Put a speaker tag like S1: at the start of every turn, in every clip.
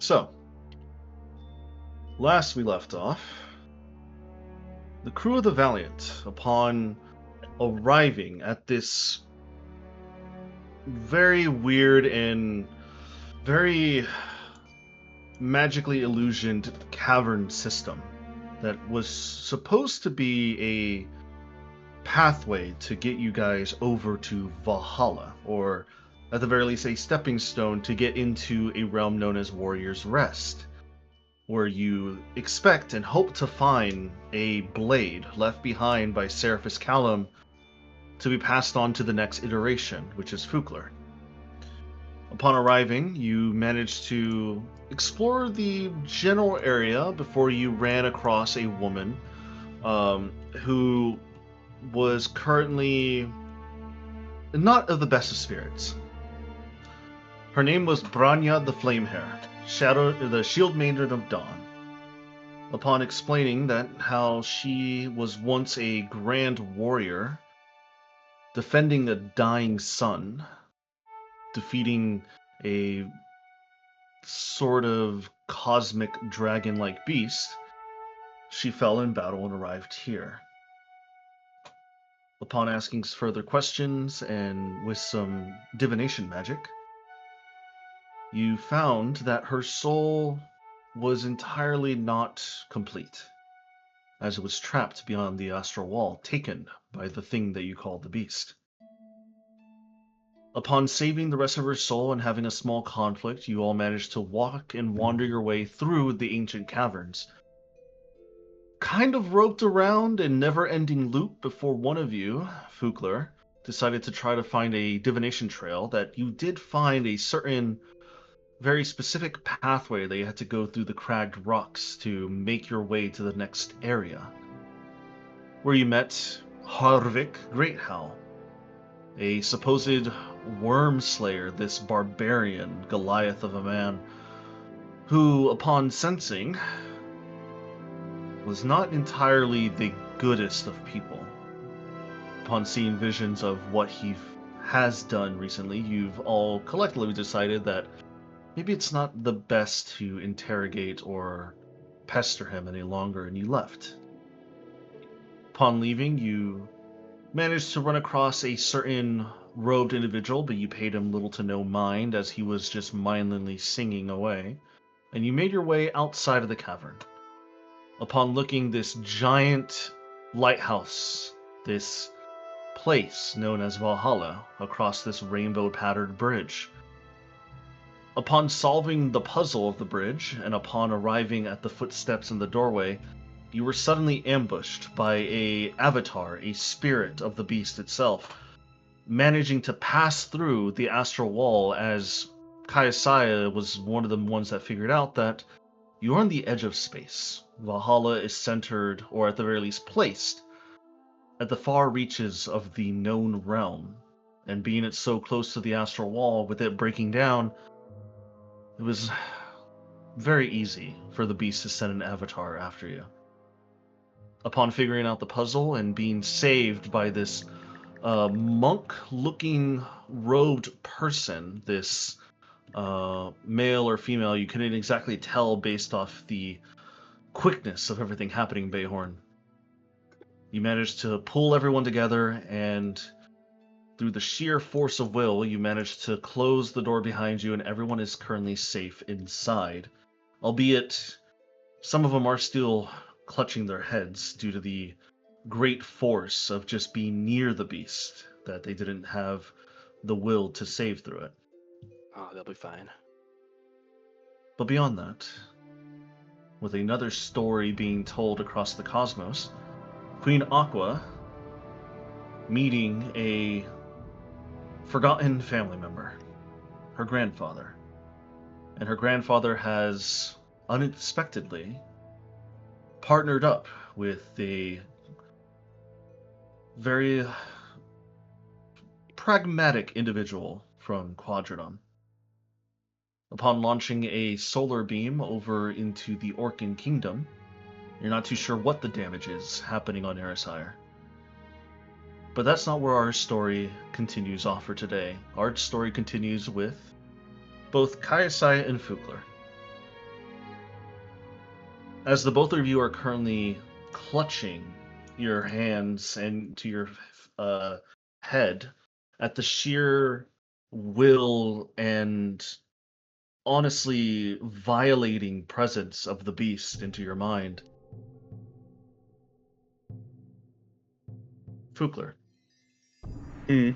S1: So, last we left off, the crew of the Valiant, upon arriving at this very weird and very magically illusioned cavern system that was supposed to be a pathway to get you guys over to Valhalla, or at the very least a stepping stone to get into a realm known as Warrior's Rest, where you expect and hope to find a blade left behind by Seraphis Callum to be passed on to the next iteration, which is Fukler. Upon arriving, you managed to explore the general area before you ran across a woman who was currently not of the best of spirits. Her name was Branya the Flamehair, the Shield Maiden of Dawn. Upon explaining that how she was once a grand warrior, defending a dying sun, defeating a sort of cosmic dragon-like beast, she fell in battle and arrived here. Upon asking further questions and with some divination magic, you found that her soul was entirely not complete, as it was trapped beyond the astral wall, taken by the thing that you call the beast. Upon saving the rest of her soul and having a small conflict, you all managed to walk and wander your way through the ancient caverns, kind of roped around a never-ending loop before one of you, Fukler, decided to try to find a divination trail that you did find a certain very specific pathway that you had to go through the cragged rocks to make your way to the next area, where you met Harvik Greathowl, a supposed worm slayer, this barbarian Goliath of a man, who, upon sensing, was not entirely the goodest of people. Upon seeing visions of what he has done recently, you've all collectively decided that maybe it's not the best to interrogate or pester him any longer, and you left. Upon leaving, you managed to run across a certain robed individual, but you paid him little to no mind as he was just mindlessly singing away, and you made your way outside of the cavern. Upon looking this giant lighthouse, this place known as Valhalla, across this rainbow-patterned bridge. Upon solving the puzzle of the bridge, and upon arriving at the footsteps in the doorway, you were suddenly ambushed by a avatar, a spirit of the beast itself, managing to pass through the astral wall, as Kaiasaya was one of the ones that figured out that you're on the edge of space. Valhalla is centered, or at the very least placed, at the far reaches of the known realm, and being it so close to the astral wall, with it breaking down, it was very easy for the beast to send an avatar after you. Upon figuring out the puzzle and being saved by this monk-looking robed person, this male or female, you couldn't exactly tell based off the quickness of everything happening in Bayhorn. You managed to pull everyone together, and through the sheer force of will, you managed to close the door behind you, and everyone is currently safe inside. Albeit, some of them are still clutching their heads due to the great force of just being near the beast, that they didn't have the will to save through it.
S2: Oh, they'll be fine.
S1: But beyond that, with another story being told across the cosmos, Queen Aqua meeting a forgotten family member, her grandfather. And her grandfather has unexpectedly partnered up with a very pragmatic individual from Quadradon. Upon launching a solar beam over into the Orcan Kingdom, you're not too sure what the damage is happening on Erisire. But that's not where our story continues off for today. Our story continues with both Kaiasaya and Fukler. As the both of you are currently clutching your hands and to your uh, head at the sheer will and honestly violating presence of the beast into your mind, Fukler,
S3: Hmm.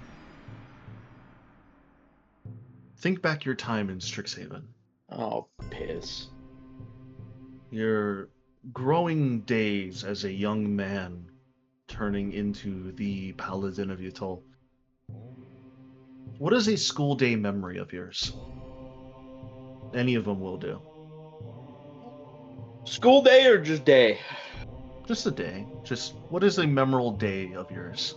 S1: think back your time in Strixhaven.
S3: Oh, piss.
S1: Your growing days as a young man turning into the Paladin of Yatol. What is a school day memory of yours? Any of them will do.
S3: School day or just day?
S1: Just a day. Just what is a memorable day of yours?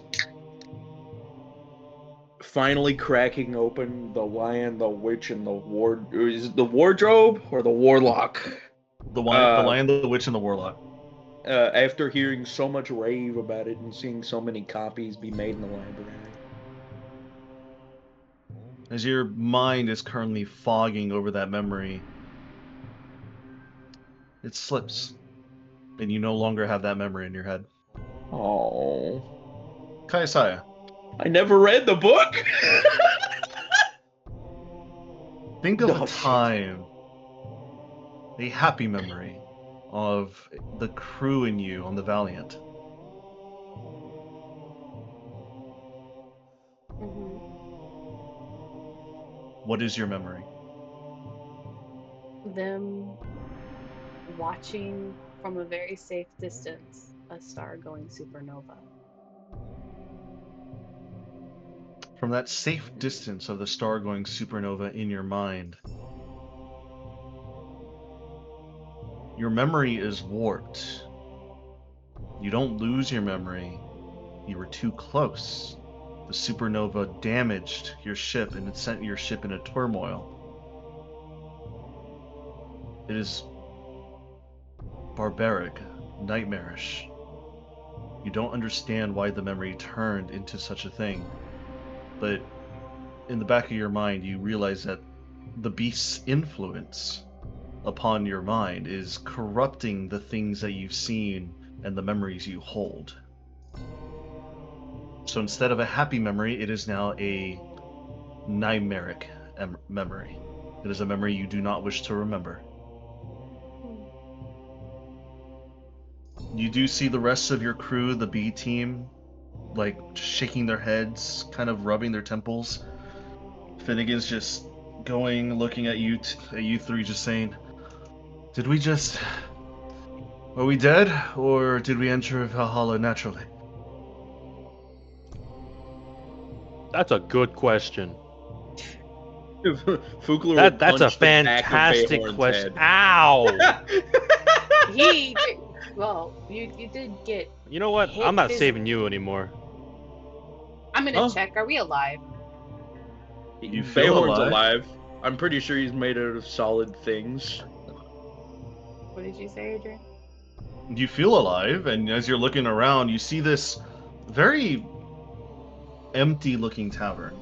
S3: Finally cracking open the lion, the witch, and the ward. Is it the wardrobe or the warlock?
S1: The
S3: Uh,
S1: Lion, the Witch, and the Warlock.
S3: After hearing so much rave about it and seeing so many copies be made in the library.
S1: As your mind is currently fogging over that memory, it slips, and you no longer have that memory in your head.
S3: Oh,
S1: Kayasaya,
S3: I never read the book.
S1: think of a
S3: Oh shit.
S1: time, a happy memory of the crew and you on the Valiant.
S4: Mm-hmm.
S1: What is your memory?
S4: Them watching from a very safe distance a star going supernova.
S1: From that safe distance of the star going supernova in your mind, your memory is warped. You don't lose your memory. You were too close. The supernova damaged your ship and it sent your ship into turmoil. It is barbaric, nightmarish. You don't understand why the memory turned into such a thing. But in the back of your mind, you realize that the beast's influence upon your mind is corrupting the things that you've seen and the memories you hold. So instead of a happy memory, it is now a nightmaric memory. It is a memory you do not wish to remember. You do see the rest of your crew, the B team, like shaking their heads, kind of rubbing their temples. Finnegan's just going, looking at you, at you three, just saying, "Did we just? Are we dead, or did we enter Valhalla naturally?"
S2: That's a good question.
S3: Fukler will
S2: That's a
S3: punch the back of
S2: fantastic
S3: Bayhorn's
S2: question.
S3: head.
S2: Ow!
S4: Well, you did get
S2: You know what?
S4: hit
S2: I'm not saving
S4: physically.
S2: you anymore.
S4: I'm gonna
S3: Huh?
S4: check. Are we alive?
S1: You feel
S3: Bayhorn's
S1: alive?
S3: alive. I'm pretty sure he's made out of solid things.
S4: What did you say, Adrian?
S1: You feel alive, and as you're looking around, you see this very empty-looking tavern.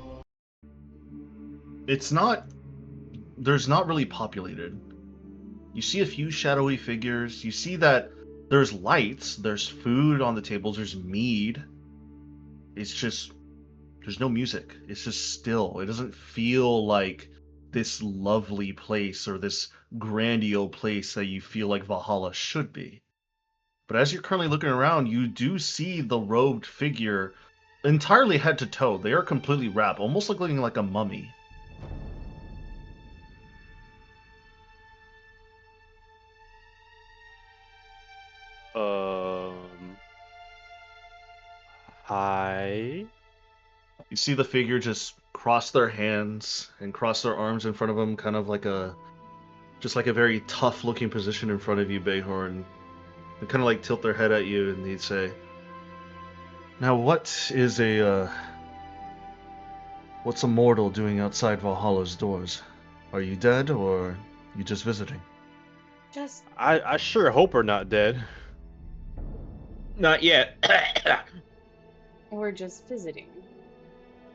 S1: It's not. There's not really populated. You see a few shadowy figures. You see that there's lights, there's food on the tables, there's mead. It's just there's no music. It's just still. It doesn't feel like this lovely place or this grandiose place that you feel like Valhalla should be. But as you're currently looking around, you do see the robed figure entirely head to toe. They are completely wrapped, almost looking like a mummy.
S2: Um. Hi.
S1: You see the figure just cross their hands and cross their arms in front of them, kind of like just like a very tough looking position in front of you, Bayhorn. They kind of like tilt their head at you and they'd say, "Now what is what's a mortal doing outside Valhalla's doors? Are you dead or you just visiting?"
S4: Just
S2: I sure hope we're not dead.
S3: Not yet.
S4: we're just visiting,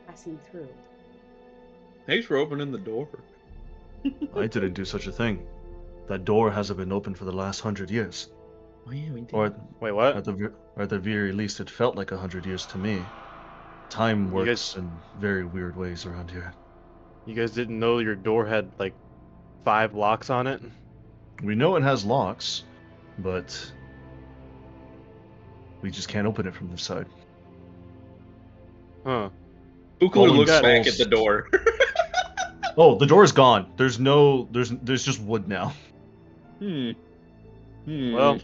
S4: passing through.
S3: Thanks for opening the door.
S1: I didn't do such a thing. That door hasn't been open for the last 100 years.
S3: Oh yeah, we did.
S1: Or
S2: Wait, what?
S1: at the very least, it felt like 100 years to me. Time
S2: You
S1: works
S2: guys-
S1: in very weird ways around here.
S2: You guys didn't know your door had like 5 locks on it?
S1: We know it has locks, but we just can't open it from this side.
S2: Huh.
S3: Ukler
S1: Fallen
S3: looks back
S1: souls.
S3: at the door.
S1: Oh, the door is gone. There's just wood now.
S2: Well,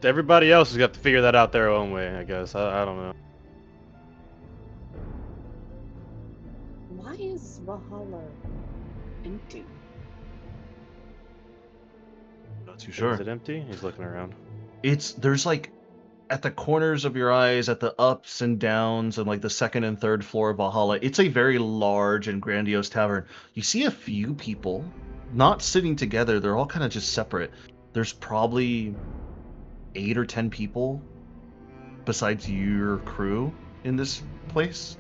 S2: everybody else has got to figure that out their own way, I guess. I don't know.
S4: Why is Valhalla empty?
S1: Not too sure.
S2: Is it empty? He's looking around.
S1: There's like at the corners of your eyes, at the ups and downs, and like the second and third floor of Valhalla. It's a very large and grandiose tavern. You see a few people not sitting together. They're all kind of just separate. There's probably 8 or 10 people besides your crew in this place.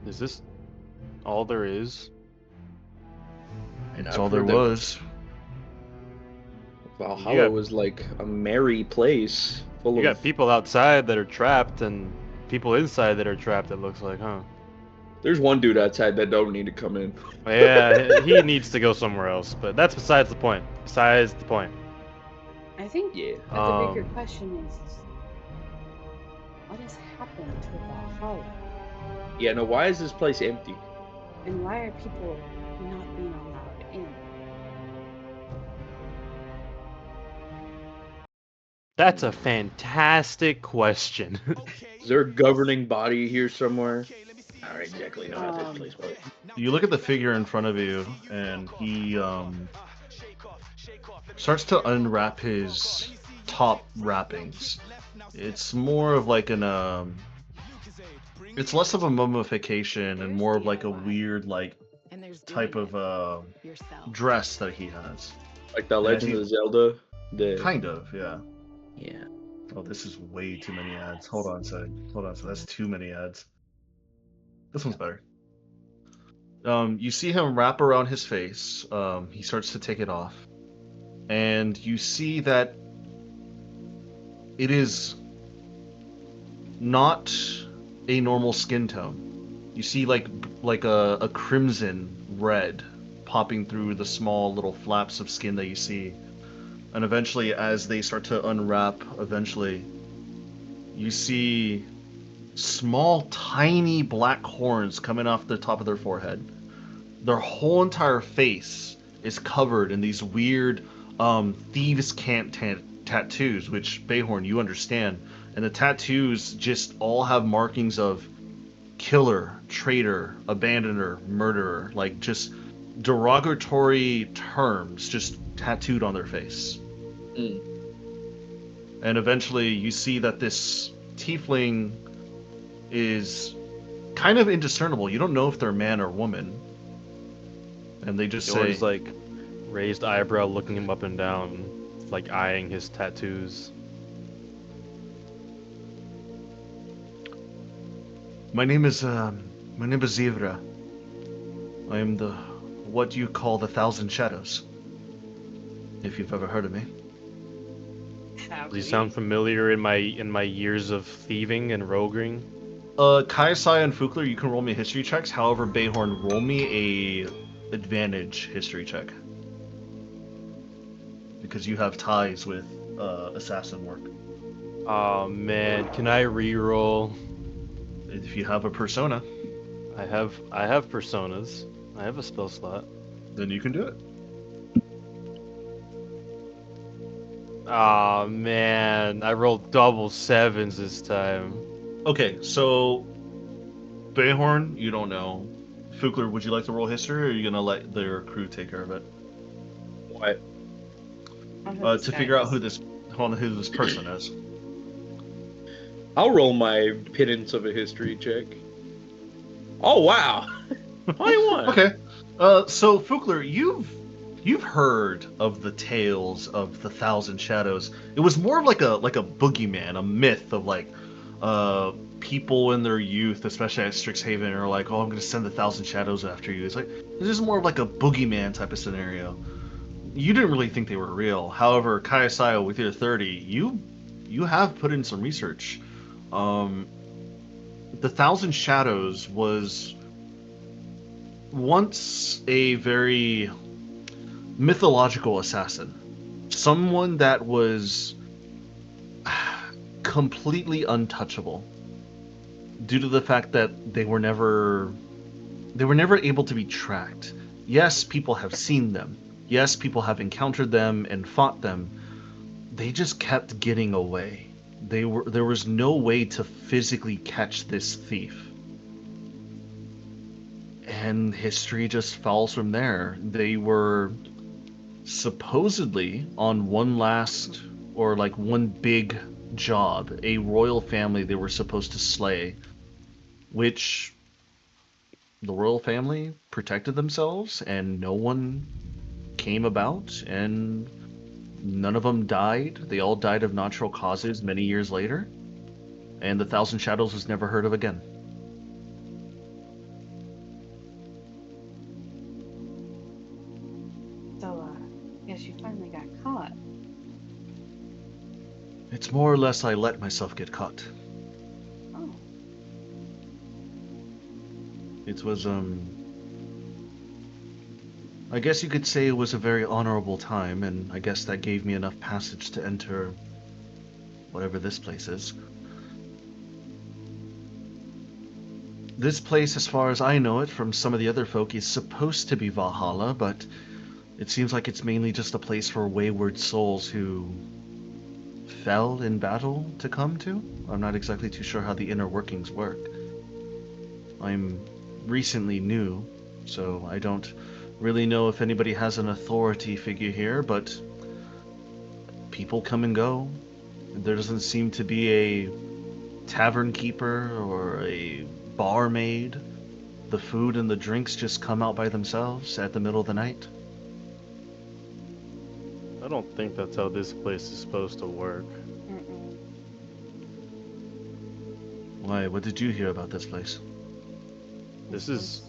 S2: Is this all there is?
S3: And
S1: That's
S3: I've
S1: all there
S3: heard that
S1: was.
S3: Valhalla
S2: Yeah.
S3: was like a merry place full
S2: You
S3: of.
S2: got people outside that are trapped and people inside that are trapped, it looks like, huh?
S3: There's one dude outside that don't need to come in.
S2: Yeah, he needs to go somewhere else, but that's besides the point. Besides the point.
S4: I think
S3: Yeah.
S4: that the bigger
S2: Um,
S4: question is, what has happened to Valhalla?
S3: Yeah. No. Why is this place empty?
S4: And why are people not being allowed in?
S2: That's a fantastic question.
S3: Is there a governing body here somewhere? I don't exactly know how this
S4: Um,
S3: place works.
S1: You look at the figure in front of you, and he starts to unwrap his top wrappings. It's more of like it's less of a mummification and more of like a weird like type of dress that he has.
S3: Like the
S1: Yeah,
S3: Legend of Zelda. The
S1: Kind of, yeah.
S3: yeah.
S1: Oh, this is way too many ads. Hold on a sec. That's too many ads. This one's better. You see him wrap around his face. He starts to take it off, and you see that it is not a normal skin tone. You see like a crimson red popping through the small little flaps of skin that you see. And eventually, as they start to unwrap, you see small, tiny black horns coming off the top of their forehead. Their whole entire face is covered in these weird thieves' cant tattoos, which, Bayhorn, you understand. And the tattoos just all have markings of killer, traitor, abandoner, murderer, like just derogatory terms just tattooed on their face.
S3: Mm.
S1: And eventually you see that this tiefling is kind of indiscernible. You don't know if they're man or woman. And they just say,
S2: Jordan's like raised eyebrow looking him up and down, like eyeing his tattoos.
S1: My name is Zivra. I am what you call the Thousand Shadows. If you've ever heard of me.
S2: Does he sound familiar in my years of thieving and roguing?
S1: Kaisai and Fukler, you can roll me history checks. However, Bayhorn, roll me a advantage history check. Because you have ties with assassin work.
S2: Oh man, can I reroll?
S1: If you have a persona,
S2: I have personas. I have a spell slot.
S1: then you can do it.
S2: Oh man, I rolled double sevens this time.
S1: Okay, so Bayhorn, you don't know. Fukler, would you like to roll history, or are you gonna let their crew take care of it?
S3: What?
S1: To figure out who this person is.
S3: I'll roll my pittance of a history check. Oh wow, 21.
S1: Okay. So Fukler, you've heard of the tales of the Thousand Shadows. It was more of like a boogeyman, a myth of like people in their youth, especially at Strixhaven, are like, "Oh, I'm gonna send 1,000 shadows after you." It's like this is more of like a boogeyman type of scenario. You didn't really think they were real. However, Kaisayo, with your 30, you have put in some research. Um, the 1,000 Shadows was once a very mythological assassin, someone that was completely untouchable due to the fact that they were never able to be tracked. Yes, people have seen them. Yes, people have encountered them and fought them. They just kept getting away. There was no way to physically catch this thief. And history just falls from there. They were supposedly on one last or like one big job, a royal family they were supposed to slay, which the royal family protected themselves and no one came about and none of them died. They all died of natural causes many years later, and the Thousand Shadows was never heard of again.
S4: So, yes, you finally got caught.
S1: It's more or less I let myself get caught.
S4: Oh,
S1: It was I guess you could say it was a very honorable time, and I guess that gave me enough passage to enter whatever this place is. This place, as far as I know it from some of the other folk, is supposed to be Valhalla, but it seems like it's mainly just a place for wayward souls who fell in battle to come to. I'm not exactly too sure how the inner workings work. I'm recently new, so I don't really know if anybody has an authority figure here, but people come and go. There doesn't seem to be a tavern keeper or a barmaid. The food and the drinks just come out by themselves at the middle of the night.
S2: I don't think that's how this place is supposed to work.
S4: mm-mm.
S1: Why, what did you hear about this place?
S2: This is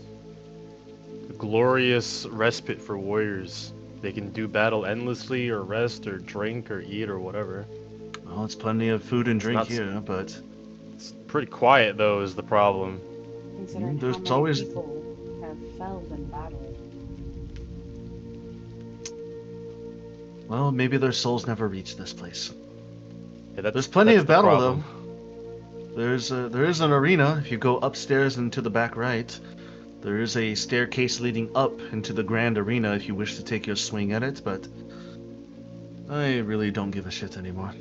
S2: a glorious respite for warriors. They can do battle endlessly, or rest, or drink, or eat, or whatever.
S1: Well, it's plenty of food and
S2: It's
S1: drink
S2: not.
S1: here, but
S2: It's pretty quiet though, is the problem.
S4: Considering
S1: there's
S4: how many
S1: always.
S4: people have felled in battle.
S1: Well, maybe their souls never reach this place.
S2: Yeah,
S1: There's plenty
S2: that's
S1: of
S2: the
S1: battle,
S2: problem.
S1: though. There is an arena. If you go upstairs and to the back right, there is a staircase leading up into the grand arena if you wish to take your swing at it, but I really don't give a shit anymore.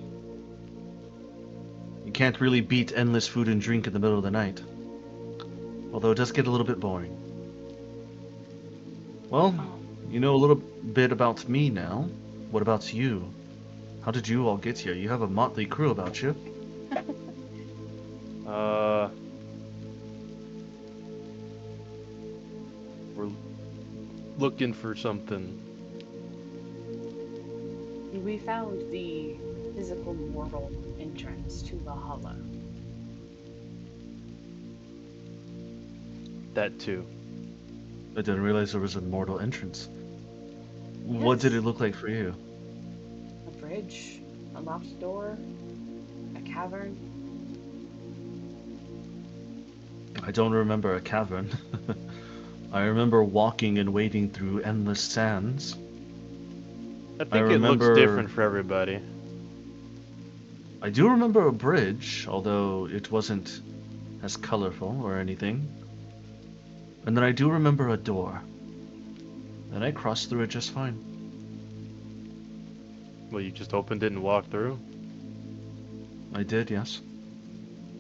S1: You can't really beat endless food and drink in the middle of the night. Although it does get a little bit boring. Well,
S4: Oh,
S1: you know a little bit about me now. What about you? How did you all get here? You have a motley crew about you.
S2: Uh, we're looking for something.
S4: we found the physical mortal entrance to Valhalla.
S2: That too.
S1: I didn't realize there was a mortal entrance. What did it
S4: Yes,
S1: look like for you?
S4: a bridge, a locked door, a cavern.
S1: I don't remember a cavern. I remember walking and wading through endless sands.
S2: I
S1: I
S2: think it looks
S1: remember.
S2: different for everybody.
S1: I do remember a bridge, although it wasn't as colorful or anything. And then I do remember a door. And I crossed through it just fine.
S2: Well, you just opened it and walked through.
S1: I did, yes.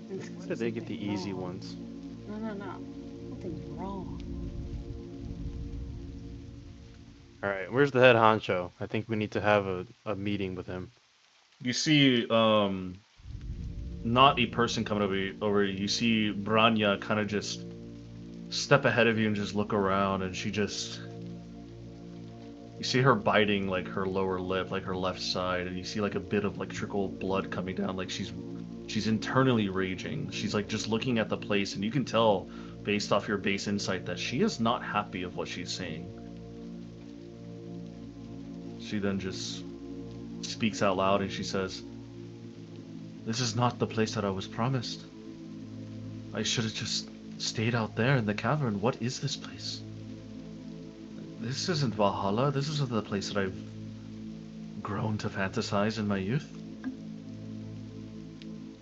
S2: Why did they get the
S4: Something
S2: easy
S4: wrong.
S2: ones?
S4: No. Something's wrong.
S2: All right, where's the head honcho? I think we need to have a meeting with him.
S1: You see, not a person coming over you. You see Branya kind of just step ahead of you and just look around, and she just. You see her biting like her lower lip, like her left side, and you see like a bit of like trickle of blood coming down, like she's She's internally raging. She's like just looking at the place, and you can tell based off your base insight that she is not happy of what she's seeing. She then just speaks out loud and she says, "This is not the place that I was promised. I should have just stayed out there in the cavern. What is this place? This isn't Valhalla. This isn't the place that I've grown to fantasize in my youth."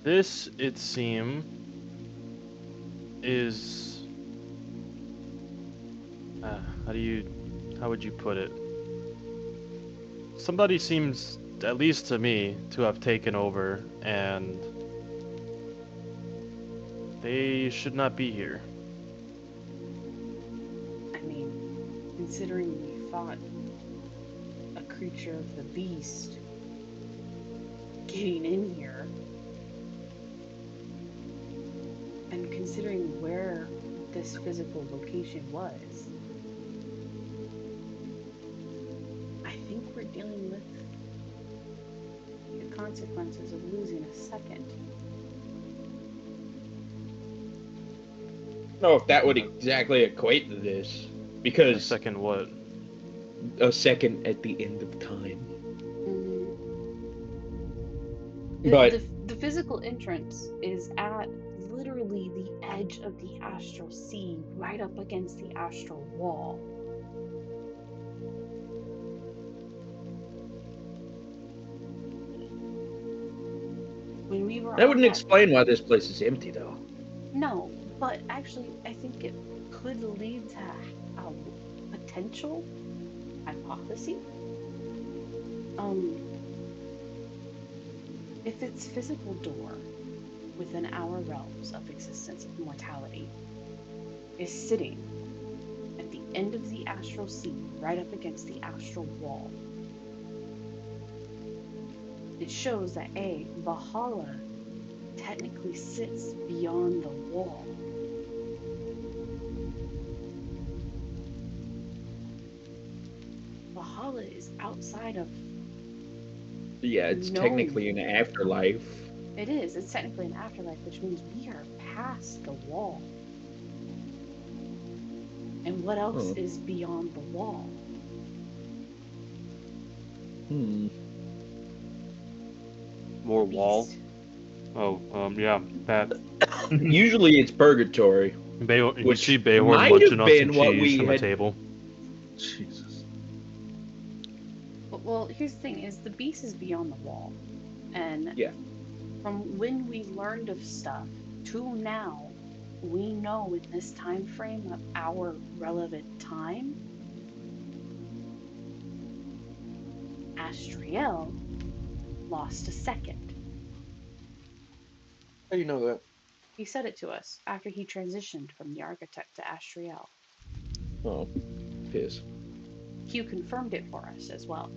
S2: This, it seems, is how would you put it? Somebody seems, at least to me, to have taken over, and they should not be here.
S4: I mean, considering we fought a creature of the beast getting in here, and considering where this physical location was, I think we're dealing with the consequences of losing a second.
S3: I don't know if that would exactly equate to this,
S2: A
S3: because
S2: second what?
S3: a second at the end of time. But
S4: The physical entrance is at literally the edge of the astral sea, right up against the astral wall. When we were
S3: that
S4: on
S3: wouldn't explain why this place is empty, though.
S4: No, but actually, I think it could lead to a potential hypothesis. If its physical door within our realms of existence of mortality is sitting at the end of the astral sea, right up against the astral wall, it shows that Valhalla technically sits beyond the wall. Valhalla is outside of.
S3: Yeah, it's
S4: No.
S3: technically an afterlife.
S4: It is. It's technically an afterlife, which means we are past the wall. And what else is beyond the wall?
S2: More wall?
S4: Beast.
S2: Oh, yeah, that.
S3: Usually it's purgatory.
S2: You
S3: Which
S2: see Bayhorn
S3: might
S2: munching
S3: have
S2: on some
S3: been what
S2: cheese
S3: we
S2: from a
S3: had-
S2: table.
S1: Jesus.
S4: Well, here's the thing: is the beast is beyond the wall, and
S3: Yeah.
S4: from when we learned of stuff to now, we know in this time frame of our relevant time, Astriel lost a second.
S3: How do you know that?
S4: He said it to us after he transitioned from the architect to Astriel.
S3: Oh, piss.
S4: Hugh confirmed it for us as well.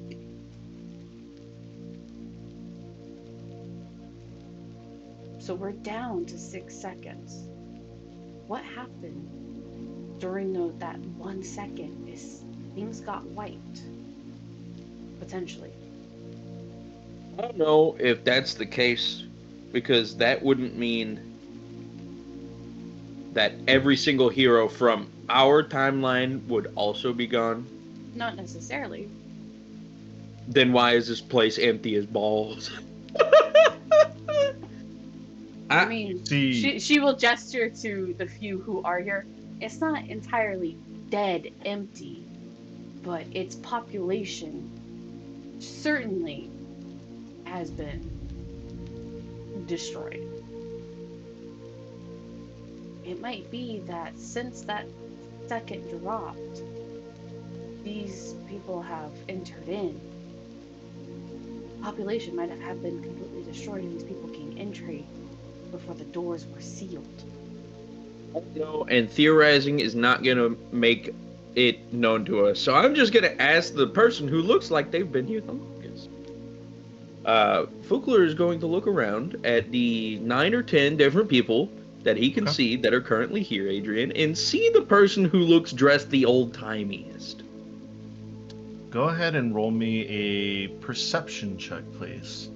S4: So we're down to 6 seconds. What happened during that 1 second is things got wiped. Potentially.
S3: I don't know if that's the case, because that wouldn't mean that every single hero from our timeline would also be gone.
S4: Not necessarily.
S3: Then why is this place empty as balls?
S4: I mean,
S1: See,
S4: she will gesture to the few who are here. It's not entirely dead empty, but its population certainly has been destroyed. It might be that since that second dropped, these people have entered in. Population might have been completely destroyed and these people gained entry before the doors were sealed.
S3: I don't know, and theorizing is not going to make it known to us. So I'm just going to ask the person who looks like they've been here the longest. Fukler is going to look around at the 9 or 10 different people that he can see that are currently here, Adrian, and see the person who looks dressed the old-timeiest.
S1: Go ahead and roll me a perception check, please.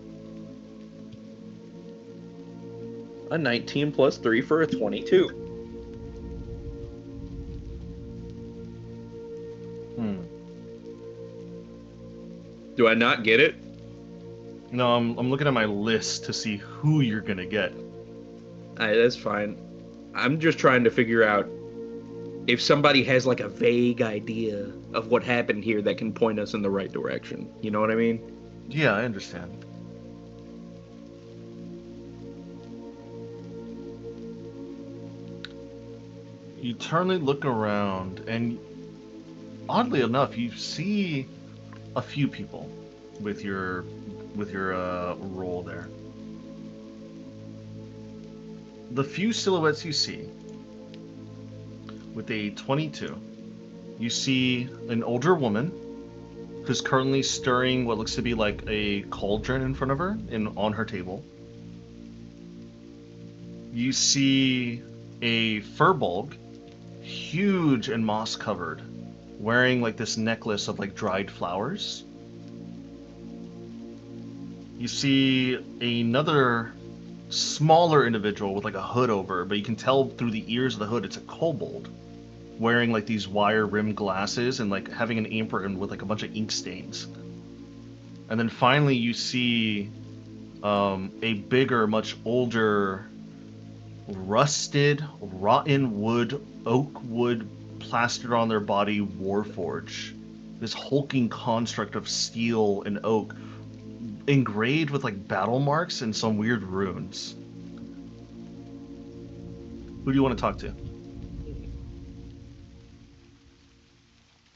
S3: a 19 plus 3 for a 22. Do I not get it?
S1: No, I'm looking at my list to see who you're gonna get.
S3: Alright, that's fine. I'm just trying to figure out if somebody has like a vague idea of what happened here that can point us in the right direction. You know what I mean?
S1: Yeah, I understand. You turn and look around, and oddly enough, you see a few people with your roll there. The few silhouettes you see, with a 22, you see an older woman who's currently stirring what looks to be like a cauldron in front of her on her table. You see a furbolg, huge and moss covered, wearing like this necklace of like dried flowers. You see another smaller individual with like a hood over, but you can tell through the ears of the hood it's a kobold, wearing like these wire rimmed glasses and like having an apron with like a bunch of ink stains. And then finally you see a bigger, much older, rusted, rotten wood, oak wood plastered on their body warforge. This hulking construct of steel and oak, engraved with like battle marks and some weird runes. Who do you want to talk to?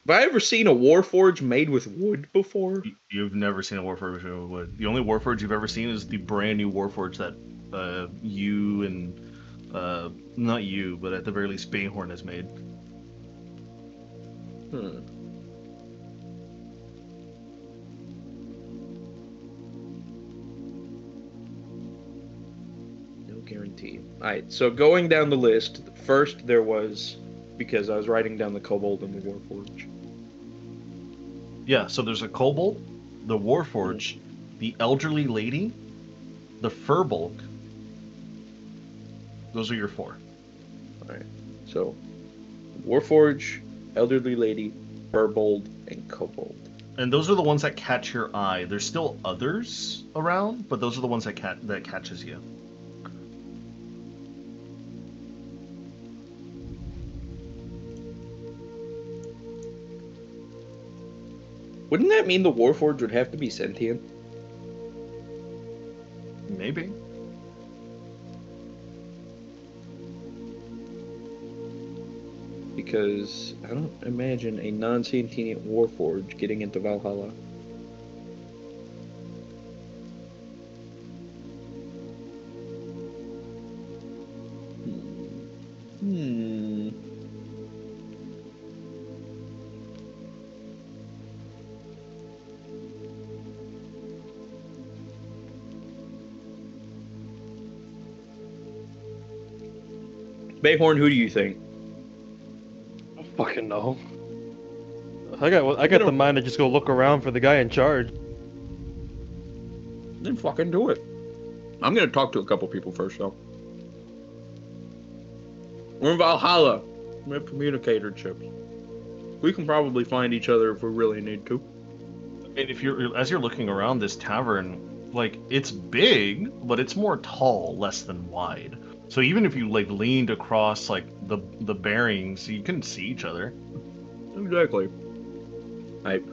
S3: Have I ever seen a warforge made with wood before?
S1: You've never seen a warforge made with wood. The only warforge you've ever seen is the brand new warforge that you and not you, but at the very least Bayhorn has made.
S3: No guarantee. Alright, so going down the list, first there was, because I was writing down the kobold and the warforge.
S1: Yeah, so there's a kobold, the warforge, the elderly lady, the furbolg. Those are your four.
S3: Alright, so warforge, elderly lady, furbolg, and kobold.
S1: And those are the ones that catch your eye. There's still others around, but those are the ones that catches you.
S3: Wouldn't that mean the warforge would have to be sentient?
S1: Maybe.
S3: Because I don't imagine a non-sentient warforge getting into Valhalla. Bayhorn, who do you think?
S2: I don't fucking know. I got the mind to just go look around for the guy in charge.
S3: Then fucking do it. I'm gonna talk to a couple people first, though. We're in Valhalla. We have communicator chips. We can probably find each other if we really need to.
S1: And as you're looking around this tavern, like it's big, but it's more tall, less than wide. So even if you like leaned across like the bearings, you couldn't see each other.
S3: Exactly. Hype.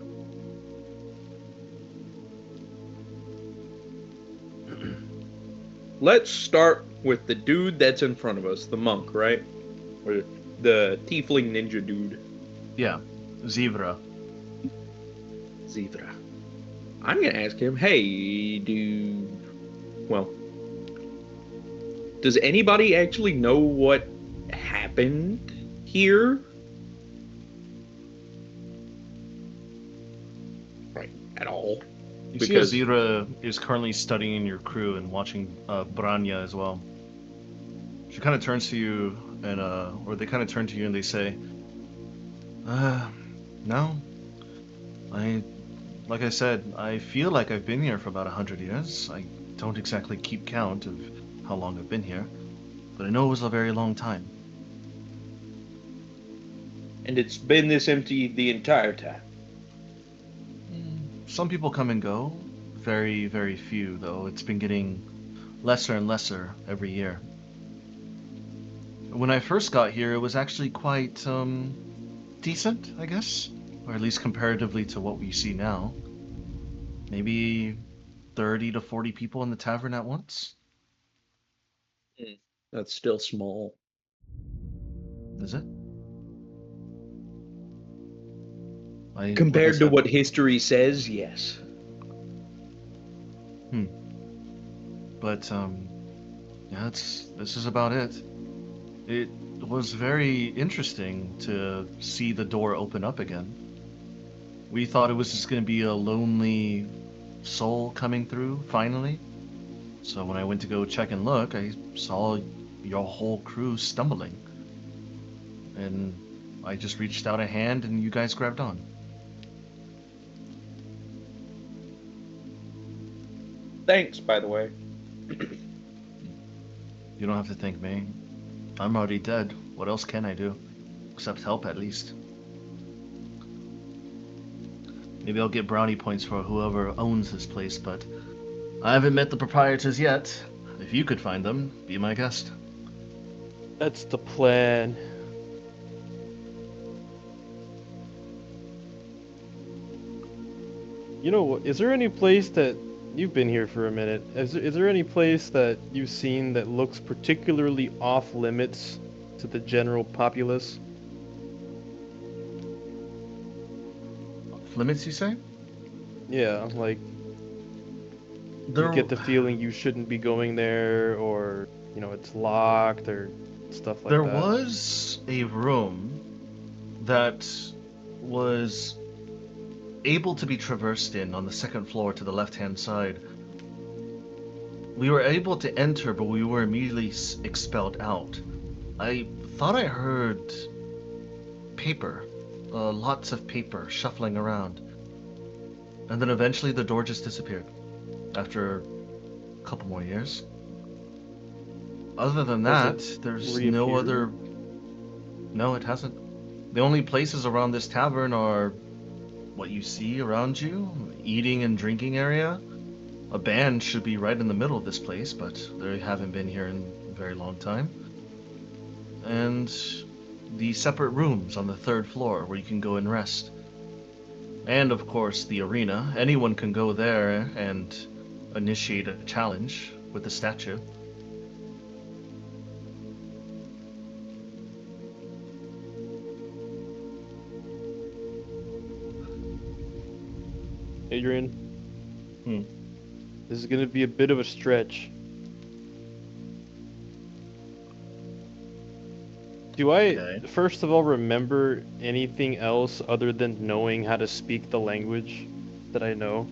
S3: Let's start with the dude that's in front of us, the monk, right? Or the tiefling ninja dude.
S1: Yeah, Zivra.
S3: Zivra. I'm gonna ask him, hey, dude. Well, does anybody actually know what happened here? Right, at all?
S1: You see Zivra is currently studying your crew and watching Branya as well. She kind of turns to you and, or they kind of turn to you and they say, no. Like I said, I feel like I've been here for about 100 years. I don't exactly keep count of how long I've been here, but I know it was a very long time.
S3: And it's been this empty the entire time.
S1: Some people come and go. Very, very few, though. It's been getting lesser and lesser every year. When I first got here, it was actually quite, decent, I guess. Or at least comparatively to what we see now. Maybe 30 to 40 people in the tavern at once?
S3: That's still small.
S1: Is it? Like I
S3: Compared to
S1: said,
S3: what history says, yes.
S1: but yeah, this is about it. It was very interesting to see the door open up again. We thought it was just going to be a lonely soul coming through finally. So when I went to go check and look, I saw your whole crew stumbling. And I just reached out a hand and you guys grabbed on.
S3: Thanks, by the way.
S1: You don't have to thank me. I'm already dead. What else can I do? Except help, at least. Maybe I'll get brownie points for whoever owns this place, but I haven't met the proprietors yet. If you could find them, be my guest.
S2: That's the plan. You know, is there any place that you've been here for a minute? Is there any place that you've seen that looks particularly off limits to the general populace?
S1: Limits, you say?
S2: Yeah, like
S1: There,
S2: you get the feeling you shouldn't be going there, or you know, it's locked, or stuff like
S1: there
S2: that.
S1: was a room that was able to be traversed in on the second floor to the left-hand side. We were able to enter, but we were immediately expelled out. I thought I heard paper, lots of paper shuffling around. And then eventually the door just disappeared after a couple more years. Other than
S2: Has
S1: that,
S2: it
S1: there's no
S2: reappeared?
S1: other. No, it hasn't. The only places around this tavern are what you see around you, eating and drinking area. A band should be right in the middle of this place, but they haven't been here in a very long time. And the separate rooms on the third floor where you can go and rest. And of course, the arena. Anyone can go there and initiate a challenge with the statue.
S2: Adrian,
S1: Hmm.
S2: this is gonna be a bit of a stretch. Do I,
S1: Okay.
S2: first of all, remember anything else other than knowing how to speak the language that I know?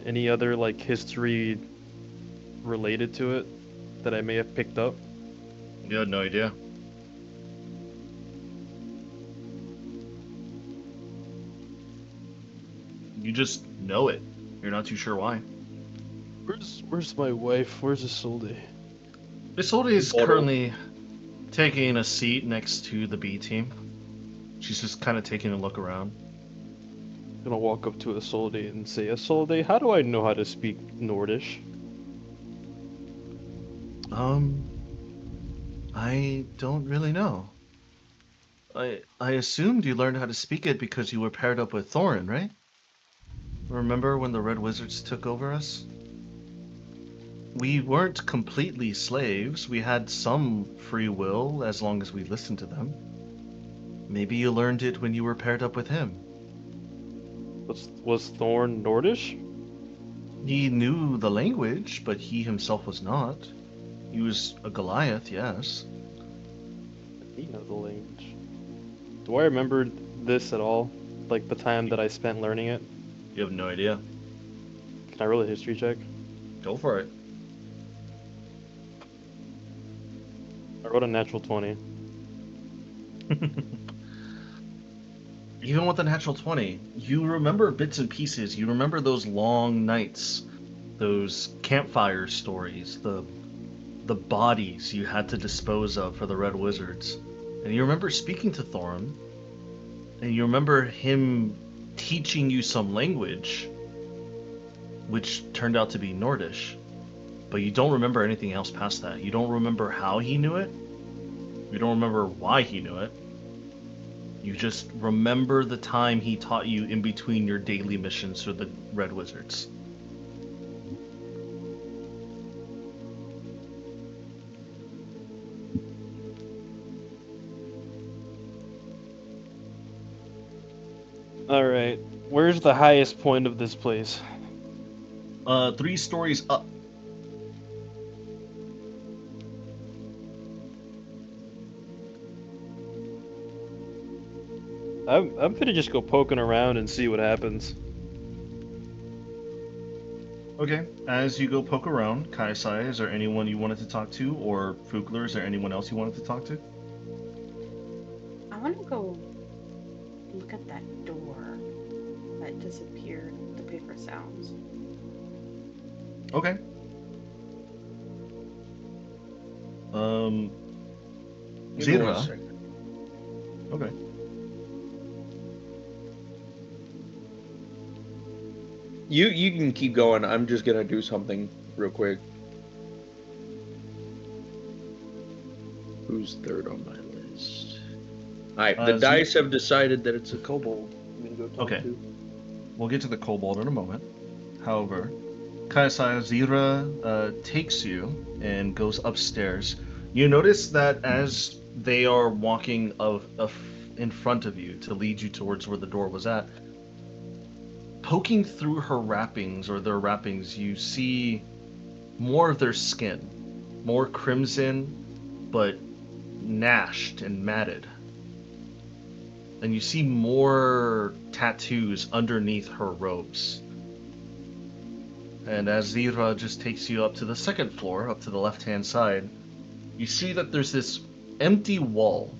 S2: Any other, like, history related to it that I may have picked up?
S1: You had no idea. You just know it. You're not too sure why.
S2: Where's my wife? Where's Isolde?
S1: Isolde is
S3: Bottle.
S1: currently taking a seat next to the B team. She's just kind of taking a look around.
S2: I'm gonna walk up to Isolde and say, Isolde, how do I know how to speak Nordish?
S1: I don't really know. I assumed you learned how to speak it because you were paired up with Thorin, right? Remember when the Red Wizards took over us? We weren't completely slaves. We had some free will as long as we listened to them. Maybe you learned it when you were paired up with him.
S2: Was Thorn Nordish?
S1: He knew the language, but he himself was not. He was a Goliath, yes.
S2: He knows the language. Do I remember this at all? Like the time that I spent learning it?
S1: You have no idea.
S2: Can I roll a history check?
S1: Go for it.
S2: I rolled a natural 20.
S1: Even with a natural 20, you remember bits and pieces. You remember those long nights, those campfire stories, the the bodies you had to dispose of for the Red Wizards. And you remember speaking to Thorin, and you remember him teaching you some language, which turned out to be Nordish. But you don't remember anything else past that. You don't remember how he knew it. You don't remember why he knew it. You just remember the time he taught you in between your daily missions for the Red Wizards.
S2: Alright, where's the highest point of this place?
S1: 3 stories up.
S2: I'm gonna just go poking around and see what happens.
S1: Okay, as you go poke around, Kaisai, is there anyone you wanted to talk to? Or Fugler, is there anyone else you wanted to talk to?
S4: I want to go look at that door that disappeared. The paper sounds.
S1: Okay.
S3: Give me one
S1: Zira.
S3: second.
S1: Okay.
S3: You can keep going. I'm just gonna do something real quick. Who's third on my list? Alright, the dice have decided that it's a kobold. I'm gonna go talk
S1: Okay.
S3: to.
S1: We'll get to the kobold in a moment. However, Kaisai, Zira takes you and goes upstairs. You notice that as they are walking in front of you to lead you towards where the door was at, poking through her wrappings or their wrappings, you see more of their skin, more crimson, but gnashed and matted. And you see more tattoos underneath her robes. And as Zira just takes you up to the second floor, up to the left-hand side, you see that there's this empty wall.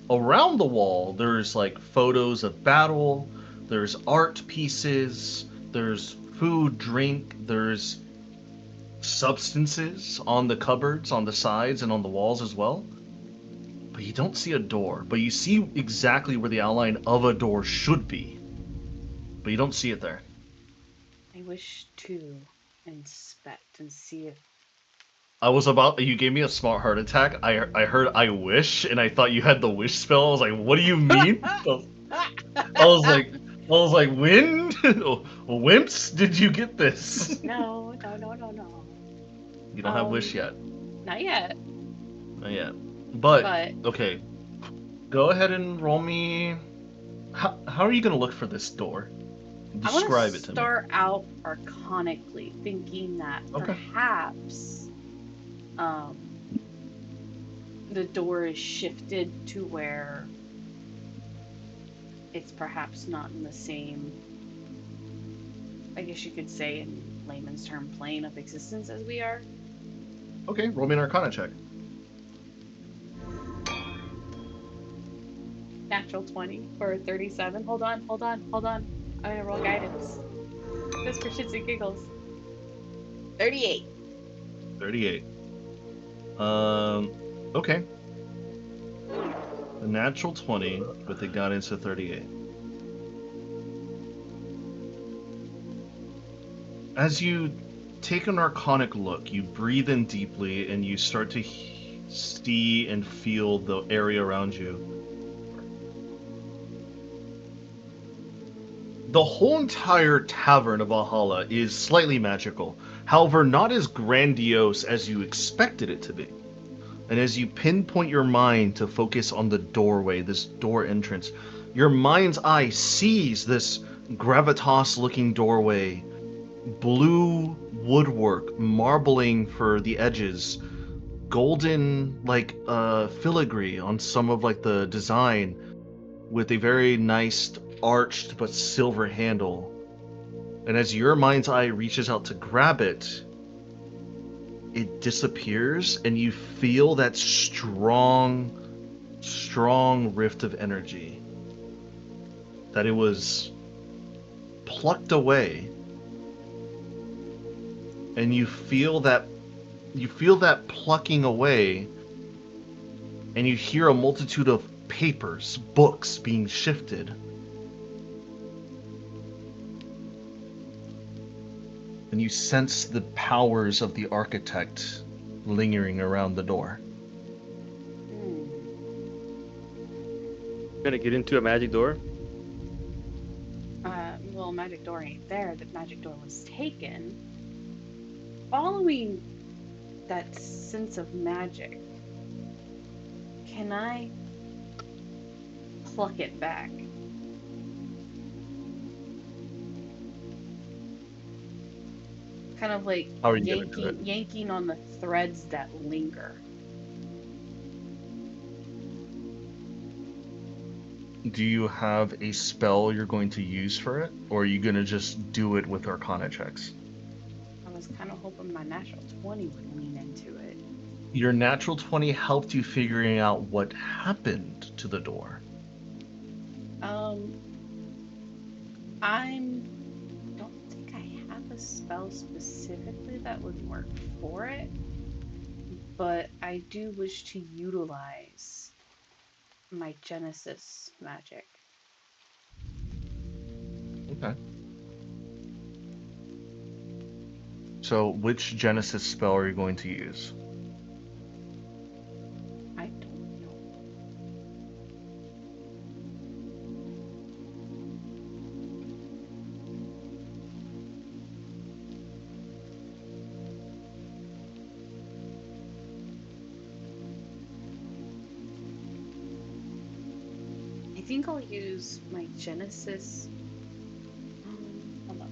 S1: Around the wall, there's like photos of battle, there's art pieces, there's food, drink, there's substances on the cupboards, on the sides, and on the walls as well. But you don't see a door, but you see exactly where the outline of a door should be. But you don't see it there.
S4: I wish to inspect and see if.
S1: You gave me a smart heart attack. I heard I wish, and I thought you had the wish spell. I was like, what do you mean? I was like, when? Wimps, did you get this?
S4: No.
S1: You don't have wish yet.
S4: Not yet.
S1: Not yet. But,
S4: But
S1: okay. Go ahead and roll me. How are you going to look for this door?
S4: I want
S1: Describe
S4: to
S1: it to me.
S4: start out arcanically, thinking that
S1: Okay.
S4: perhaps the door is shifted to where it's perhaps not in the same, I guess you could say in layman's term, plane of existence as we are.
S1: Okay, roll me an Arcana check.
S4: Natural 20 or 37. Hold on. I'm gonna roll guidance. Just for shits and giggles. 38.
S1: 38. Okay. A natural 20 with a guidance of 38. As you take an arcanic look, you breathe in deeply and you start to see and feel the area around you. The whole entire tavern of Valhalla is slightly magical, however, not as grandiose as you expected it to be. And as you pinpoint your mind to focus on the doorway, this door entrance, your mind's eye sees this gravitas-looking doorway, blue woodwork, marbling for the edges, golden filigree on some of like the design, with a very nice arched but silver handle. And as your mind's eye reaches out to grab it, it disappears, and you feel that strong rift of energy. That it was plucked away. And you feel that You feel that plucking away, and you hear a multitude of papers, books being shifted. And you sense the powers of the architect lingering around the door.
S2: Gonna get into a magic door?
S4: Well, magic door ain't there. The magic door was taken. Following that sense of magic, can I pluck it back? Kind of like
S1: How are you gonna do it?
S4: yanking on the threads that linger.
S1: Do you have a spell you're going to use for it, or are you gonna just do it with Arcana checks?
S4: I was kind of hoping my natural 20 would lean into it.
S1: Your natural 20 helped you figuring out what happened to the door.
S4: I don't think I have a spell specifically that would work for it, but I do wish to utilize my Genesis magic.
S1: Okay. So, which Genesis spell are you going to use?
S4: I don't know. I think I'll use my Genesis. Hold on.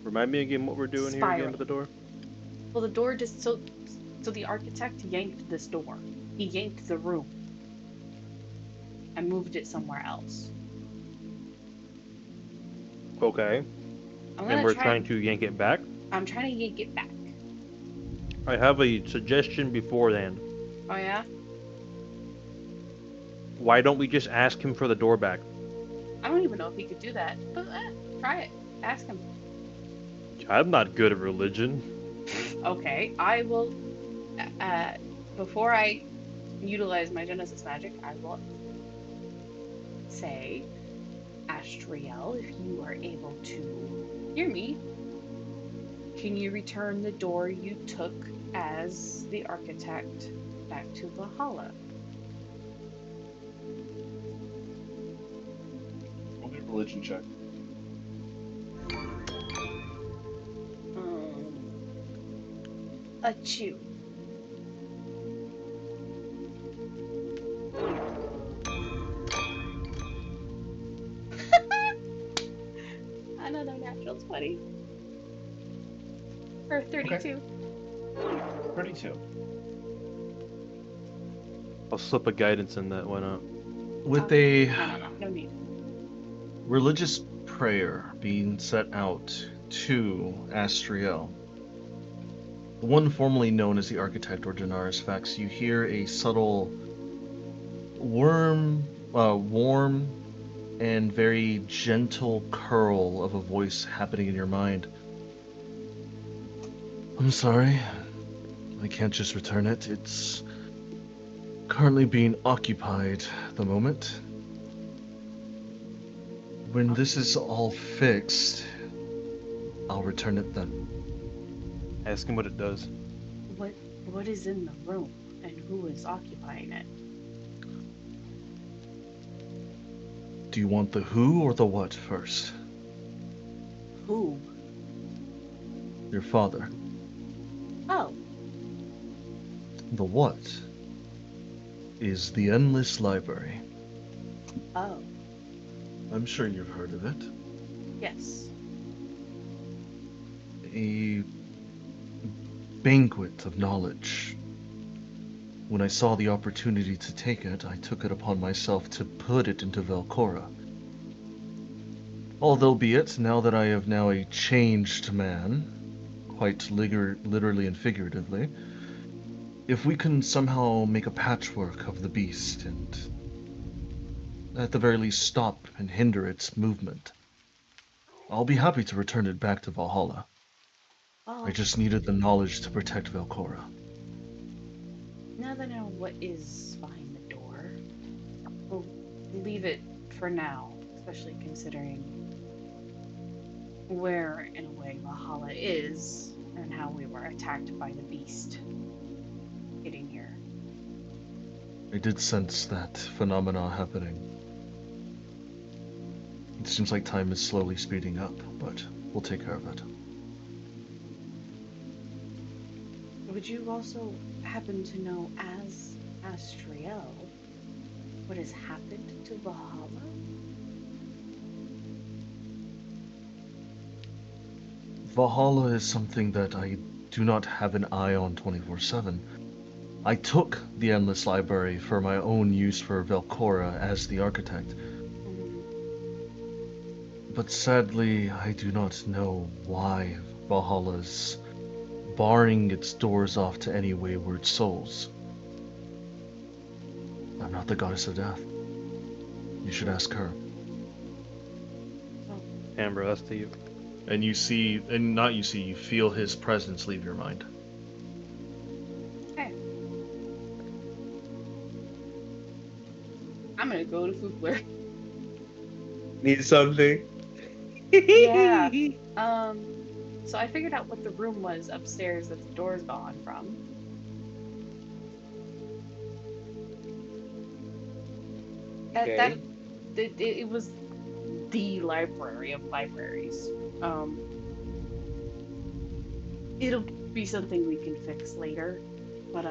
S2: Remind me again what we're doing here again to the door?
S4: Well, the door just so the architect yanked this door. He yanked the room and moved it somewhere else.
S2: Okay. And we're trying to yank it back?
S4: I'm trying to yank it back.
S2: I have a suggestion beforehand.
S4: Oh yeah?
S2: Why don't we just ask him for the door back?
S4: I don't even know if he could do that, but try it. Ask him.
S2: I'm not good at religion.
S4: Okay, I will. Before I utilize my Genesis magic, I will say, Astriel, if you are able to hear me, can you return the door you took as the architect back to Valhalla?
S5: Roll me a religion check.
S4: A 2. Another natural 20. Or 32.
S5: Okay. 32.
S2: I'll slip a guidance in that, why not?
S1: With a
S4: No need.
S1: religious prayer being set out to Astriel, the one formerly known as the architect or Janaris Vex, you hear a subtle warm and very gentle curl of a voice happening in your mind. I'm sorry. I can't just return it. It's currently being occupied at the moment. When this is all fixed, I'll return it then.
S2: Ask him what it does.
S4: What is in the room and who is occupying it?
S1: Do you want the who or the what first?
S4: Who?
S1: Your father.
S4: Oh,
S1: The what is the Endless Library.
S4: oh,
S1: I'm sure you've heard of it.
S4: yes.
S1: A banquet of knowledge. When I saw the opportunity to take it, I took it upon myself to put it into Velcora. Although be it, now that I have now a changed man, quite literally and figuratively, if we can somehow make a patchwork of the beast and at the very least stop and hinder its movement, I'll be happy to return it back to Valhalla.
S4: Well,
S1: I just needed the knowledge to protect Velcora.
S4: now that I know what is behind the door, we'll leave it for now, especially considering where, in a way, Valhalla is and how we were attacked by the beast getting here.
S1: I did sense that phenomena happening. It seems like time is slowly speeding up, but we'll take care of it.
S4: Would you also happen to know, as Astriel, what has happened to Valhalla?
S1: Valhalla is something that I do not have an eye on 24/7. I took the Endless Library for my own use for Velcora as the architect, but sadly I do not know why Valhalla's barring its doors off to any wayward souls. I'm not the goddess of death. You should ask her.
S2: Amber, that's to you.
S1: And you feel his presence leave your mind.
S4: Okay. I'm gonna go to Fugler.
S3: Need something?
S4: Yeah. So I figured out what the room was upstairs that the door's gone from.
S3: Okay.
S4: It was the library of libraries. It'll be something we can fix later, but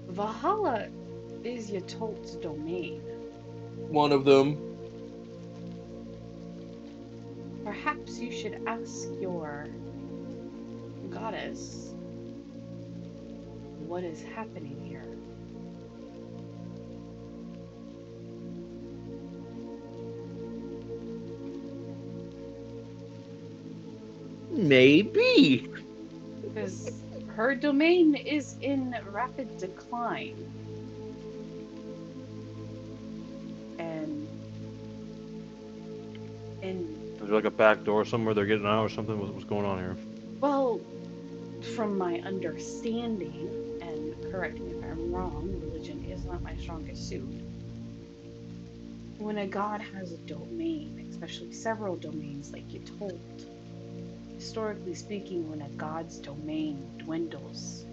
S4: Valhalla is Yatolt's domain.
S3: One of them.
S4: Perhaps you should ask your goddess what is happening here.
S3: Maybe.
S4: Because her domain is in rapid decline. And
S2: Is there like a back door somewhere they're getting out or something? What's going on here?
S4: well, from my understanding, and correct me if I'm wrong, religion is not my strongest suit. When a god has a domain, especially several domains like you told, historically speaking, when a god's domain dwindles,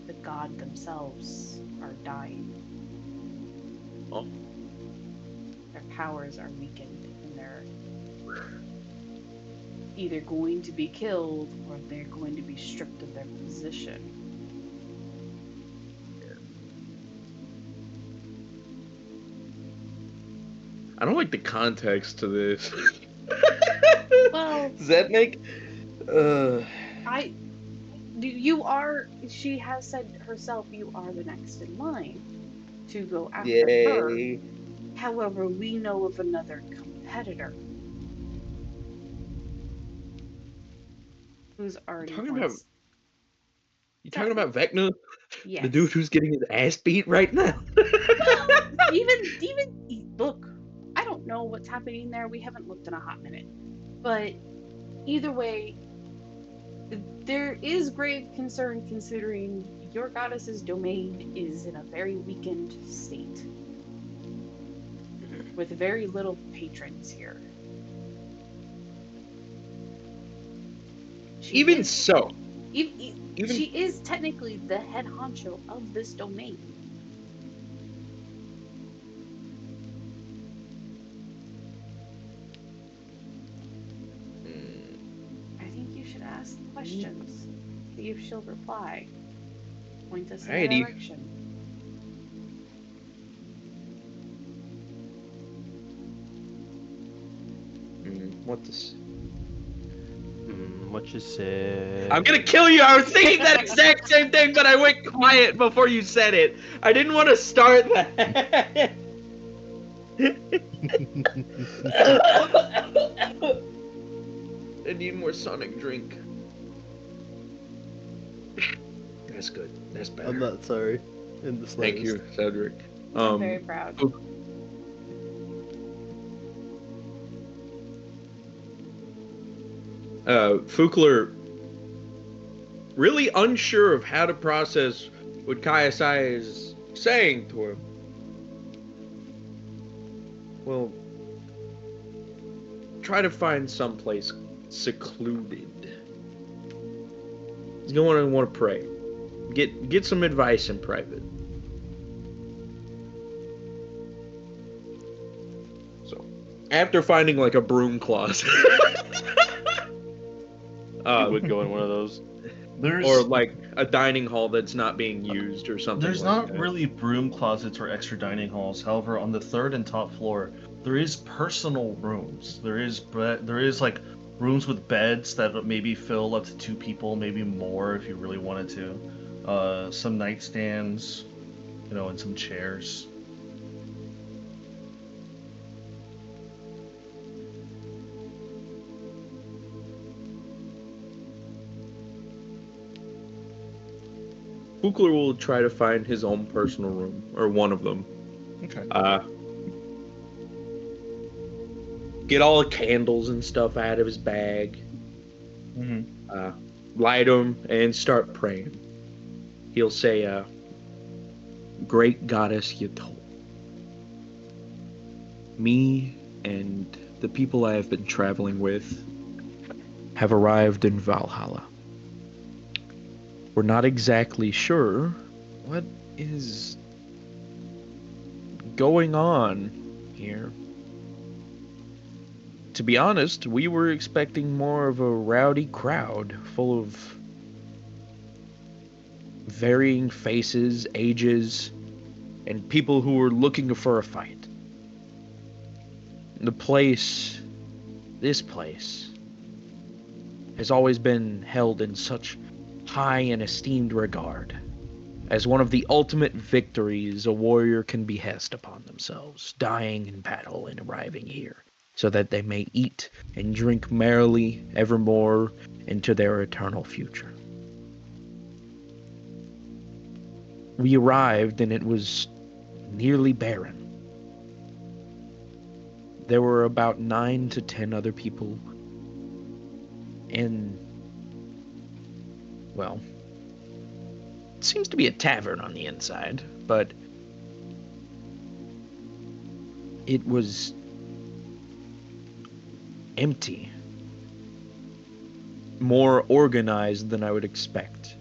S4: the god themselves are dying.
S3: Oh.
S4: Their powers are weakened and they're either going to be killed or they're going to be stripped of their position.
S3: I don't like the context to this.
S4: Well,
S3: Does that make?
S4: she has said herself, you are the next in line to go after her.
S3: Yay.
S4: However, we know of another competitor who's already
S3: Talking about
S4: once.
S3: you talking about Vecna,
S4: Yes.
S3: the dude who's getting his ass beat right now?
S4: Well, even look, I don't know what's happening there. We haven't looked in a hot minute. But either way, there is grave concern considering your goddess's domain is in a very weakened state with very little patrons here. She is technically the head honcho of this domain. I think you should ask questions. See if she'll reply. Point us in a direction.
S3: What this?
S2: What you said?
S3: I'm gonna kill you. I was thinking that exact same thing, but I went quiet before you said it. I didn't want to start that. I need more Sonic drink. That's good. That's better.
S2: I'm not sorry. In the
S3: Thank you, Cedric.
S4: I'm very proud.
S3: Fukler, really unsure of how to process what Kayasai is saying to him, will try to find someplace secluded. He's going to want to pray. Get some advice in private. So, after finding like a broom closet,
S2: You would go in one of those.
S3: or like a dining hall that's not being used or something.
S1: There's
S3: like
S1: not
S3: that.
S1: really broom closets or extra dining halls. However, on the third and top floor, there is personal rooms. There is like rooms with beds that maybe fill up to 2 people, maybe more if you really wanted to. Some nightstands, and some chairs.
S3: Fukler will try to find his own personal room, or one of them.
S1: Okay.
S3: Get all the candles and stuff out of his bag.
S1: Mm-hmm.
S3: Light them and start praying. He'll say, "Great Goddess Yatol, me and the people I have been traveling with have arrived in Valhalla. We're not exactly sure what is going on here. To be honest, we were expecting more of a rowdy crowd full of varying faces, ages, and people who were looking for a fight. This place, has always been held in such high and esteemed regard, as one of the ultimate victories a warrior can bestow upon themselves, dying in battle and arriving here, so that they may eat and drink merrily evermore into their eternal future. We arrived and it was nearly barren. There were about 9 to 10 other people, and, well, it seems to be a tavern on the inside, but it was empty. More organized than I would expect.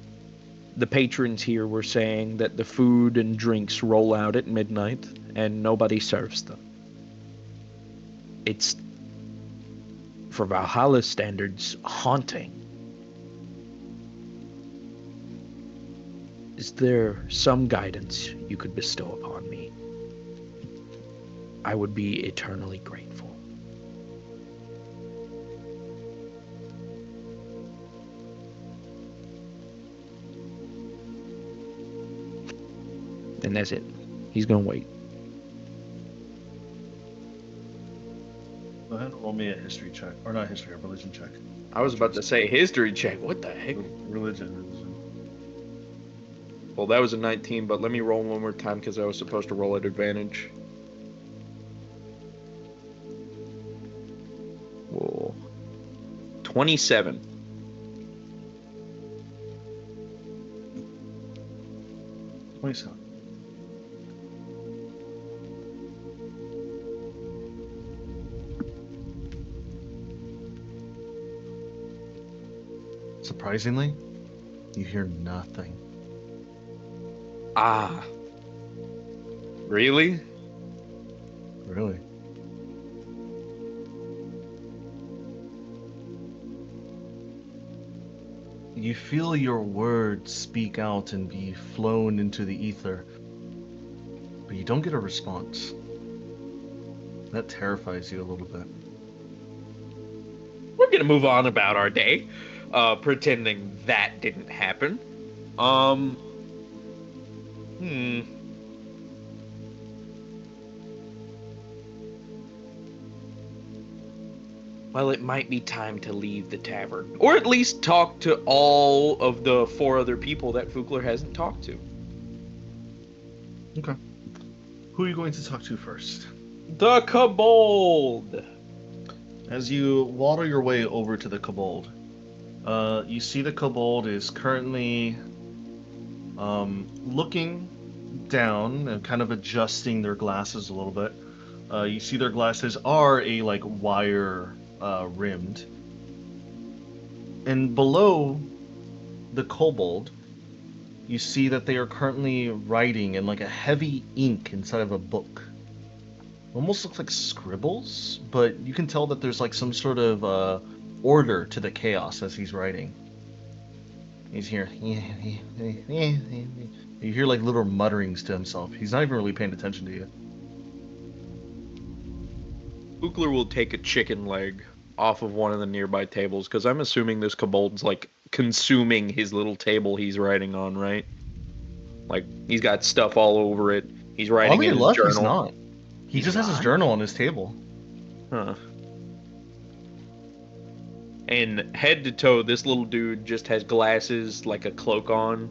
S3: The patrons here were saying that the food and drinks roll out at midnight, and nobody serves them. It's, for Valhalla standards, haunting. Is there some guidance you could bestow upon me? I would be eternally grateful. And that's it. He's gonna wait.
S1: Go ahead and roll me a history check. Or not history, a religion check.
S3: I was about to say history check. What the heck?
S1: Religion.
S3: Well, that was a 19, but let me roll one more time because I was supposed to roll at advantage. Whoa. 27.
S1: Surprisingly, you hear nothing.
S3: Ah. Really?
S1: Really? You feel your words speak out and be flown into the ether, but you don't get a response. That terrifies you a little bit.
S3: We're gonna move on about our day, pretending that didn't happen. Well, it might be time to leave the tavern. Or at least talk to all of the 4 other people that Fukler hasn't talked to.
S1: Okay. Who are you going to talk to first?
S3: The Kobold!
S1: As you waddle your way over to the Kobold, You see the kobold is currently looking down and kind of adjusting their glasses a little bit. You see their glasses are like wire rimmed, and below the kobold, you see that they are currently writing in like a heavy ink inside of a book. Almost looks like scribbles, but you can tell that there's like some sort of order to the chaos as he's writing. He's here. You hear like little mutterings to himself. He's not even really paying attention to you.
S3: Ookler will take a chicken leg off of one of the nearby tables, because I'm assuming this kobold's like consuming his little table he's writing on, right? Like he's got stuff all over it. He's writing
S1: All
S3: in
S1: your
S3: his
S1: luck,
S3: journal.
S1: he's not. He just has his journal on his table.
S3: Huh. And head to toe, this little dude just has glasses, like a cloak on.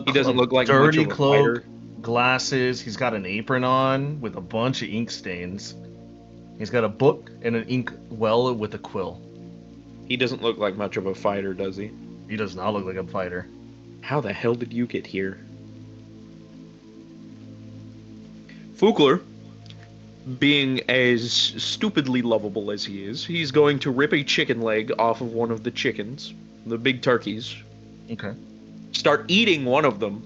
S3: He doesn't look like much
S1: dirty
S3: of a
S1: cloak,
S3: fighter.
S1: glasses. He's got an apron on with a bunch of ink stains. He's got a book and an ink well with a quill.
S3: He doesn't look like much of a fighter, does he?
S1: He does not look like a fighter.
S3: How the hell did you get here? Fugler, being as stupidly lovable as he is, he's going to rip a chicken leg off of one of the chickens, the big turkeys,
S1: Okay.
S3: start eating one of them,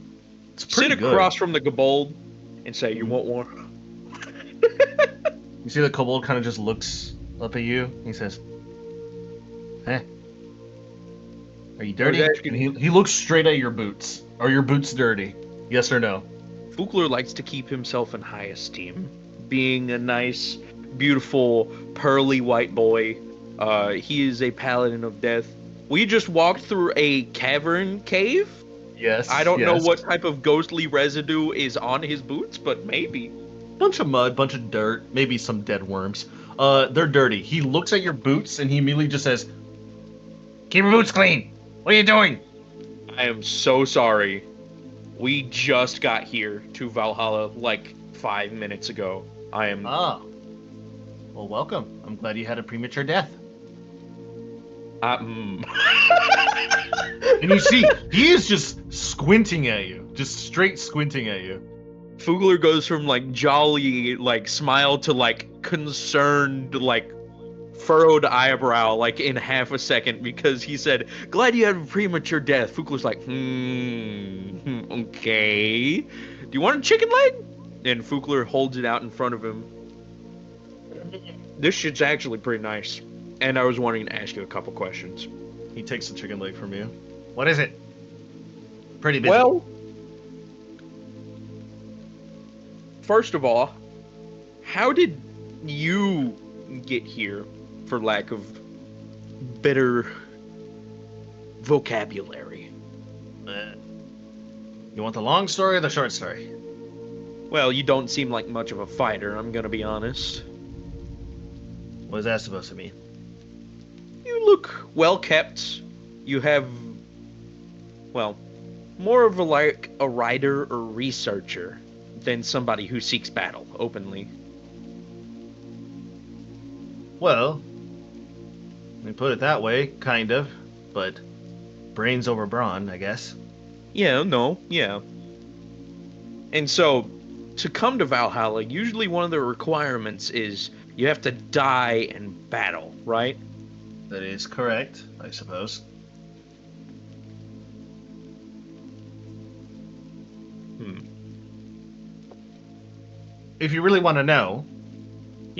S1: It's
S3: sit
S1: pretty good.
S3: across from the kobold, and say, "You want more?"
S1: You see the kobold kind of just looks up at you. He says, "Hey, are you dirty?"
S3: asking-
S1: And he looks straight at your boots. Are your boots dirty? Yes or no?
S3: Fugler likes to keep himself in high esteem, being a nice, beautiful, pearly white boy. He is a paladin of death. We just walked through a cavern cave.
S1: Yes.
S3: I don't know
S1: yes.
S3: what type of ghostly residue is on his boots, but maybe.
S1: Bunch of mud, bunch of dirt, maybe some dead worms. They're dirty. He looks at your boots and he immediately just says, "Keep your boots clean. What are you doing?"
S3: I am so sorry. We just got here to Valhalla like 5 minutes ago. I am.
S1: Ah. Well, welcome. I'm glad you had a premature death.
S3: Mm.
S1: And you see, he is just squinting at you. Just straight squinting at you.
S3: Fugler goes from like jolly, like smile to like concerned, like furrowed eyebrow, like in half a second, because he said, "Glad you had a premature death." Fugler's like, okay. Do you want a chicken leg? And Fugler holds it out in front of him. This shit's actually pretty nice. And I was wanting to ask you a couple questions.
S1: He takes the chicken leg from you. What is it? Pretty busy.
S3: Well, first of all, how did you get here, for lack of better vocabulary?
S1: You want the long story or the short story?
S3: Well, you don't seem like much of a fighter, I'm gonna be honest.
S1: What is that supposed to mean?
S3: You look well kept. You have, well, more of a writer or researcher than somebody who seeks battle openly.
S1: Well, we put it that way, kind of. But brains over brawn, I guess.
S3: Yeah. And so, to come to Valhalla, usually one of the requirements is you have to die in battle, right?
S1: That is correct, I suppose. If you really want to know,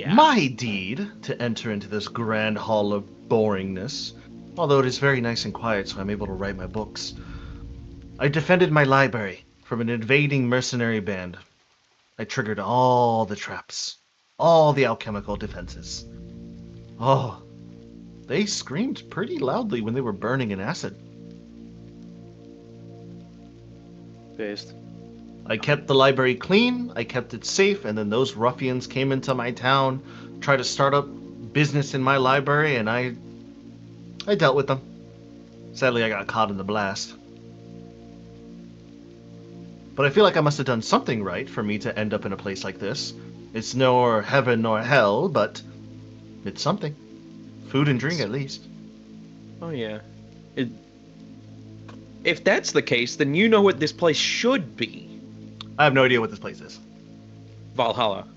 S1: my deed to enter into this grand hall of boringness, although it is very nice and quiet so I'm able to write my books, I defended my library from an invading mercenary band. I triggered all the traps, all the alchemical defenses. Oh, they screamed pretty loudly when they were burning in acid.
S2: Based.
S1: I kept the library clean, I kept it safe, and then those ruffians came into my town, tried to start up business in my library, and I dealt with them. Sadly, I got caught in the blast. But I feel like I must have done something right for me to end up in a place like this. It's nor heaven nor hell, but it's something. Food and drink, at least.
S3: Oh, yeah. If that's the case, then you know what this place should be.
S1: I have no idea what this place is.
S3: Valhalla.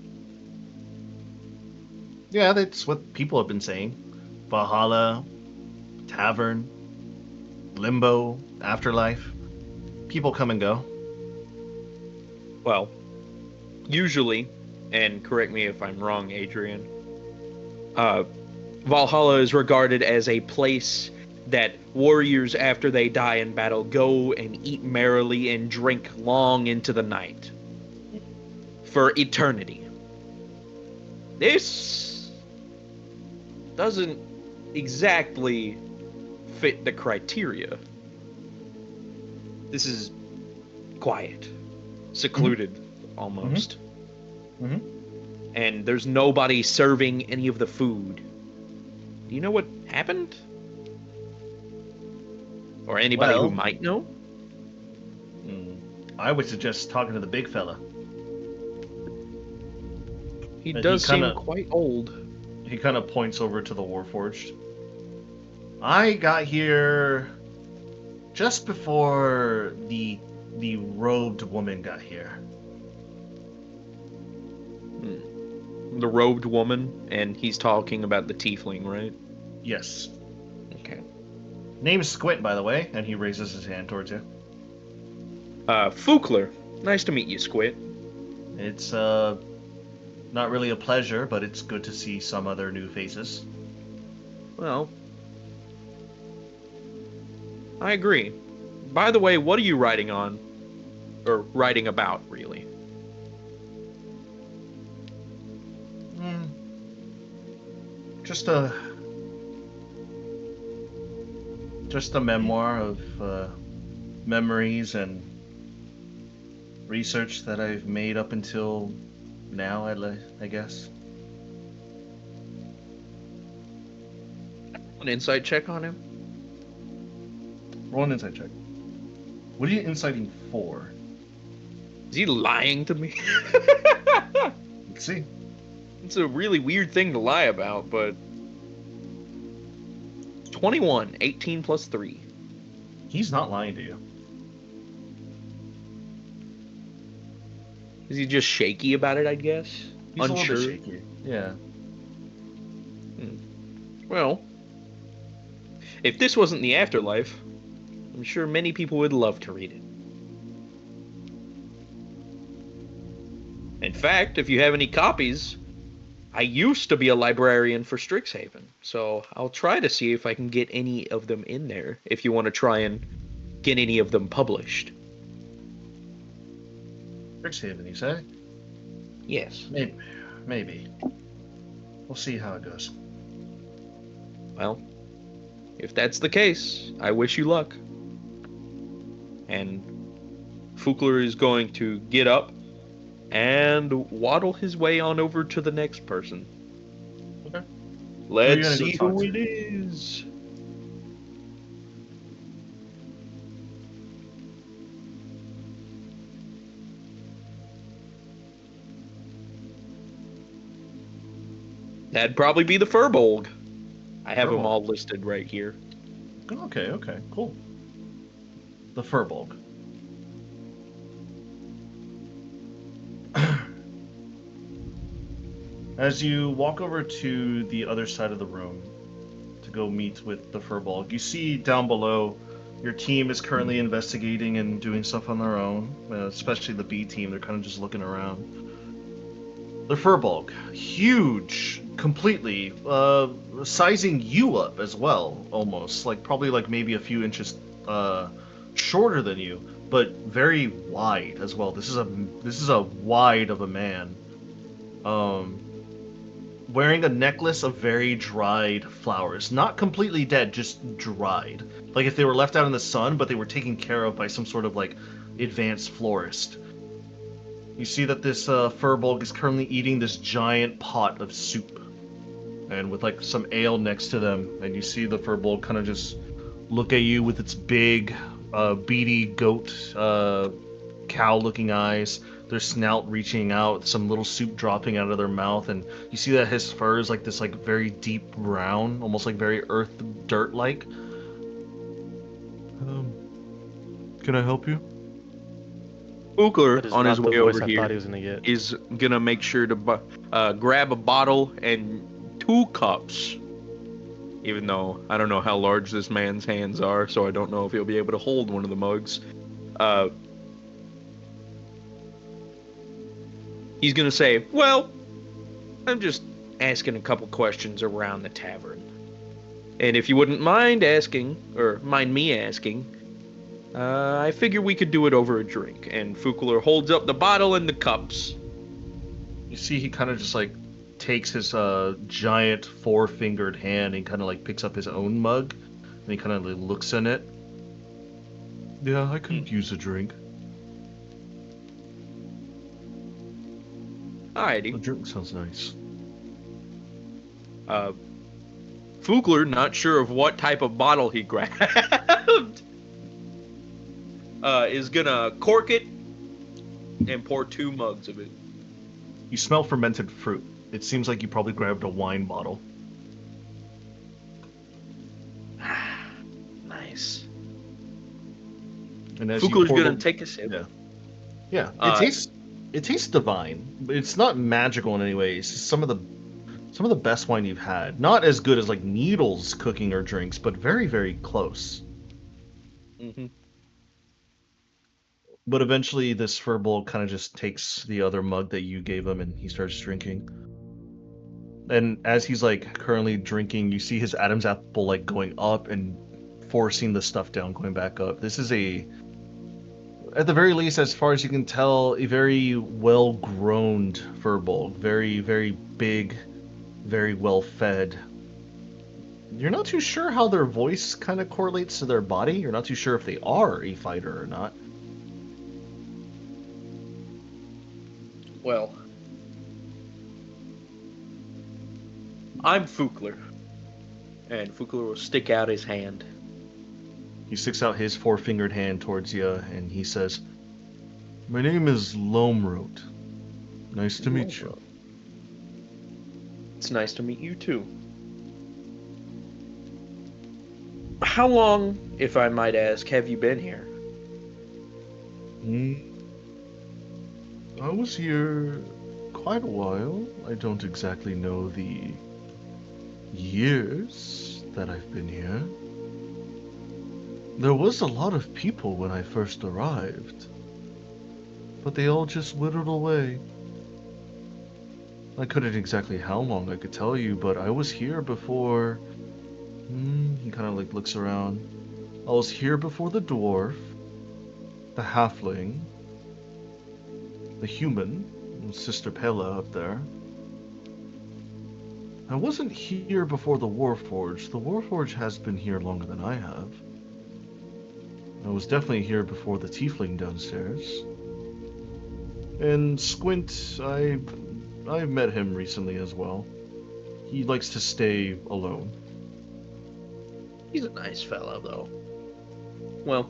S1: Yeah, that's what people have been saying. Valhalla, tavern, limbo, afterlife. People come and go.
S3: Well, usually, and correct me if I'm wrong, Adrian, Valhalla is regarded as a place that warriors, after they die in battle, go and eat merrily and drink long into the night. For eternity. This doesn't exactly fit the criteria. This is quiet, secluded almost.
S1: Mhm.
S3: And there's nobody serving any of the food. Do you know what happened? Or anybody who
S1: Well-
S3: might know?
S1: I would suggest talking to the big fella.
S3: He
S1: He
S3: does seem
S1: kinda-
S3: quite old.
S1: He kind of points over to the Warforged. I got here just before the robed woman got here.
S3: The robed woman, and he's talking about the tiefling, right?
S1: Yes.
S3: Okay.
S1: Name's Squint, by the way, and he raises his hand towards you.
S3: Fukler. Nice to meet you, Squid.
S1: It's not really a pleasure, but it's good to see some other new faces.
S3: Well, I agree. By the way, what are you writing on? Or writing about, really?
S1: Just a memoir of memories and research that I've made up until now. I guess.
S3: An insight check on him?
S1: Roll an insight check. What are you inciting for?
S3: Is he lying to me?
S1: Let's see.
S3: It's a really weird thing to lie about, but 21, 18 plus 3.
S1: He's not lying to you.
S3: Is he just shaky about it, I guess?
S1: He's
S3: Unsure.
S1: a little bit shaky. Yeah.
S3: Well, if this wasn't the afterlife, I'm sure many people would love to read it. In fact, if you have any copies, I used to be a librarian for Strixhaven, so I'll try to see if I can get any of them in there, if you want to try and get any of them published.
S1: Strixhaven, you say?
S3: Yes.
S1: Maybe. We'll see how it goes.
S3: Well, if that's the case, I wish you luck. And Fukler is going to get up and waddle his way on over to the next person.
S1: Okay.
S3: Let's
S1: gonna go
S3: see
S1: talk
S3: who
S1: to?
S3: it is. That'd probably be the Furbolg. I have them
S1: Furbolg.
S3: all listed right here.
S1: Okay, cool. The Furbolg. As you walk over to the other side of the room to go meet with the Furbolg, you see down below your team is currently investigating and doing stuff on their own, especially the B team. They're kind of just looking around. The Furbolg, huge, completely, sizing you up as well, almost like probably like maybe a few inches shorter than you, but very wide as well. This is a wide of a man, wearing a necklace of very dried flowers, not completely dead, just dried, like if they were left out in the sun, but they were taken care of by some sort of like advanced florist. You see that this Furbolg is currently eating this giant pot of soup, and with like some ale next to them. And you see the Furbolg kind of just look at you with its big, beady goat, cow-looking eyes. Their snout reaching out, some little soup dropping out of their mouth, and you see that his fur is like this, like very deep brown, almost like very earth dirt-like. can I help you?
S3: Fugler,
S2: That is
S3: on his
S2: not the
S3: way
S2: voice
S3: over
S2: I
S3: here,
S2: thought he was gonna get.
S3: is gonna make sure to grab a bottle and 2 cups. Even though I don't know how large this man's hands are, so I don't know if he'll be able to hold one of the mugs. He's gonna say, well, I'm just asking a couple questions around the tavern. And if you wouldn't mind asking, or mind me asking, I figure we could do it over a drink. And Fugler holds up the bottle and the cups.
S1: You see, he kind of just like takes his giant 4-fingered hand and kind of like picks up his own mug, and he kind of like looks in it. Yeah, I could use a drink.
S3: Alrighty.
S1: A drink sounds nice.
S3: Fugler, not sure of what type of bottle he grabbed, is gonna cork it and pour 2 mugs of it.
S1: You smell fermented fruit. It seems like you probably grabbed a wine bottle.
S3: Nice.
S1: And as
S3: Fugler's
S1: you pour
S3: gonna take a sip.
S1: yeah, it tastes divine. But it's not magical in any way. It's just some of the best wine you've had. Not as good as like Needles cooking or drinks, but very, very close.
S3: Mm-hmm.
S1: But eventually, this furball kind of just takes the other mug that you gave him, and he starts drinking. And as he's like currently drinking, you see his Adam's apple like going up and forcing the stuff down, going back up. This is at the very least, as far as you can tell, a very well-grown furball. Very, very big, very well-fed. You're not too sure how their voice kind of correlates to their body. You're not too sure if they are a fighter or not.
S3: Well, I'm Fugler. And Fugler will stick out his hand.
S1: He sticks out his 4-fingered hand towards you, and he says, "My name is Lomrot. Nice to meet you."
S3: It's nice to meet you too. How long, if I might ask, have you been here?
S1: I was here quite a while. I don't exactly know the years that I've been here. There was a lot of people when I first arrived, but they all just whittled away. I couldn't exactly how long I could tell you, but I was here before... he kind of like looks around. I was here before the dwarf, the halfling, the human, and Sister Pella up there. I wasn't here before the Warforged. The Warforged has been here longer than I have. I was definitely here before the Tiefling downstairs. And Squint, I've met him recently as well. He likes to stay alone.
S3: He's a nice fellow, though. Well,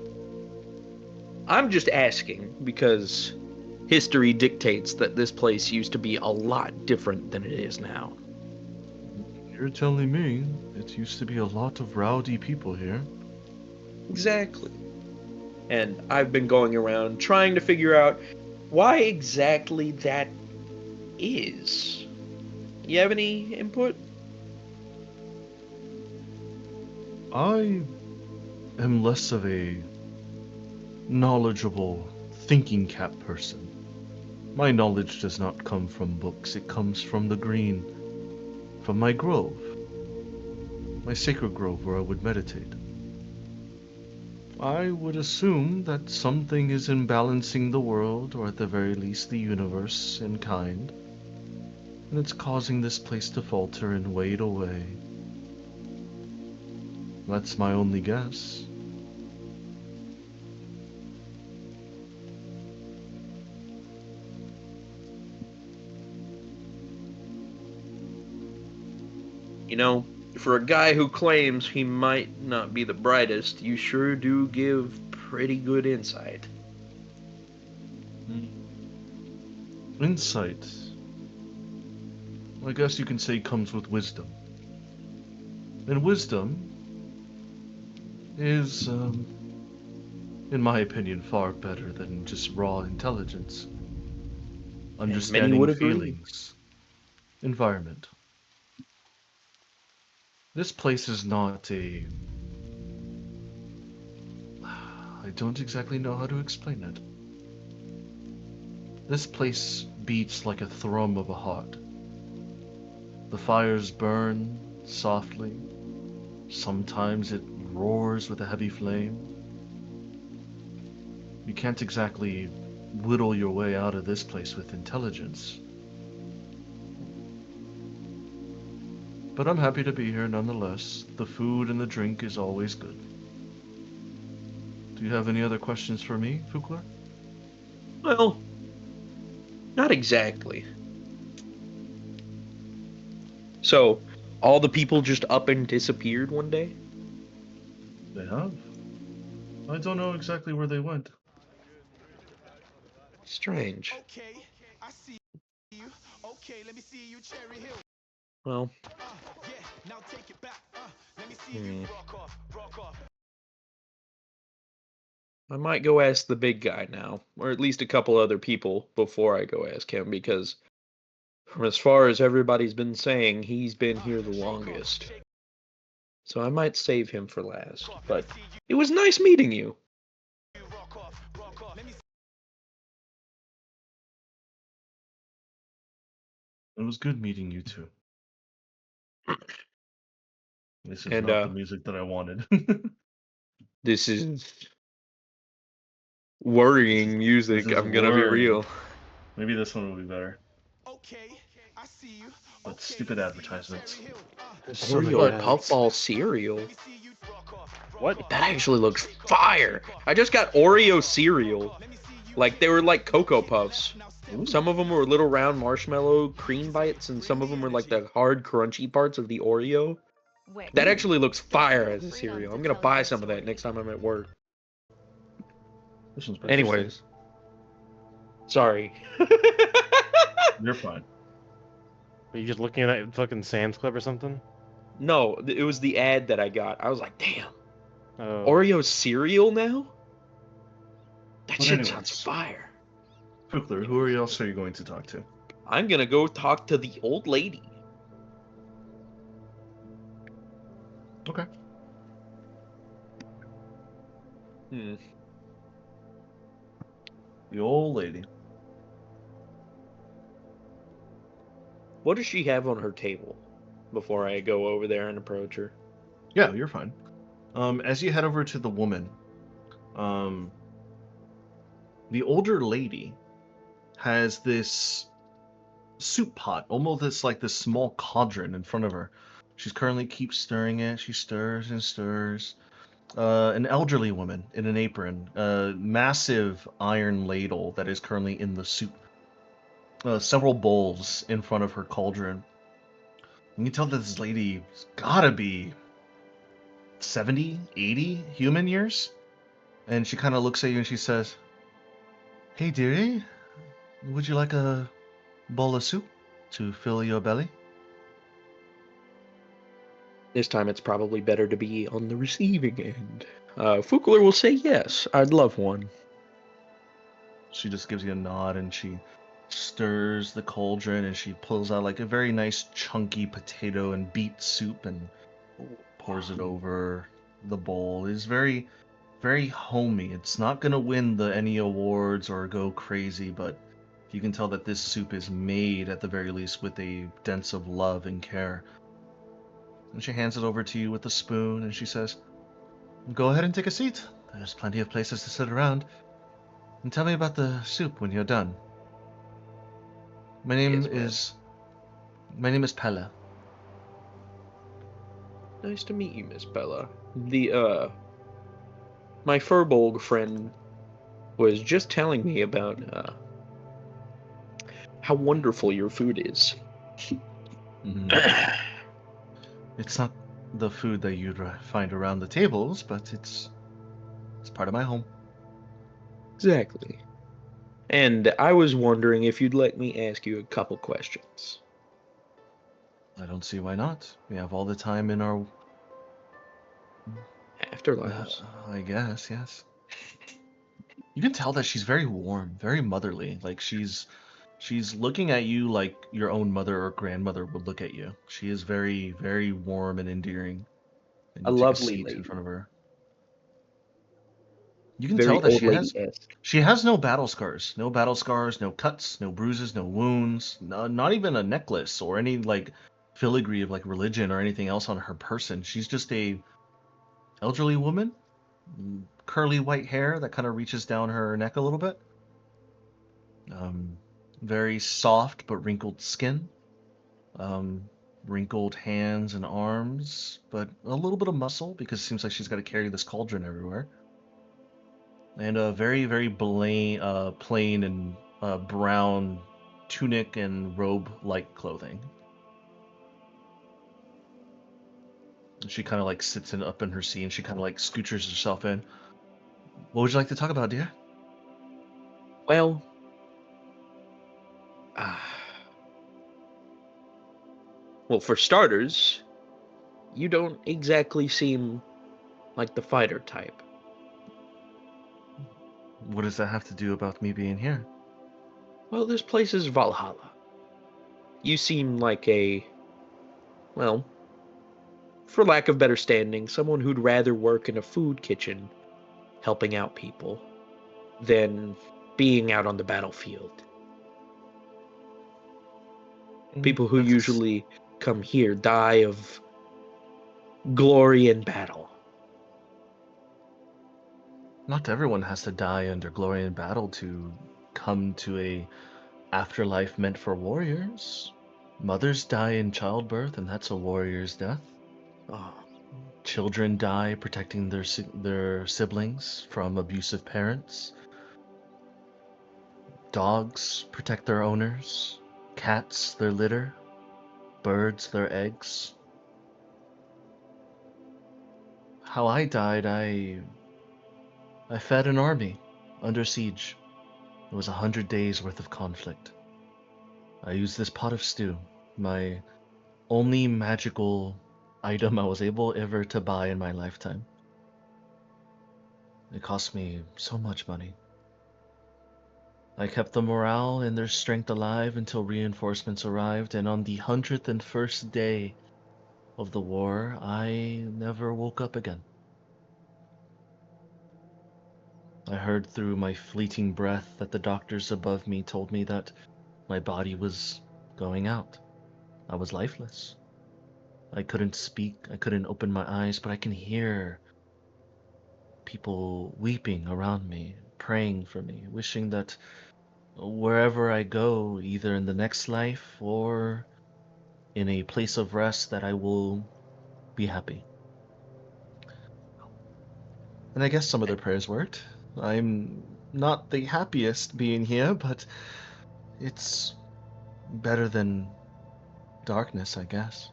S3: I'm just asking because history dictates that this place used to be a lot different than it is now.
S1: You're telling me it used to be a lot of rowdy people here.
S3: Exactly. And I've been going around trying to figure out why exactly that is. You have any input?
S1: I am less of a knowledgeable thinking cap person. My knowledge does not come from books, it comes from the green, from my grove, my sacred grove where I would meditate. I would assume that something is imbalancing the world, or at the very least the universe in kind, and it's causing this place to falter and wade away. That's my only guess.
S3: You know, for a guy who claims he might not be the brightest, you sure do give pretty good insight.
S1: Insight, I guess you can say, comes with wisdom. And wisdom is in my opinion, far better than just raw intelligence.
S3: And many
S1: Understanding
S3: would agree.
S1: feelings, environment. This place is not a... I don't exactly know how to explain it. This place beats like a thrum of a heart. The fires burn softly. Sometimes it roars with a heavy flame. You can't exactly whittle your way out of this place with intelligence. But I'm happy to be here nonetheless. The food and the drink is always good. Do you have any other questions for me, Fukler?
S3: Well, not exactly. So, all the people just up and disappeared one day?
S1: They have. I don't know exactly where they went.
S3: Strange.
S6: Okay, I see you. Okay, let me see you, Cherry Hill.
S3: Well,
S6: Yeah, now take it back. Let me see
S3: Hmm.
S6: you rock off, rock off.
S3: I might go ask the big guy now, or at least a couple other people before I go ask him, because from as far as everybody's been saying, he's been here the longest. So I might save him for last. But it was nice meeting you.
S6: Rock off, rock off. Let me
S1: It was good meeting you too. This is
S3: And
S1: not the music that I wanted.
S3: this is worrying music,
S1: This is
S3: I'm gonna be
S1: worrying.
S3: real.
S1: Maybe this one will be better.
S6: Okay, I see you.
S1: But
S6: Okay,
S1: stupid
S6: let me see you,
S1: advertisements.
S6: Cherry Hill.
S2: There's so many
S3: Oreo
S2: ads.
S3: Puffball cereal.
S6: Let me see you rock off, rock
S2: What?
S6: off.
S3: That actually looks fire. I just got Oreo cereal.
S6: Let me see you.
S3: Like, they were like Cocoa Puffs.
S1: Ooh.
S3: Some of them were little round marshmallow cream bites, and some of them were like the hard crunchy parts of the Oreo. That actually looks fire as a cereal. I'm gonna buy some of that next time I'm at work.
S1: This one's pretty
S3: Anyways. Sorry.
S1: You're fine.
S2: Are you just looking at that fucking Sam's Club or something?
S3: No, it was the ad that I got. I was like, damn,
S2: Oh.
S3: Oreo cereal now? That
S1: But
S3: shit
S1: anyways.
S3: sounds fire.
S1: Fukler, who else are you going to talk to?
S3: I'm gonna go talk to the old lady.
S1: Okay.
S3: Hmm.
S1: The old lady.
S3: What does she have on her table before I go over there and approach her?
S1: Yeah, you're fine. As you head over to the woman, the older lady has this soup pot, almost this like this small cauldron in front of her. She's currently keeps stirring it. She stirs and stirs. An elderly woman in an apron, a massive iron ladle that is currently in the soup. Several bowls in front of her cauldron. You can tell that this lady's gotta be 70, 80 human years. And she kind of looks at you and she says, "Hey, dearie, would you like a bowl of soup to fill your belly?"
S3: This time it's probably better to be on the receiving end. Fukler will say yes. I'd love one.
S1: She just gives you a nod and she stirs the cauldron and she pulls out like a very nice chunky potato and beet soup and pours it over the bowl. It's very, very homey. It's not gonna win any awards or go crazy, but you can tell that this soup is made at the very least with a dents of love and care. And she hands it over to you with a spoon and she says, "Go ahead and take a seat. There's plenty of places to sit around. And tell me about the soup when you're done." My name
S3: Yes,
S1: is Pella.
S3: nice to meet you, Miss Bella. My Furbolg friend was just telling me about, how wonderful your food is.
S1: It's not the food that you'd find around the tables, but it's part of my home.
S3: Exactly. And I was wondering if you'd let me ask you a couple questions.
S1: I don't see why not. We have all the time in our...
S3: Afterlives.
S1: I guess, yes. You can tell that she's very warm, very motherly. Like she's looking at you like your own mother or grandmother would look at you. She is very, very warm and endearing. And
S3: A
S1: you take a
S3: lovely
S1: seat in
S3: lady.
S1: front of her. You can
S3: Very
S1: tell that
S3: old lady-esque.
S1: she has no battle scars. No battle scars, no cuts, no bruises, no wounds, not even a necklace or any like filigree of like religion or anything else on her person. She's just a elderly woman, curly white hair that kind of reaches down her neck a little bit. Um, very soft but wrinkled skin. Um, Wrinkled hands and arms, but a little bit of muscle because it seems like she's got to carry this cauldron everywhere. And a very, very plain and brown tunic and robe-like clothing. And she kind of like sits up in her seat and she kind of like scootches herself in. What would you like to talk about, dear?
S3: Well, ah, well, for starters, you don't exactly seem like the fighter type.
S1: What does that have to do about me being here?
S3: Well, this place is Valhalla. You seem like well, for lack of better standing, someone who'd rather work in a food kitchen helping out people than being out on the battlefield. People who
S1: That's
S3: usually come here die of glory in battle.
S1: Not everyone has to die under glory in battle to come to a afterlife meant for warriors. Mothers die in childbirth, and that's a warrior's death.
S3: Oh,
S1: Children die protecting their siblings from abusive parents. Dogs protect their owners. Cats their litter. Birds their eggs. How I died, I fed an army under siege. It was 100 days worth of conflict. I used this pot of stew, my only magical item I was able ever to buy in my lifetime. It cost me so much money. I kept the morale and their strength alive until reinforcements arrived, and on the 101st day of the war, I never woke up again. I heard through my fleeting breath that the doctors above me told me that my body was going out. I was lifeless. I couldn't speak, I couldn't open my eyes, but I can hear people weeping around me, praying for me, wishing that wherever I go, either in the next life or in a place of rest, that I will be happy. And I guess some of their prayers worked. I'm not the happiest being here, but it's better than darkness, I guess.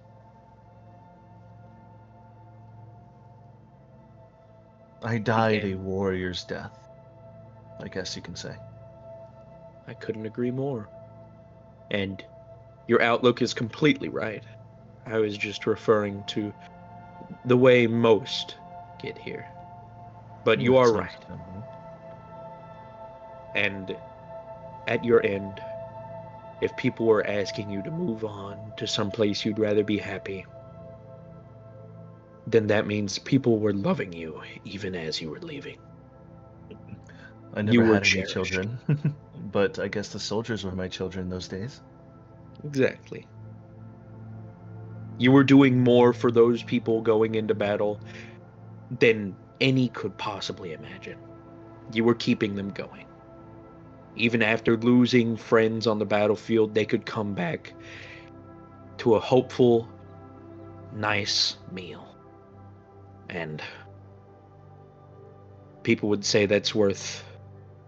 S1: I died a
S3: and
S1: warrior's death, I guess you can say.
S3: I couldn't agree more. And your outlook is completely right. I was just referring to the way most get here. But you
S1: That
S3: are
S1: sounds
S3: right.
S1: good.
S3: And at your end, if people were asking you to move on to some place you'd rather be happy, then that means people were loving you even as you were leaving.
S1: I
S3: You
S1: never
S3: were
S1: had any
S3: cherished.
S1: children, but I guess the soldiers were my children those days.
S3: Exactly. You were doing more for those people going into battle than any could possibly imagine. You were keeping them going. Even after losing friends on the battlefield, they could come back to a hopeful, nice meal. And people would say that's worth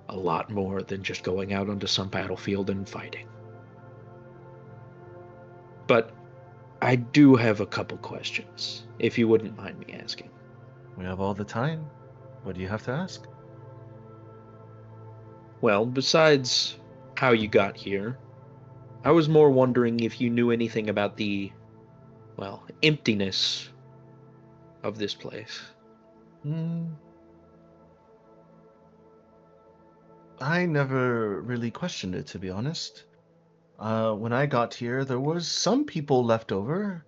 S3: a lot more than just going out onto some battlefield and fighting. But I do have a couple questions, if you wouldn't mind me asking.
S1: We have all the time. What do you have to ask?
S3: Well, besides how you got here, I was more wondering if you knew anything about the, well, emptiness of this place.
S1: Hmm. I never really questioned it, to be honest. When I got here, there was some people left over.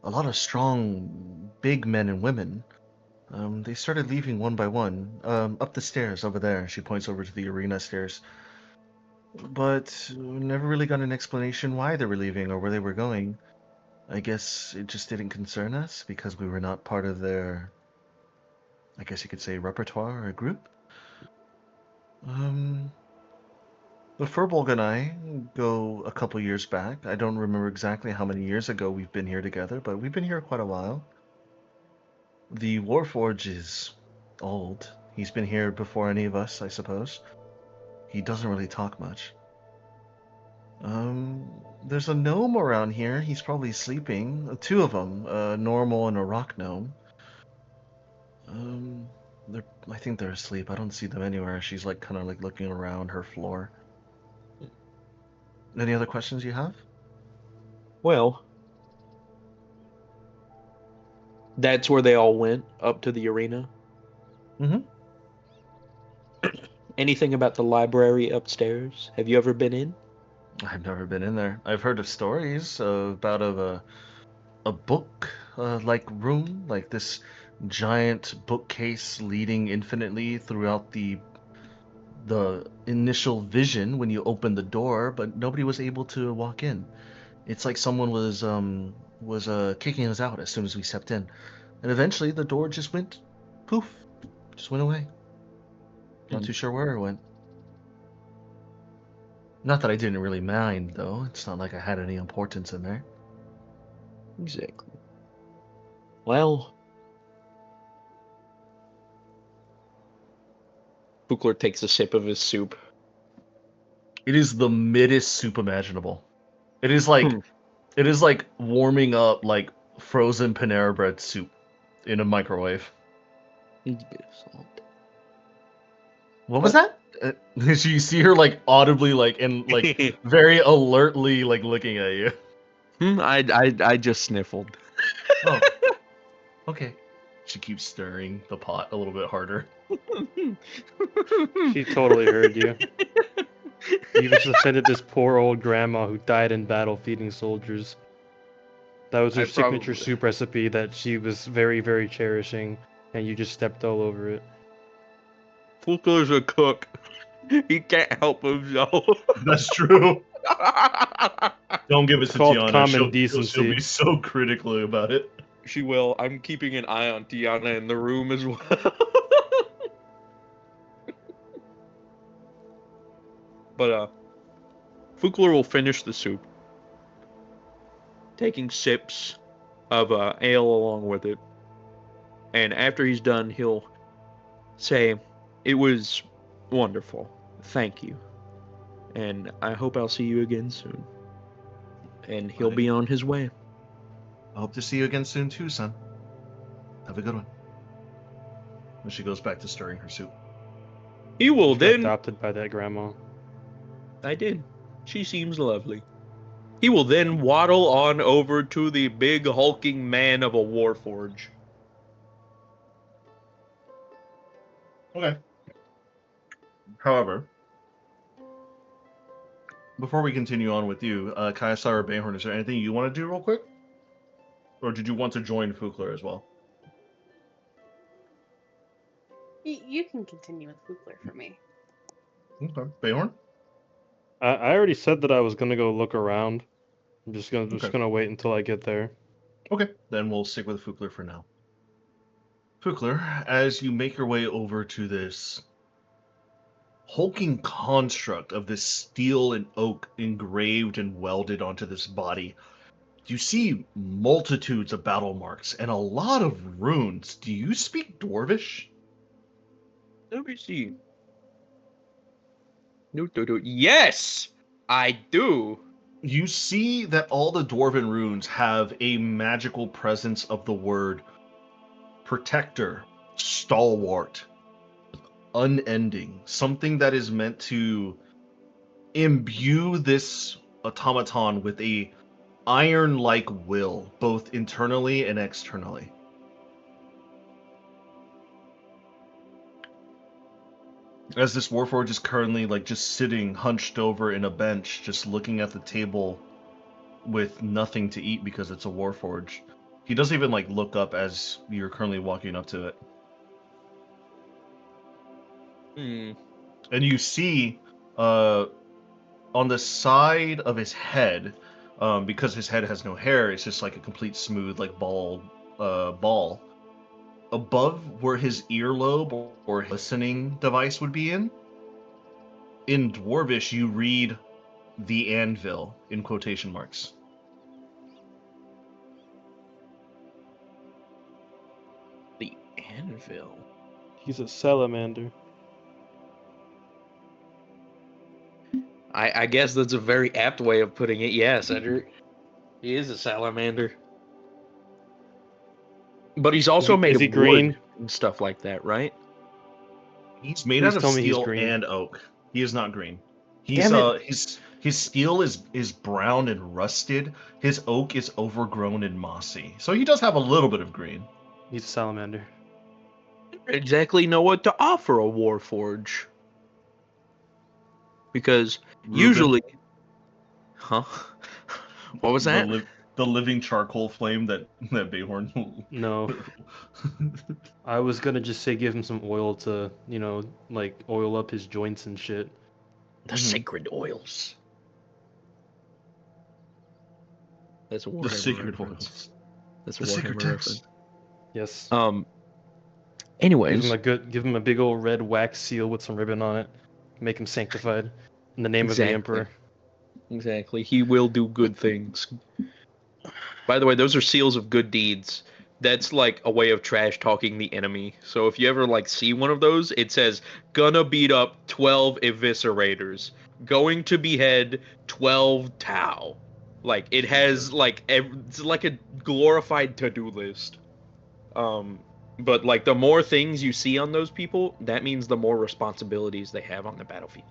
S1: A lot of strong, big men and women. They started leaving one by one. Up the stairs over there. She points over to the arena stairs. But never really got an explanation why they were leaving or where they were going. I guess it just didn't concern us because we were not part of their, I guess you could say, repertoire or group. Um, the Furbolg and I go a couple years back. I don't remember exactly how many years ago we've been here together, but we've been here quite a while. The Warforge is old. He's been here before any of us, I suppose. He doesn't really talk much. There's a gnome around here. He's probably sleeping. Two of them, a normal and a rock gnome. Um, I think they're asleep. I don't see them anywhere. She's like kind of like looking around her floor. Any other questions you have?
S3: Well, that's where they all went, up to the arena.
S1: Mm-hmm.
S3: Anything about the library upstairs? Have you ever been in?
S1: I've never been in there. I've heard of stories about a book like room, like this giant bookcase leading infinitely throughout the initial vision when you open the door, but nobody was able to walk in. It's like someone was kicking us out as soon as we stepped in, and eventually the door just went poof, just went away. Not
S3: Hmm.
S1: too sure where it went. Not that I didn't really mind, though. It's not like I had any importance in there.
S3: Exactly. Well, Buchler takes a sip of his soup.
S1: It is the middest soup imaginable. It is like
S3: Hmm.
S1: it is like warming up like frozen Panera bread soup in a microwave.
S3: Needs a bit of salt.
S1: What was that? You see her like audibly like and like very alertly like looking at you.
S3: I just sniffled.
S1: Oh, okay. She keeps stirring the pot a little bit harder.
S2: She totally heard you. You just offended this poor old grandma who died in battle feeding soldiers. That was her
S3: I
S2: signature
S3: probably-
S2: soup recipe that she was very, very cherishing, and you just stepped all over it.
S3: Buchler's a cook. He can't help himself.
S1: That's true. Don't give it
S2: It's
S1: to
S2: called
S1: Tiana.
S2: common
S1: She'll
S2: decency.
S1: be so critical about it.
S3: She will. I'm keeping an eye on Tiana in the room as well. But Fukler will finish the soup, taking sips of ale along with it. And after he's done, he'll say, "It was wonderful. Thank you. And I hope I'll see you again soon." And he'll be on his way.
S1: I hope to see you again soon too, son. Have a good one. When she goes back to stirring her soup.
S3: He will
S2: You got
S3: then.
S2: adopted by that grandma.
S3: I did. She seems lovely. He will then waddle on over to the big hulking man of a warforge.
S1: Okay. However, before we continue on with you, Kaisar or Bayhorn, is there anything you want to do real quick? Or did you want to join Fukler as well?
S4: You can continue with Hoopler for me.
S1: Okay. Bayhorn?
S2: I already said that I was gonna go look around. I'm just
S1: Okay.
S2: gonna wait until I get there.
S1: Okay, then we'll stick with Fukler for now. Fukler, as you make your way over to this hulking construct of this steel and oak engraved and welded onto this body, you see multitudes of battle marks and a lot of runes. Do you speak Dwarvish?
S3: Let me see. Yes, I do.
S1: You see that all the Dwarven runes have a magical presence of the word protector, stalwart, unending, something that is meant to imbue this automaton with a iron-like will, both internally and externally. As this Warforged is currently like just sitting hunched over in a bench, just looking at the table with nothing to eat because it's a Warforged. He doesn't even like look up as you're currently walking up to it.
S3: Hmm.
S1: And you see on the side of his head, because his head has no hair, it's just like a complete smooth like bald ball. Above where his earlobe or his listening device would be in Dwarvish you read the anvil in quotation marks.
S3: The anvil.
S2: He's a salamander.
S3: I guess that's a very apt way of putting it. Yeah, Cedric. He is a salamander. But he's also made
S2: is
S3: of
S2: he
S3: wood
S2: green?
S3: and stuff like that, right?
S1: He's made
S2: Please
S1: out of
S2: tell me he's
S1: steel
S2: green.
S1: and oak. He is not green. He's
S2: Damn it!
S1: his steel is brown and rusted. His oak is overgrown and mossy. So he does have a little bit of green.
S2: He's a salamander.
S3: I don't exactly know what to offer a Warforge. Because
S1: Reuben,
S3: usually... Huh? What was that?
S1: The living charcoal flame that Bayhorn.
S2: No, I was gonna just say give him some oil to, like oil up his joints and shit.
S3: The
S1: Mhm.
S3: sacred oils. That's a
S1: The
S3: Warhammer
S1: sacred
S3: reference.
S1: oils.
S3: That's a
S1: The sacred
S3: Warhammer
S1: text.
S3: reference.
S2: Yes.
S3: Anyways,
S2: Give him a big old red wax seal with some ribbon on it. Make him sanctified in the name of the
S3: Exactly.
S2: emperor.
S3: Exactly. He will do good things. By the way, those are seals of good deeds. That's like a way of trash talking the enemy. So if you ever like see one of those, it says gonna beat up 12 eviscerators, going to behead 12 Tau. Like it has like it's like a glorified to-do list. Um but like the more things you see on those people, that means the more responsibilities they have on the battlefield.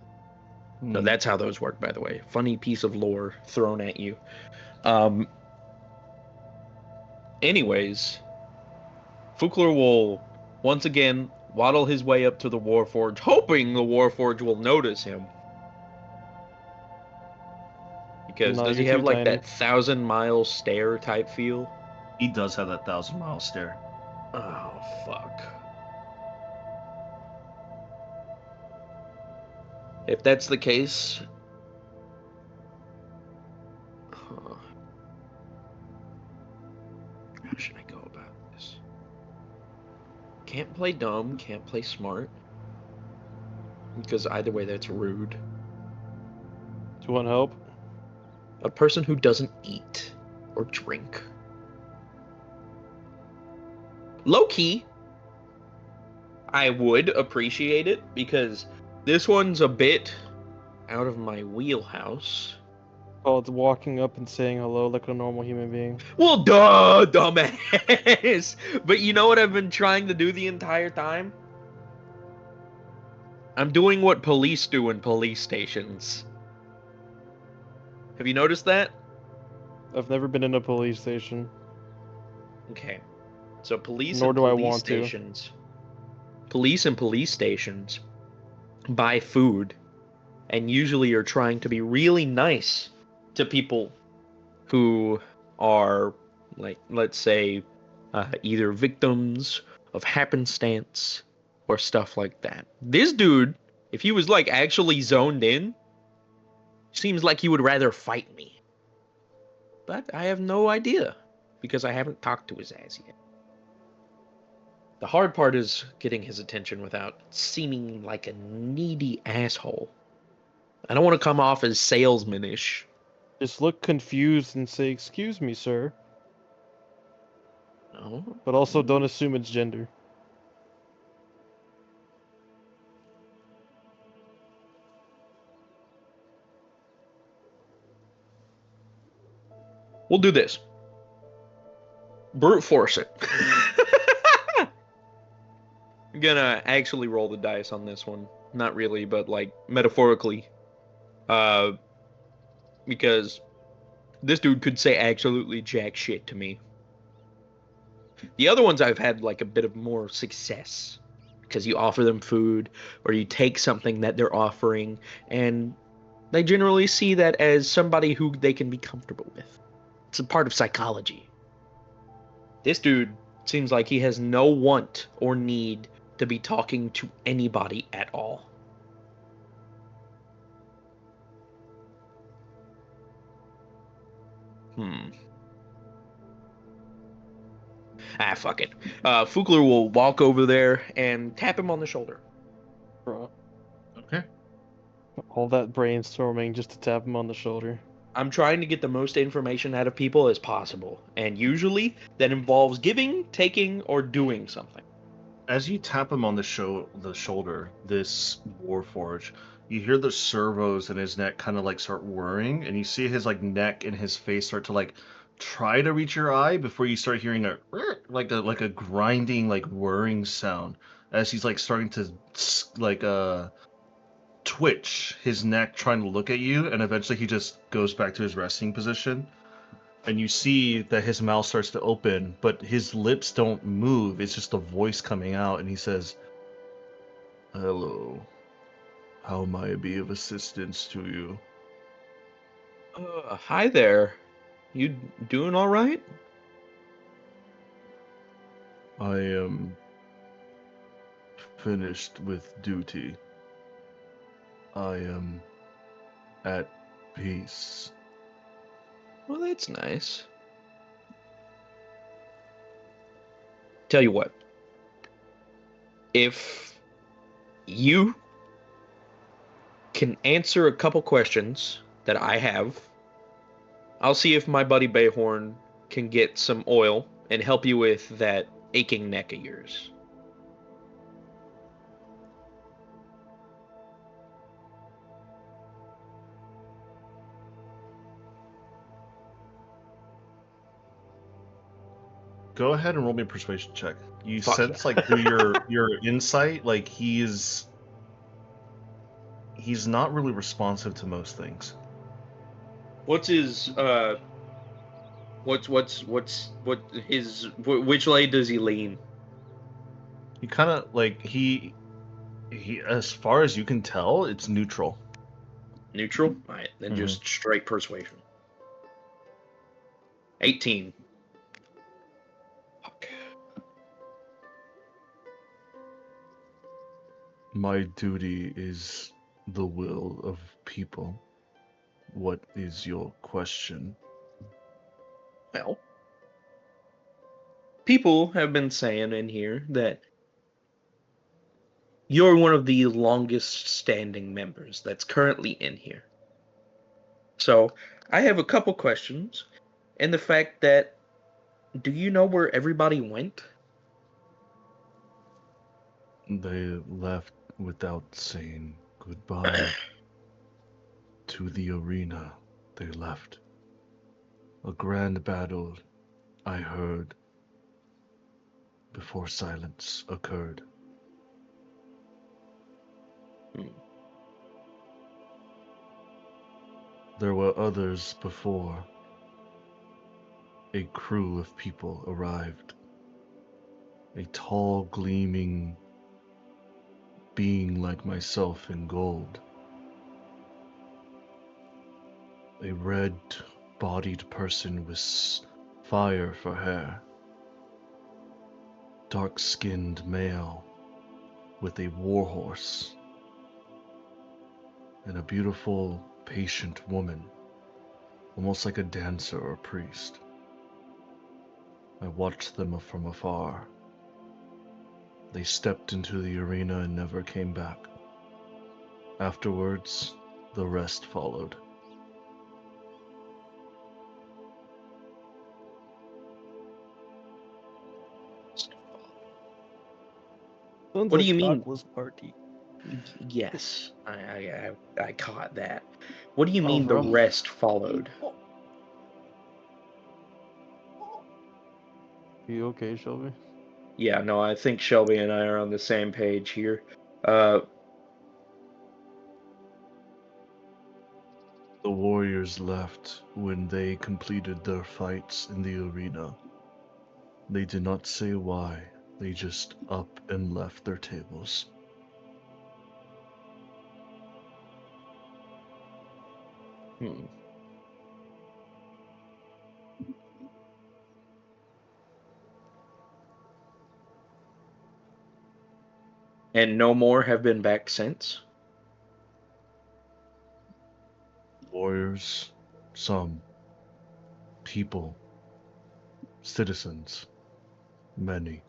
S3: So
S1: Hmm.
S3: that's how those work, by the way. Funny piece of lore thrown at you. Um, anyways, Fukler will once again waddle his way up to the Warforge, hoping the Warforge will notice him. Because
S2: No,
S3: does
S2: you're
S3: he have
S2: too
S3: like
S2: tiny.
S3: that 1,000-mile stare type feel?
S1: He does have that 1,000-mile stare.
S3: Oh, fuck. If that's the case... Huh. How should I go about this? Can't play dumb, can't play smart. Because either way, that's rude.
S2: Do you want help?
S3: A person who doesn't eat or drink. Low key, I would appreciate it because this one's a bit out of my wheelhouse.
S2: Oh, it's walking up and saying hello like a normal human being.
S3: Well, duh, dumbass. But you know what I've been trying to do the entire time? I'm doing what police do in police stations. Have you noticed that?
S2: I've never been in a police station.
S3: Okay. So police
S2: Nor
S3: and
S2: do I
S3: police
S2: want to.
S3: stations. Police and police stations buy food and usually are trying to be really nice to people who are, like, let's say, either victims of happenstance or stuff like that. This dude, if he was, like, actually zoned in, seems like he would rather fight me. But I have no idea, because I haven't talked to his ass yet. The hard part is getting his attention without seeming like a needy asshole. I don't want to come off as salesman-ish.
S2: Just look confused and say, "Excuse me, sir."
S3: No.
S2: But also don't assume it's gender.
S3: We'll do this. Brute force it. I'm gonna actually roll the dice on this one. Not really, but like metaphorically. Because this dude could say absolutely jack shit to me. The other ones I've had like a bit of more success because you offer them food or you take something that they're offering, and they generally see that as somebody who they can be comfortable with. It's a part of psychology. This dude seems like he has no want or need to be talking to anybody at all. Fuck it. Fugler will walk over there and tap him on the shoulder.
S2: Bro,
S1: Okay.
S2: all that brainstorming just to tap him on the shoulder.
S3: I'm trying to get the most information out of people as possible, and usually that involves giving, taking, or doing something.
S1: As you tap him on the shoulder, this Warforge, you hear the servos in his neck kind of like start whirring, and you see his like neck and his face start to like try to reach your eye before you start hearing a like a grinding like whirring sound as he's like starting to like twitch his neck trying to look at you, and eventually he just goes back to his resting position. And you see that his mouth starts to open, but his lips don't move. It's just a voice coming out, and he says, "Hello. How may I be of assistance to you?"
S3: Hi there. You doing all right?
S1: "I am finished with duty. I am at peace."
S3: Well, that's nice. Tell you what. If you can answer a couple questions that I have, I'll see if my buddy Bayhorn can get some oil and help you with that aching neck of yours.
S1: Go ahead and roll me a persuasion check. You
S3: Fuck
S1: sense
S3: yeah.
S1: like through your insight, like he's not really responsive to most things.
S3: What's his which way does he lean?
S1: He kind of like he as far as you can tell, it's neutral.
S3: Neutral? Alright, then just straight persuasion. 18. Fuck.
S1: My duty is the will of people. What is your question?
S3: Well, people have been saying in here that you're one of the longest standing members that's currently in here. So, I have a couple questions, and the fact that, do you know where everybody went?
S1: They left without saying goodbye. To the arena they left. A grand battle, I heard, before silence occurred. There were others before. A crew of people arrived. A tall, gleaming being like myself in gold. A red-bodied person with fire for hair. Dark-skinned male with a warhorse. And a beautiful, patient woman, almost like a dancer or priest. I watched them from afar. They stepped into the arena and never came back. Afterwards, the rest followed.
S2: Sounds
S3: What do
S2: like
S3: you mean?
S2: Stockless party.
S3: Yes, I caught that. What do you
S2: Oh,
S3: mean the
S2: bro.
S3: rest followed?
S2: You okay, Shelby?
S3: Yeah, no, I think Shelby and I are on the same page here.
S1: The warriors left when they completed their fights in the arena. They did not say why. They just up and left their tables.
S3: Hmm. And no more have been back since?
S1: Warriors, some. People, citizens, many.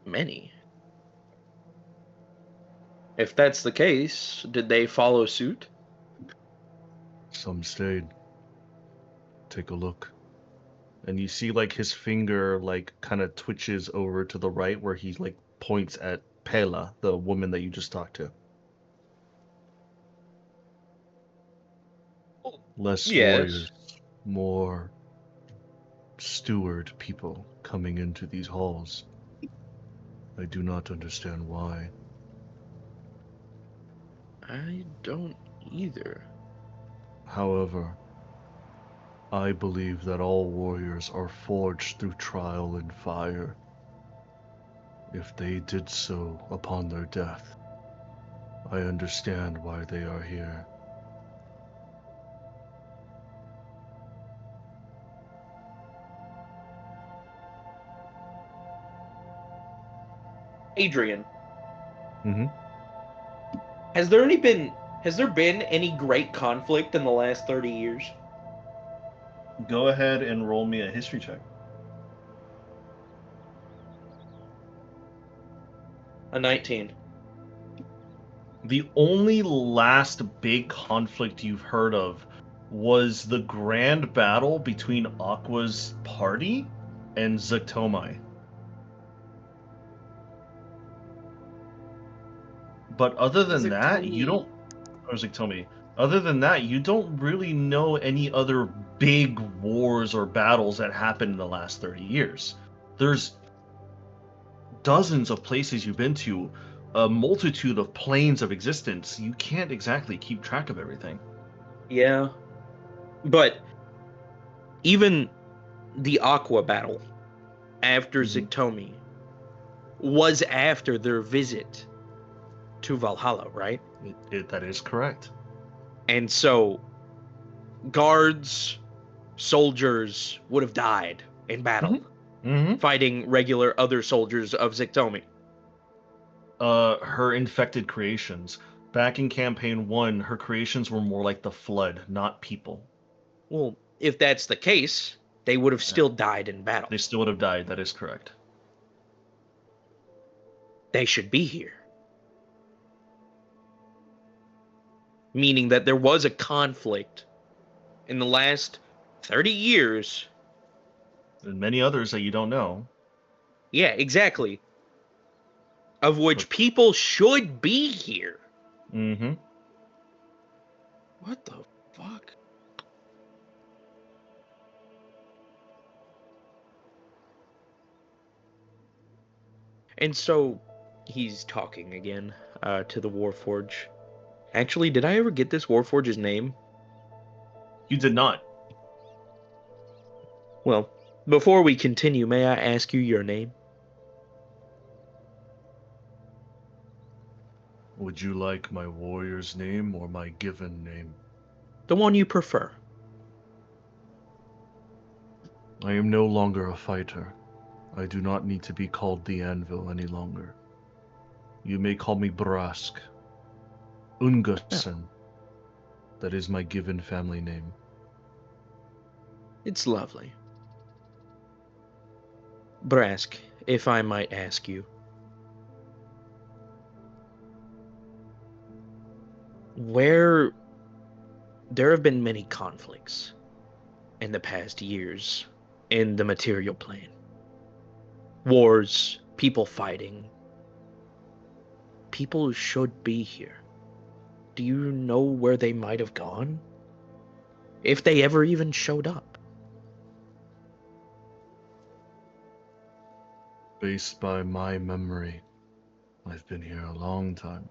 S3: Many. If that's the case, did they follow suit?
S1: Some stayed. Take a look. And you see like his finger like kind of twitches over to the right where he like points at Pela, the woman that you just talked to. Less
S3: Yes.
S1: warriors, more steward people coming into these halls. I do not understand why.
S3: I don't either.
S1: However, I believe that all warriors are forged through trial and fire. If they did so upon their death, I understand why they are here.
S3: Adrian,
S1: Mm-hmm.
S3: has there been any great conflict in the last 30 years?
S1: Go ahead and roll me a history check.
S3: A 19.
S1: The only last big conflict you've heard of was the grand battle between Aqua's party and Zuktomi. But other than that, you don't. Or Zuktomi. Other than that, you don't really know any other big wars or battles that happened in the last 30 years. There's dozens of places you've been to, a multitude of planes of existence. You can't exactly keep track of everything.
S3: Yeah. But even the Aqua battle after
S1: Mhm.
S3: Ziktomi was after their visit to Valhalla, right?
S1: That is correct.
S3: And so guards, soldiers would have died in battle
S1: Mm-hmm.
S3: fighting regular other soldiers of Ziktomi.
S1: Her infected creations. Back in campaign 1, her creations were more like the flood, not people.
S3: Well, if that's the case, they would have
S1: Yeah.
S3: still died in battle.
S1: They still would have died, that is correct.
S3: They should be here. Meaning that there was a conflict in the last 30 years.
S1: And many others that you don't know.
S3: Yeah, exactly. Of which
S1: But,
S3: people should be here.
S1: mm-hmm.
S3: What the fuck? And so he's talking again to the Warforge. Actually, did I ever get this Warforge's name?
S1: You did not.
S3: Well, before we continue, may I ask you your name?
S1: Would you like my warrior's name or my given name?
S3: The one you prefer.
S1: I am no longer a fighter. I do not need to be called the Anvil any longer. You may call me Brask. Ungerson. That is my given family name.
S3: It's lovely. Brask, if I might ask you, where there have been many conflicts in the past years in the material plane. Wars, people fighting. People should be here. Do you know where they might have gone? If they ever even showed up?
S1: Based by my memory, I've been here a long time.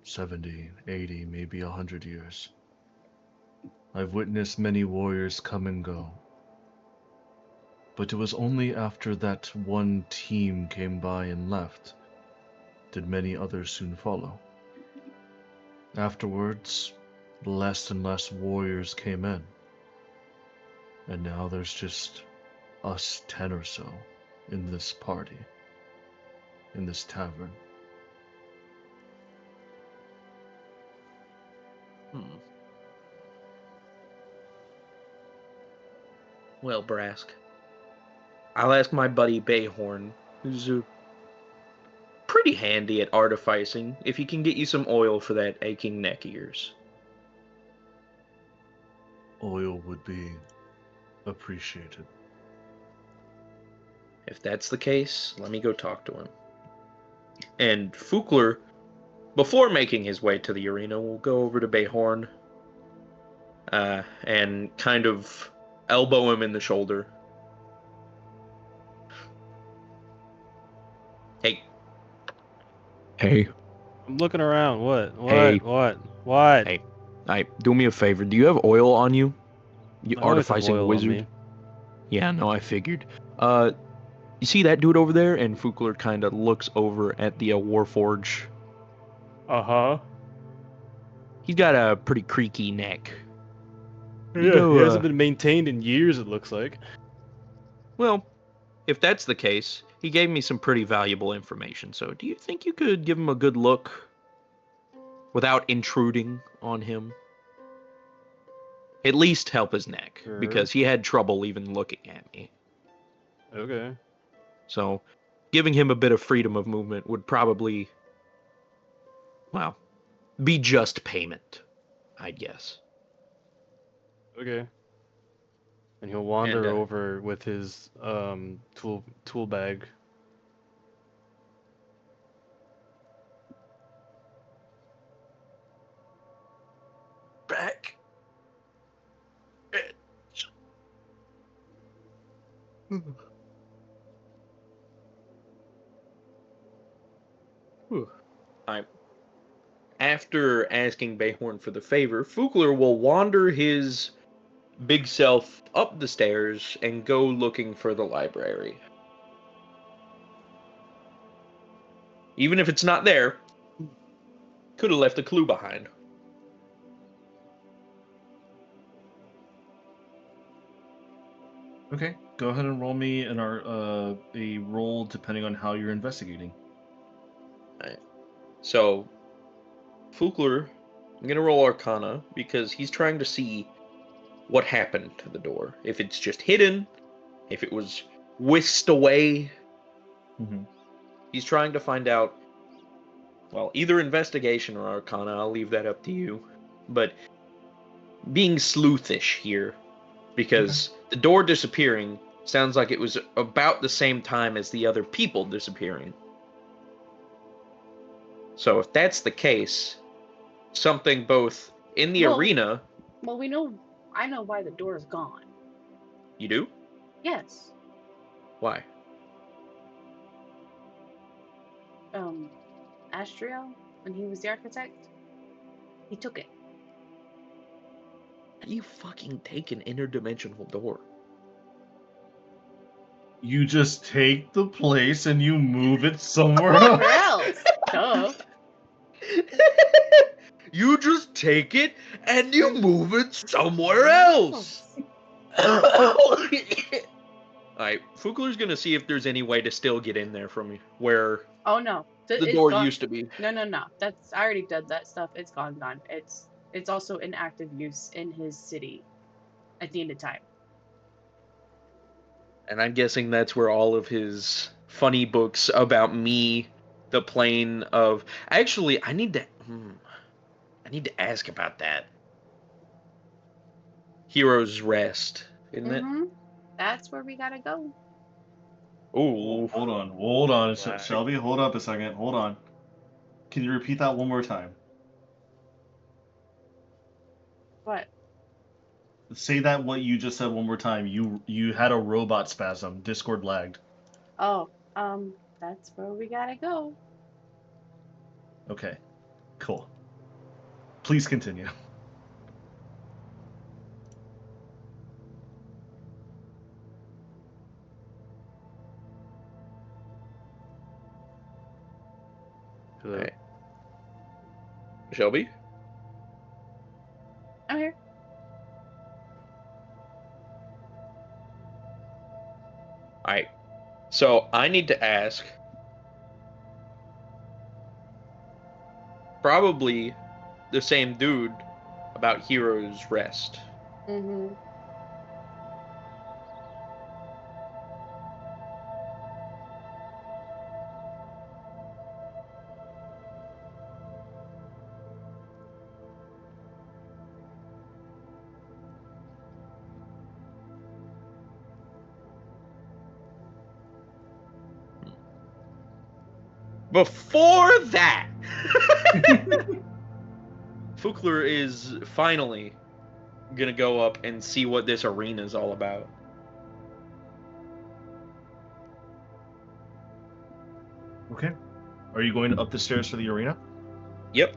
S1: 70, 80, maybe 100 years. I've witnessed many warriors come and go. But it was only after that one team came by and left did many others soon follow. Afterwards, less and less warriors came in. And now there's just us 10 or so in this party, in this tavern.
S3: Well, Brask, I'll ask my buddy Bayhorn, who's pretty handy at artificing, if he can get you some oil for that aching neck of yours.
S1: Oil would be appreciated.
S3: If that's the case, let me go talk to him. And Fukler, before making his way to the arena, will go over to Bayhorn and kind of elbow him in the shoulder. Hey. Hey.
S2: I'm looking around. What?
S3: Hey.
S2: What?
S3: Hey, do me a favor. Do you have oil on you? You
S2: I always have
S3: artificing
S2: oil on
S3: wizard?
S2: me.
S3: Yeah, no, I figured. You see that dude over there? And Fukler kind of looks over at the Warforge.
S2: Uh-huh.
S3: He's got a pretty creaky neck.
S2: Yeah, he hasn't been maintained in years, it looks like.
S3: Well, if that's the case, he gave me some pretty valuable information. So do you think you could give him a good look without intruding on him? At least help his neck,
S2: Sure.
S3: because he had trouble even looking at me.
S2: Okay.
S3: So giving him a bit of freedom of movement would probably, well, be just payment, I'd guess.
S2: Okay. And he'll wander
S3: And,
S2: over with his tool bag.
S3: Back. After asking Bayhorn for the favor, Fugler will wander his big self up the stairs and go looking for the library. Even if it's not there, could have left a clue behind.
S1: Okay, go ahead and roll me a roll depending on how you're investigating.
S3: Right. So, Fugler, I'm gonna roll Arcana because he's trying to see what happened to the door. If it's just hidden, if it was whisked away.
S1: Mm-hmm.
S3: He's trying to find out, well, either investigation or Arcana. I'll leave that up to you. But being sleuthish here, because the door disappearing sounds like it was about the same time as the other people disappearing. So if that's the case, something both in the arena...
S4: Well, I know why the door's gone.
S3: You do?
S4: Yes.
S3: Why?
S4: Astriel, when he was the architect, he took it.
S3: How do you fucking take an interdimensional door?
S1: You just take the place and you move it somewhere
S4: Somewhere
S1: else.
S4: else. Duh.
S3: You just take it and you move it somewhere else. Alright, Fugler's gonna see if there's any way to still get in there from where
S4: Oh no.
S3: the door used to be.
S4: No. That's I already did that stuff. It's gone. It's also in active use in his city at the end of time.
S3: And I'm guessing that's where all of his funny books about me, the plane of... Actually, I need to ask about that. Hero's Rest, isn't it?
S4: That's where we gotta go.
S3: Oh,
S1: Hold on.
S2: Right.
S1: Shelby, hold up a second. Hold on. Can you repeat that one more time?
S4: What?
S1: Say that what you just said one more time. You had a robot spasm. Discord lagged.
S4: Oh, that's where we gotta go.
S1: Okay, cool. Please continue.
S2: Hello.
S3: Alright. Shelby?
S4: I'm here.
S3: Alright. So I need to ask. Probably the same dude about Hero's Rest.
S4: Mm-hmm.
S3: Before that, Fukler is finally gonna go up and see what this arena is all about.
S1: Okay. Are you going up the stairs for the arena?
S3: Yep.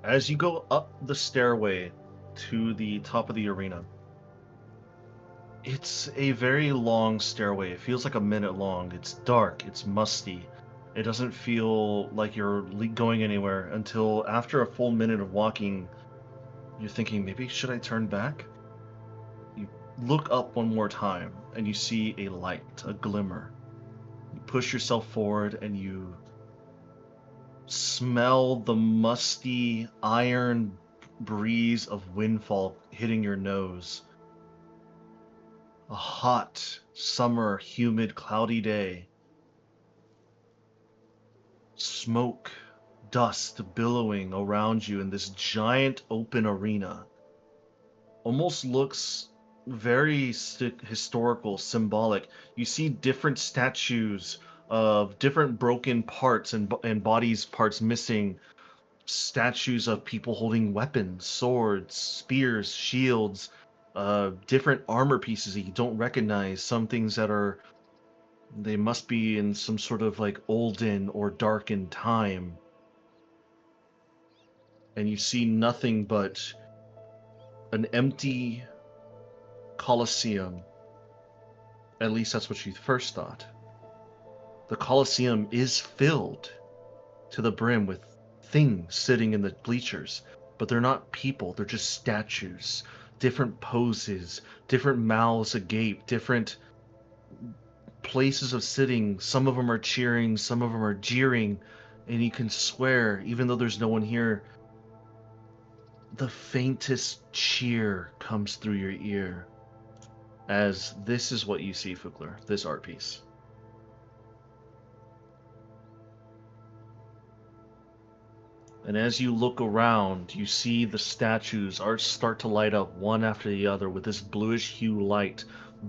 S1: As you go up the stairway to the top of the arena, it's a very long stairway. It feels like a minute long. It's dark, it's musty. It doesn't feel like you're going anywhere until after a full minute of walking, you're thinking, maybe should I turn back? You look up one more time and you see a light, a glimmer. You push yourself forward and you smell the musty iron breeze of windfall hitting your nose. A hot, summer, humid, cloudy day. Smoke, dust billowing around you in this giant open arena. Almost looks very historical, symbolic. You see different statues of different broken parts and bodies parts missing, statues of people holding weapons, swords, spears, shields, different armor pieces that you don't recognize, some things that they must be in some sort of like olden or darkened time. And you see nothing but an empty Colosseum. At least that's what you first thought. The Colosseum is filled to the brim with things sitting in the bleachers, but they're not people, they're just statues. Different poses, different mouths agape, different places of sitting. Some of them are cheering, some of them are jeering, and you can swear, even though there's no one here, the faintest cheer comes through your ear. As this is what you see, Fukler, this art piece. And as you look around, you see the statues start to light up one after the other with this bluish hue light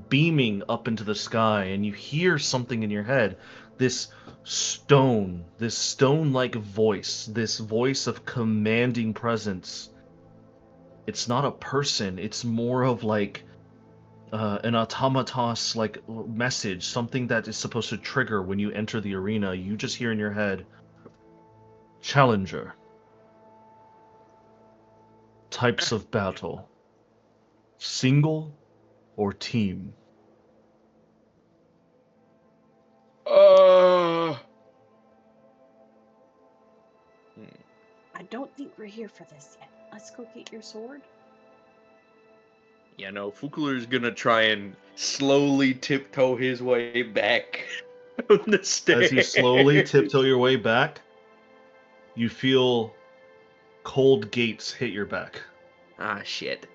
S1: beaming up into the sky, and you hear something in your head. This stone-like voice, this voice of commanding presence. It's not a person, it's more of like an automatos like message, something that is supposed to trigger when you enter the arena. You just hear in your head, Challenger. Types of battle. Single or team?
S4: I don't think we're here for this yet. Let's go get your sword.
S3: Yeah, no, Fukler's gonna try and slowly tiptoe his way back on the stairs.
S1: As you slowly tiptoe your way back, you feel cold gates hit your back.
S3: Ah, shit.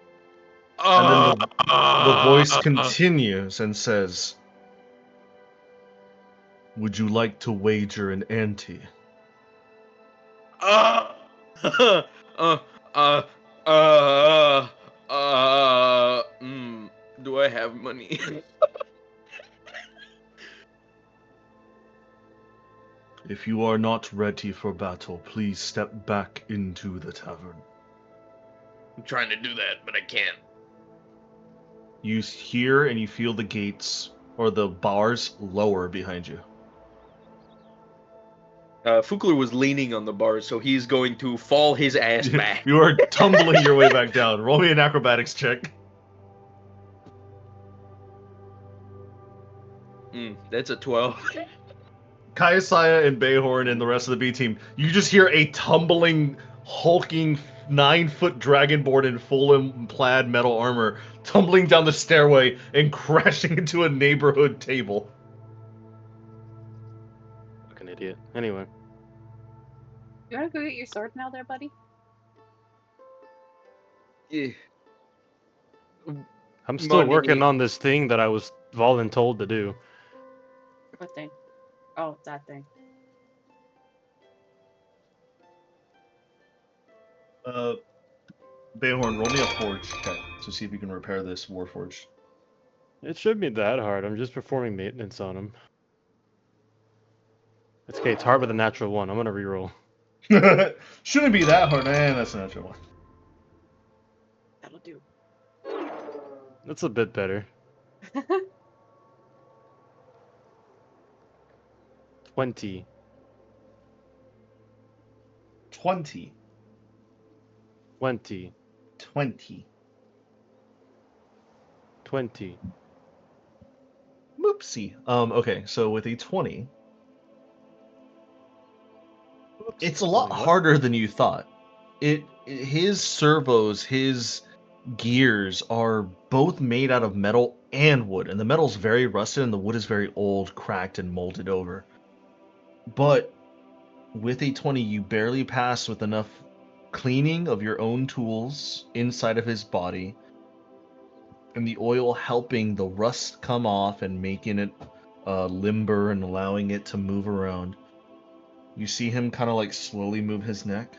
S1: And then the voice continues and says, would you like to wager an ante?
S3: Do I have money?
S1: If you are not ready for battle, please step back into the tavern.
S3: I'm trying to do that, but I can't.
S1: You hear and you feel the gates or the bars lower behind you.
S3: Fukler was leaning on the bar, so he's going to fall his ass back.
S1: You are tumbling your way back down. Roll me an acrobatics check.
S3: That's a 12.
S1: Kaiasaya and Bayhorn and the rest of the B team, you just hear a tumbling, hulking 9-foot dragonborn in full plaid metal armor tumbling down the stairway and crashing into a neighborhood table.
S2: Fucking idiot. Anyway.
S4: You wanna go get your sword now, there, buddy?
S3: Yeah.
S2: I'm still
S3: Money.
S2: working on this thing that I was voluntold to do.
S4: What thing? Oh, that thing.
S1: Bayhorn, roll me a forge check to see if you can repair this warforged.
S2: It shouldn't be that hard. I'm just performing maintenance on him. It's okay. It's hard with a natural one. I'm gonna reroll.
S1: Shouldn't be that hard. That's a natural one.
S4: That'll do.
S2: That's a bit better. 20.
S1: 20.
S2: 20.
S1: 20.
S2: 20.
S1: Whoopsie. Okay, so with a 20,
S2: Oops,
S1: it's a lot
S2: what?
S1: harder than you thought. His servos, his gears are both made out of metal and wood, and the metal's very rusted and the wood is very old, cracked, and molded over. But with a 20, you barely pass with enough cleaning of your own tools inside of his body, and the oil helping the rust come off and making it limber and allowing it to move around. You see him kind of like slowly move his neck.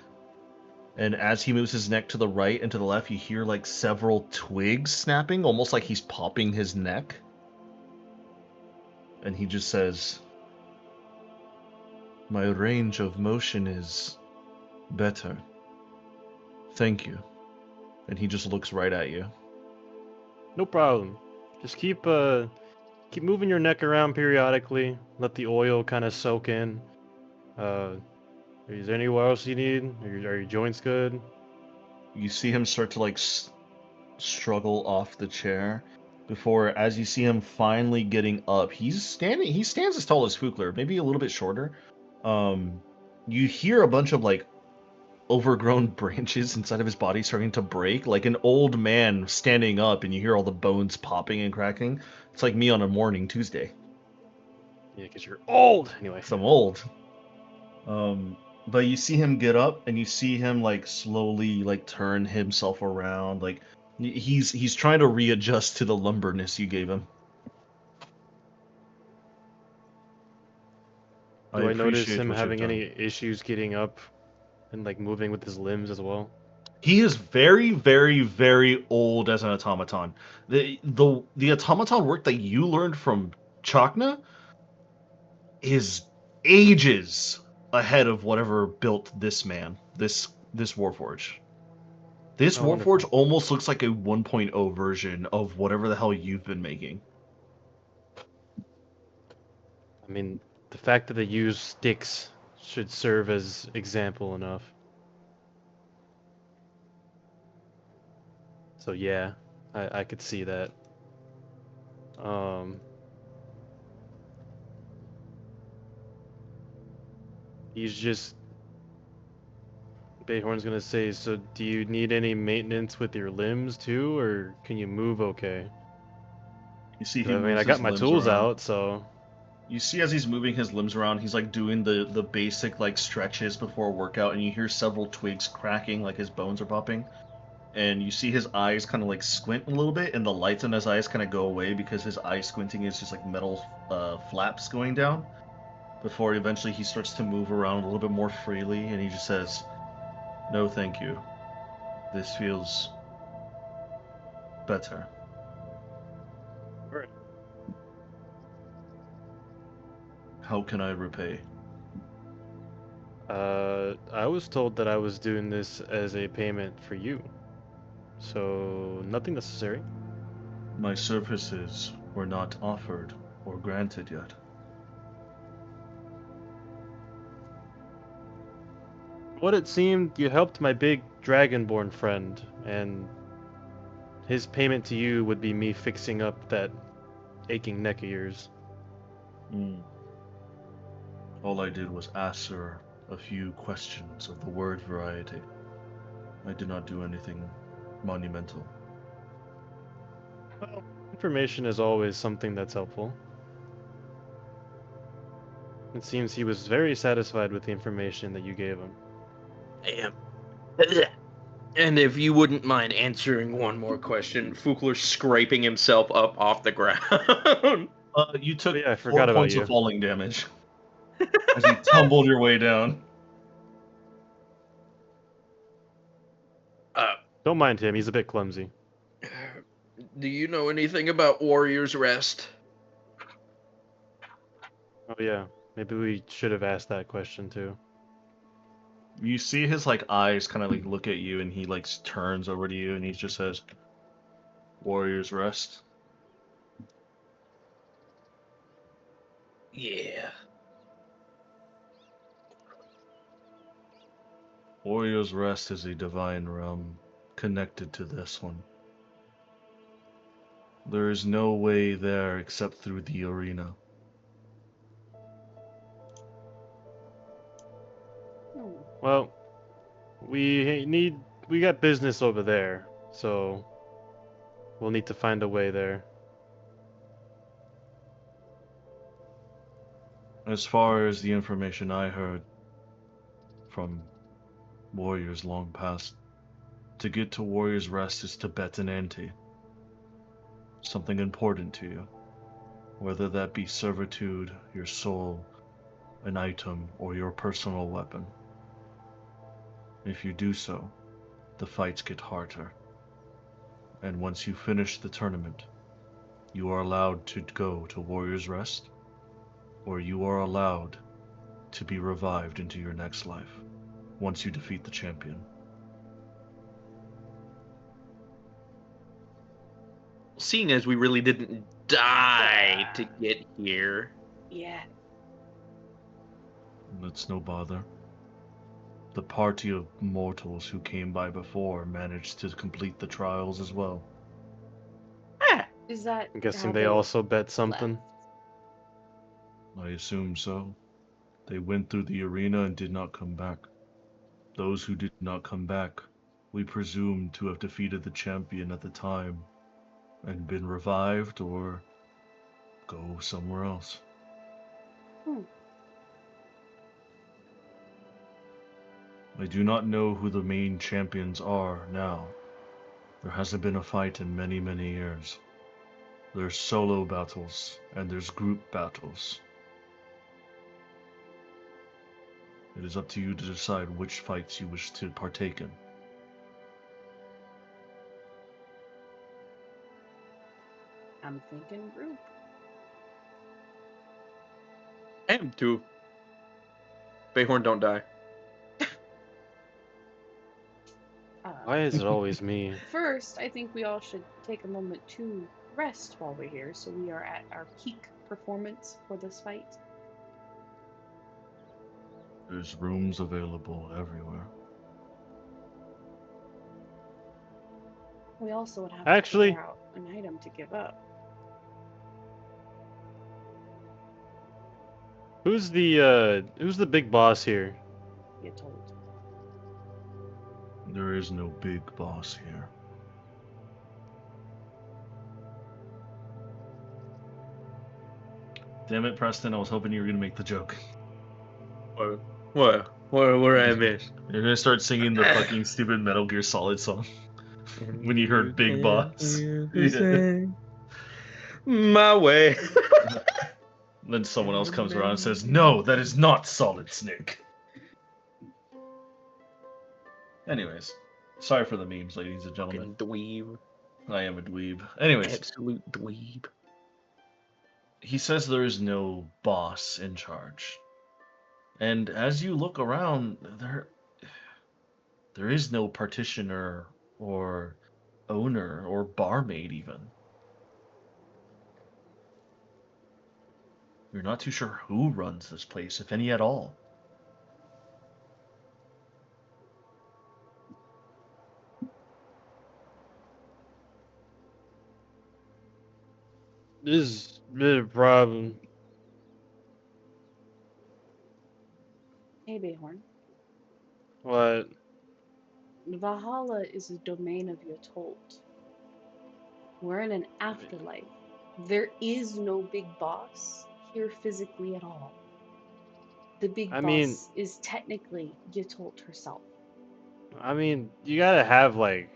S1: And as he moves his neck to the right and to the left, you hear like several twigs snapping, almost like he's popping his neck. And he just says, "My range of motion is better. Thank you." And he just looks right at you.
S2: No problem. Just keep moving your neck around periodically. Let the oil kind of soak in. Is there anywhere else you need? Are your joints good?
S1: You see him start to like struggle off the chair before, as you see him finally getting up, he stands as tall as Fukler, maybe a little bit shorter. You hear a bunch of like overgrown branches inside of his body starting to break, like an old man standing up, and you hear all the bones popping and cracking. It's like me on a morning Tuesday.
S2: Yeah, because you're old. Anyway.
S1: I'm old. But you see him get up, and you see him like slowly like turn himself around, like he's trying to readjust to the lumberness you gave him.
S2: Do I notice
S1: appreciate
S2: him
S1: what you've
S2: having
S1: done.
S2: any issues getting up and like moving with his limbs as well?
S1: He is very, very, very old as an automaton. The automaton work that you learned from Chakna is ages ahead of whatever built this man, this Warforge. This
S2: Oh,
S1: Warforge
S2: wonderful.
S1: almost looks like a 1.0 version of whatever the hell you've been making.
S2: I mean, the fact that they use sticks should serve as example enough. So yeah, I could see that. He's just Bayhorn's gonna say, so do you need any maintenance with your limbs too, or can you move okay?
S1: You see
S2: 'Cause
S1: he
S2: I mean,
S1: moves
S2: I got
S1: his
S2: my
S1: limbs
S2: tools
S1: around.
S2: out, so
S1: You see as he's moving his limbs around, he's like doing the basic like stretches before a workout, and you hear several twigs cracking, like his bones are popping. And you see his eyes kind of like squint a little bit, and the lights in his eyes kind of go away because his eye squinting is just like metal flaps going down. Before eventually he starts to move around a little bit more freely, and he just says, "No, thank you. This feels better."
S2: Alright.
S1: How can I repay?
S2: I was told that I was doing this as a payment for you. So nothing necessary.
S1: My services were not offered or granted yet.
S2: What it seemed, you helped my big dragonborn friend, and his payment to you would be me fixing up that aching neck of yours.
S1: Hmm. All I did was answer a few questions of the word variety. I did not do anything monumental.
S2: Well, information is always something that's helpful. It seems he was very satisfied with the information that you gave him.
S3: Damn. And if you wouldn't mind answering one more question, Fukler's scraping himself up off the ground.
S1: You took
S2: Oh, yeah, I
S1: 4
S2: forgot about
S1: points
S2: you.
S1: of falling damage as you tumbled your way down.
S2: Don't mind him, he's a bit clumsy.
S3: Do you know anything about Warrior's Rest?
S2: Oh yeah, maybe we should have asked that question too.
S1: You see his like eyes kind of like look at you, and he like turns over to you, and he just says, "Warrior's Rest."
S3: Yeah.
S1: Warrior's Rest is a divine realm connected to this one. There is no way there except through the arena.
S2: Well, we got business over there, so we'll need to find a way there.
S1: As far as the information I heard from warriors long past, to get to Warrior's Rest is to bet an ante. Something important to you. Whether that be servitude, your soul, an item, or your personal weapon. If you do so, the fights get harder. And once you finish the tournament, you are allowed to go to Warrior's Rest, or you are allowed to be revived into your next life once you defeat the champion.
S3: Seeing as we really didn't die to get here.
S4: Yeah.
S1: It's no bother. The party of mortals who came by before managed to complete the trials as well.
S4: Is that
S2: I'm guessing
S4: how
S2: they also bet something.
S4: left?
S1: I assume so. They went through the arena and did not come back. Those who did not come back, we presume to have defeated the champion at the time and been revived or go somewhere else. I do not know who the main champions are now. There hasn't been a fight in many, many years. There's solo battles and there's group battles. It is up to you to decide which fights you wish to partake in.
S4: I'm thinking group.
S3: I am too. Bayhorn don't die.
S2: Why is it always me?
S4: First, I think we all should take a moment to rest while we're here, so we are at our peak performance for this fight.
S1: There's rooms available everywhere.
S4: We also would have
S2: Actually-
S4: to figure out an item to give up.
S2: Who's the big boss here?
S4: Get told.
S1: There is no big boss here. Damn it, Preston, I was hoping you were gonna make the joke.
S3: What I miss?
S1: You're gonna start singing the fucking stupid Metal Gear Solid song when you heard Big Boss. Yeah.
S3: My way.
S1: Then someone else comes around and says, "No, that is not Solid Snake." Anyways, sorry for the memes, ladies and gentlemen.
S3: Dweeb.
S1: I am a dweeb. Anyways,
S3: Absolute dweeb.
S1: he says there is no boss in charge. And as you look around, there is no partitioner or owner or barmaid even. You're not too sure who runs this place, if any at all.
S2: This is a bit of a problem.
S4: Hey, Bayhorn.
S2: What?
S4: Valhalla is a domain of Yatolt. We're in an afterlife. There is no big boss here physically at all. The big
S2: I mean,
S4: boss is technically Yatolt herself.
S2: you gotta have like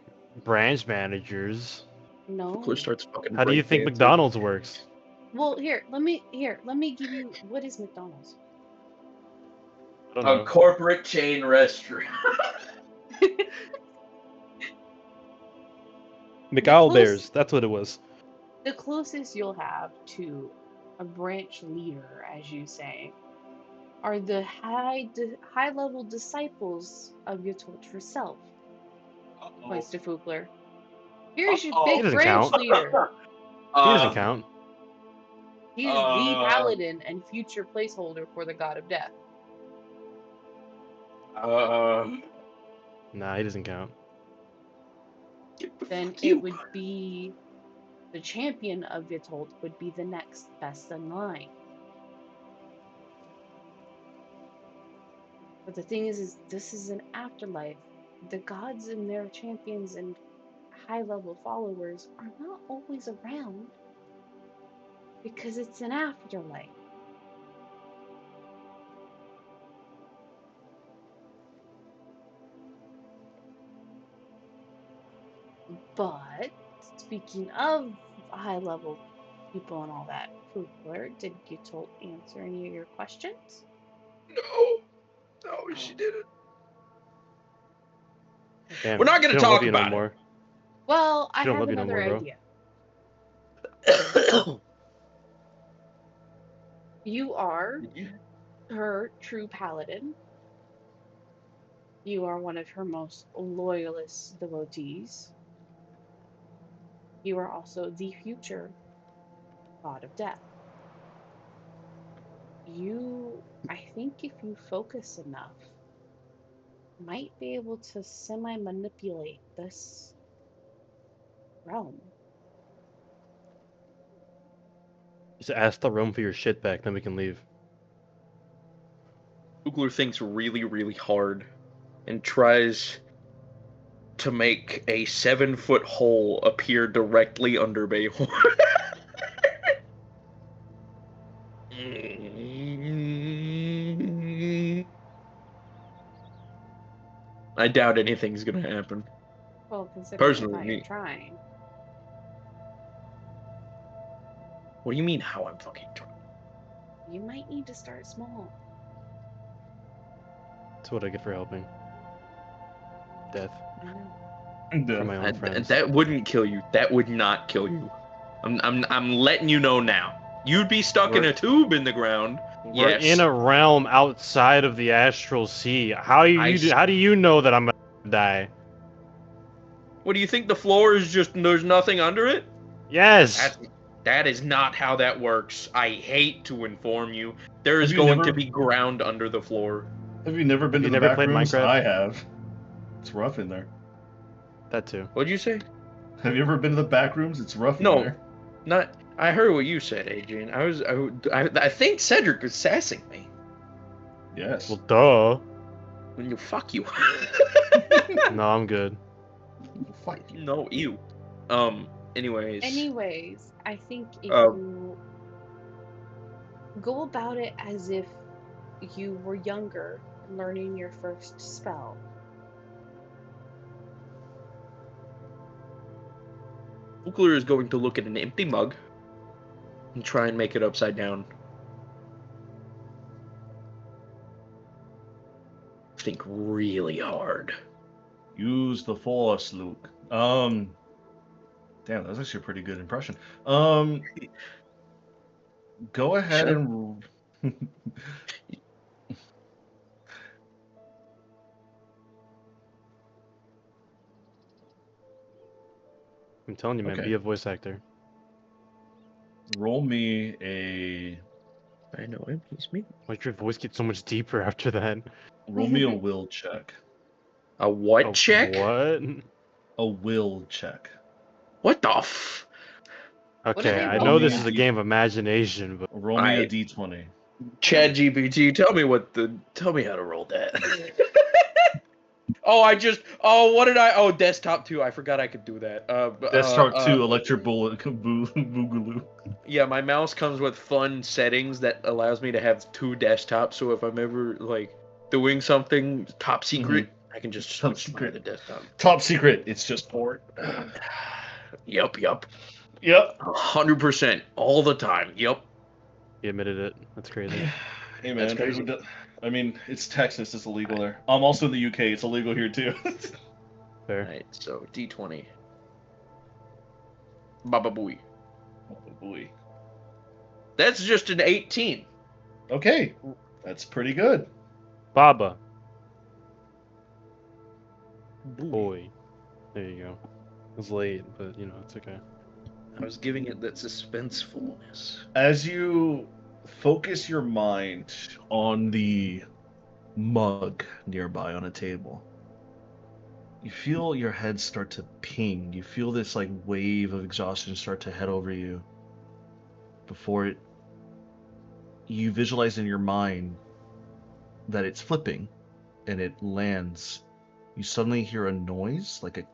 S2: branch managers.
S4: No.
S3: Fugler starts fucking
S2: How do you think
S3: breakdancing.
S2: McDonald's works?
S4: Well, let me give you what is McDonald's?
S2: I don't
S3: A
S2: know.
S3: corporate chain restaurant.
S2: McAlbert's, that's what it was.
S4: The closest you'll have to a branch leader, as you say, are the high level disciples of Yatolt herself. Points to Fugler. Here's your
S2: He
S4: big
S2: doesn't
S4: branch
S2: count.
S4: leader.
S2: He doesn't count.
S4: He's the paladin and future placeholder for the god of death.
S2: Nah, he doesn't count.
S4: Then it would be the champion of Yatolt would be the next best in line. But the thing is this is an afterlife. The gods and their champions and high-level followers are not always around because it's an afterlife. But speaking of high-level people and all that, Fugler, did Yatolt answer any of your questions?
S3: No, she didn't.
S2: Damn,
S3: We're not
S2: she
S3: gonna
S2: don't love
S3: talk
S2: you no
S3: about it.
S2: more.
S4: Well, I
S2: She don't
S4: have
S2: love you no
S4: another
S2: more, bro.
S4: idea. You are her true paladin. You are one of her most loyalist devotees. You are also the future god of death. I think if you focus enough, might be able to semi-manipulate this realm.
S2: Just ask the room for your shit back, then we can leave.
S3: Fugler thinks really, really hard and tries to make a 7-foot hole appear directly under Bayhorn. I doubt anything's gonna happen.
S4: Well, considering
S3: Personally,
S4: how you're
S3: me.
S4: trying.
S3: What do you mean how I'm fucking trying?
S4: You might need to start small.
S2: That's what I get for helping. Death.
S4: I know.
S2: From my own friends.
S3: That wouldn't kill you. That would not kill you. I'm letting you know now. You'd be stuck in a tube in the ground.
S2: We're
S3: Yes.
S2: in a realm outside of the astral sea. How do you know that I'm gonna die?
S3: What do you think? The floor is just there's nothing under it?
S2: Yes.
S3: That is not how that works. I hate to inform you. There is
S1: Have you
S3: going
S1: never-
S3: to be ground under the floor.
S1: Have you never been
S2: You
S1: to the
S2: never
S1: back
S2: played
S1: rooms?
S2: Minecraft?
S1: I have. It's rough in there.
S2: That too.
S3: What'd you say?
S1: Have you ever been to the back rooms? It's rough in
S3: No.
S1: there.
S3: Not. I heard what you said, Adrian. I think Cedric was sassing me.
S1: Yes.
S2: Well, duh.
S3: When you fuck you.
S2: No, I'm good.
S1: Fight.
S3: No, you. Anyways.
S4: Anyways, I think if you go about it as if you were younger, learning your first spell.
S3: Fugler is going to look at an empty mug and try and make it upside down. Think really hard.
S1: Use the force, Luke. Damn, that was actually a pretty good impression. Go ahead and.
S2: I'm telling you, man.
S1: Okay.
S2: Be a voice actor.
S1: Roll me a.
S3: I know him. He's me.
S2: Like your voice gets so much deeper after that.
S1: Roll me a will check.
S3: A what check?
S2: What?
S1: A will check.
S3: What the f?
S2: Okay,
S4: they
S2: I
S4: roll
S2: know
S4: for
S2: this
S4: that?
S2: is a game of imagination, but
S1: Roll me a d20.
S3: Chad GPT, tell me how to roll that. What did I? Oh, desktop 2. I forgot I could do that.
S1: Desktop 2, electric bullet, boogaloo.
S3: Yeah, my mouse comes with fun settings that allows me to have 2 desktops. So if I'm ever like doing something top secret, I can just
S1: Top
S3: switch to my
S1: secret.
S3: other desktop.
S1: Top secret. It's just port.
S3: Yep.
S1: Yep.
S3: 100% all the time. Yep.
S2: He admitted it. That's crazy.
S1: Hey
S3: That's
S1: man,
S3: crazy.
S1: I mean, it's Texas. It's illegal there. I'm also in the UK. It's illegal here too.
S2: Fair.
S3: Alright, so D20. Baba booey.
S1: Oh boy.
S3: That's just an 18.
S1: Okay, that's pretty good.
S2: Baba. Boy. There you go. It was late, but you know, it's okay.
S3: I was giving it that suspensefulness.
S1: As you focus your mind on the mug nearby on a table, you feel your head start to ping. You feel this like wave of exhaustion start to head over you. Before you visualize in your mind that it's flipping and it lands. You suddenly hear a noise, like a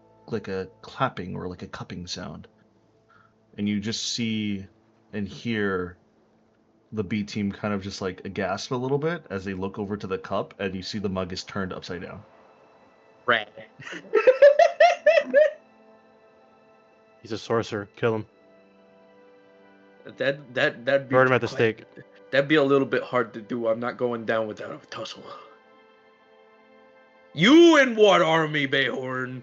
S1: clapping or like a cupping sound. And you just see and hear the B team kind of just like gasp a little bit as they look over to the cup, and you see the mug is turned upside down.
S3: Rat.
S2: He's a sorcerer. Kill him.
S3: That'd be
S2: Burn him at the stake.
S3: That'd be a little bit hard to do. I'm not going down without a tussle. You in what army, Bayhorn?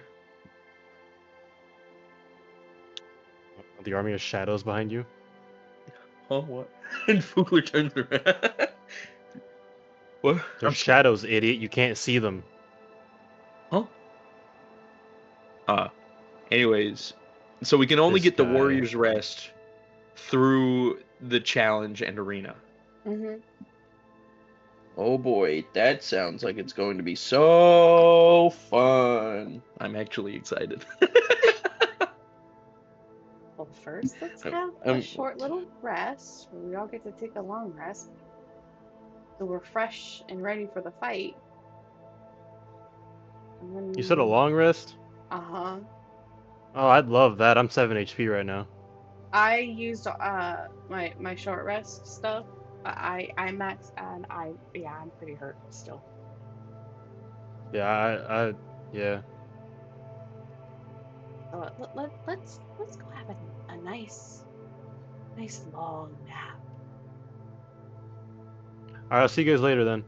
S2: The army of shadows behind you.
S3: Huh? What? And Fugler turns around. What?
S2: They're shadows, idiot. You can't see them.
S3: Huh? Anyways, so we can only
S2: This
S3: get the
S2: guy.
S3: Warrior's Rest through the challenge and arena.
S4: Mm-hmm.
S3: Oh boy, that sounds like it's going to be so fun. I'm actually excited.
S4: Well, first, let's have a short little rest where we all get to take a long rest. So we're fresh and ready for the fight. And then...
S2: You said a long rest?
S4: Uh-huh.
S2: Oh, I'd love that. I'm 7 HP right now.
S4: I used my short rest stuff. I maxed and I'm pretty hurt still.
S2: Yeah, yeah.
S4: So let's go have a nice long nap.
S2: Alright, I'll see you guys later then.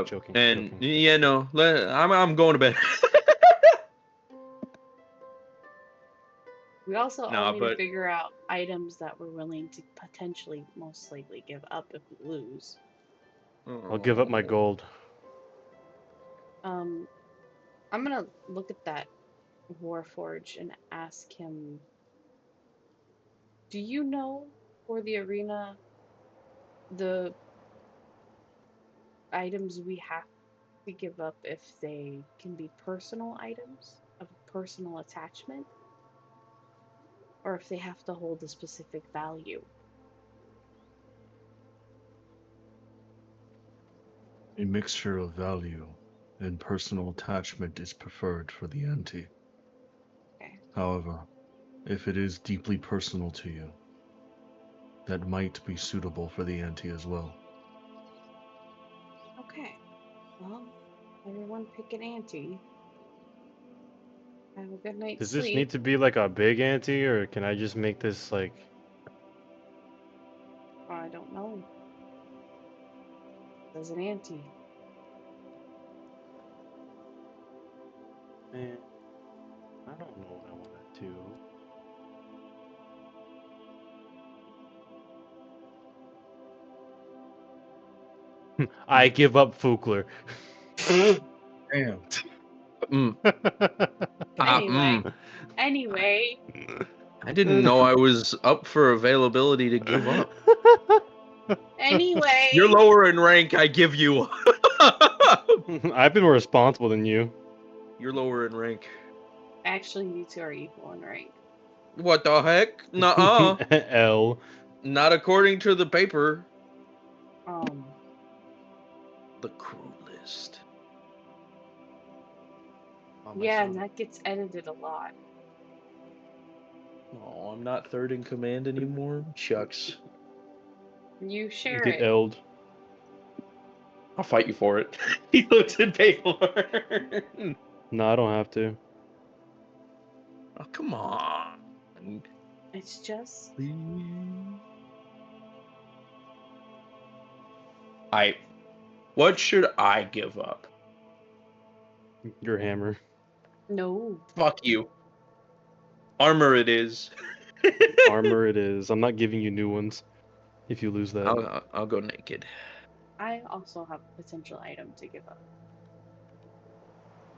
S2: Joking.
S3: Yeah, no, I'm going to bed.
S4: We also all need to figure out items that we're willing to potentially most likely give up if we lose.
S2: I'll give up my gold.
S4: I'm gonna look at that Warforge and ask him, do you know for the arena the items we have to give up if they can be personal items of personal attachment? Or if they have to hold a specific value?
S1: A mixture of value and personal attachment is preferred for the ante.
S4: Okay.
S1: However, if it is deeply personal to you, that might be suitable for the ante as well.
S4: Okay. Well, everyone pick an ante. Have a good night's
S2: Does
S4: sleep.
S2: this need to be like a big ante, or can I just make this like...
S4: I don't know. There's an ante.
S2: Man, I don't know what I want to do. I give up Fugler.
S1: Damn.
S4: Anyway.
S3: I didn't know I was up for availability to give up.
S4: Anyway.
S3: You're lower in rank, I give you.
S2: I've been more responsible than you.
S3: You're lower in rank.
S4: Actually, you two are equal in rank.
S3: What the heck? Nuh-uh.
S2: L.
S3: Not according to the paper. The crew list.
S4: Yeah, and that gets edited a lot.
S3: Oh, I'm not third in command anymore. Shucks.
S4: You share
S2: Get
S4: it.
S2: L'd.
S3: I'll fight you for it. He looks in paper.
S2: No, I don't have to.
S3: Oh, come on.
S4: It's just
S3: What should I give up?
S2: Your hammer.
S4: no.
S3: Fuck you. Armor it is.
S2: Armor it is. I'm not giving you new ones if you lose that.
S3: I'll go naked.
S4: I also have a potential item to give up.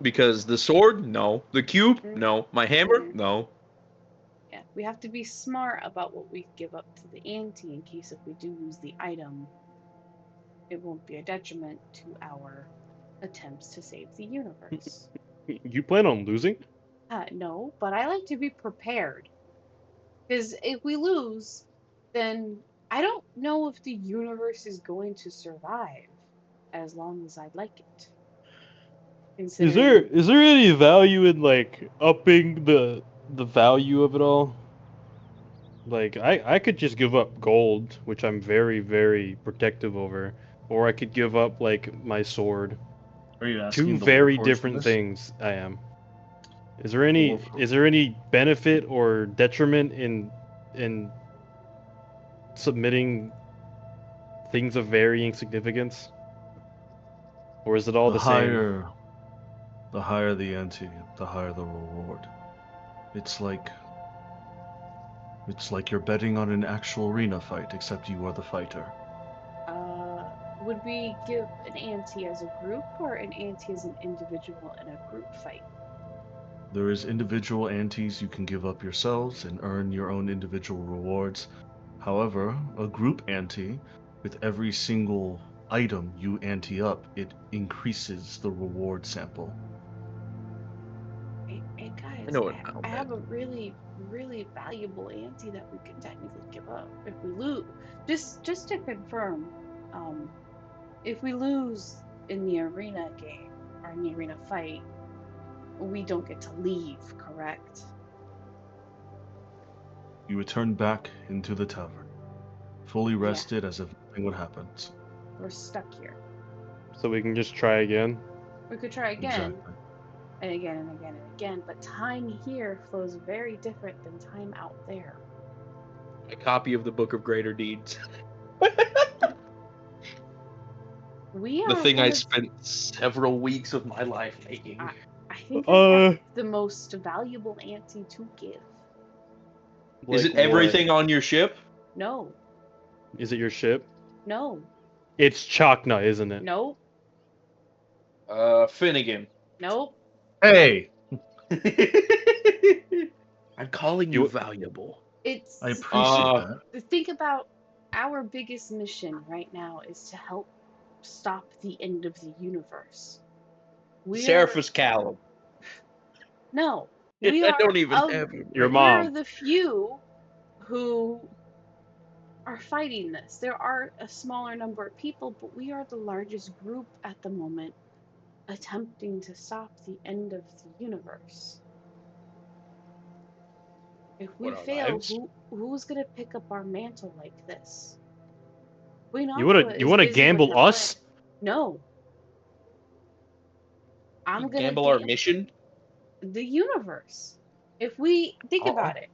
S3: Because the sword? No. The cube?
S4: Mhm.
S3: No. My hammer?
S4: Mhm.
S3: No.
S4: Yeah, we have to be smart about what we give up to the ante in case if we do lose the item, it won't be a detriment to our attempts to save the universe.
S2: You plan on losing?
S4: No, but I like to be prepared. Because if we lose, then I don't know if the universe is going to survive as long as I'd like it.
S2: Is there any value in like upping the value of it all? Like I could just give up gold, which I'm very, very protective over, or I could give up like my sword.
S1: Are you asking
S2: Two
S1: the
S2: very
S1: Warforged for
S2: different
S1: this?
S2: things I am. Is there any benefit or detriment in submitting things of varying significance? Or is it all the same?
S1: The higher the ante, the higher the reward. It's like you're betting on an actual arena fight, except you are the fighter.
S4: Would we give an ante as a group or an ante as an individual in a group fight?
S1: There is individual antes you can give up yourselves and earn your own individual rewards. However, a group ante, with every single item you ante up, it increases the reward sample.
S4: Hey
S3: I
S4: guys,
S3: know it
S4: I,
S3: now,
S4: I
S3: man.
S4: have a really, really valuable ante that we could technically give up if we lose. Just to confirm, if we lose in the arena game or in the arena fight, we don't get to leave, correct?
S1: You return back into the tavern, fully
S4: Yeah.
S1: rested as if nothing would happen.
S4: We're stuck here.
S2: So we can just try again?
S4: We could try again,
S1: Exactly.
S4: and again, and again, and again, but time here flows very different than time out there.
S3: A copy of the Book of Greater Deeds.
S4: We
S3: The
S4: are
S3: thing
S4: one
S3: I
S4: of,
S3: spent several weeks of my life making.
S4: I think I have the most valuable ante to give.
S3: Is it
S2: Like
S3: everything on your ship?
S4: No,
S2: what? Is it your ship?
S4: no,
S2: It's Chakna, isn't it?
S4: nope,
S3: Finnegan.
S4: nope.
S1: Hey,
S3: I'm calling you
S2: You
S3: valuable.
S4: It's
S1: I appreciate that.
S4: think about our biggest mission right now is to help stop the end of the universe.
S3: Seraphus Callum.
S4: No,
S3: I
S4: we are
S3: don't even
S4: of
S3: have him.
S2: Your
S4: we are
S2: mom.
S4: the few who are fighting this. There are a smaller number of people, but we are the largest group at the moment attempting to stop the end of the universe. If we
S3: What, our
S4: fail,
S3: lives?
S4: who's gonna pick up our mantle like this? Queen
S2: You
S4: Aqua is
S2: wanna
S4: busy with
S2: gamble
S4: her
S2: us?
S4: plan. No, I'm
S3: You
S4: gonna
S3: gamble our mission?
S4: the universe. If we think
S3: Uh-uh.
S4: about it,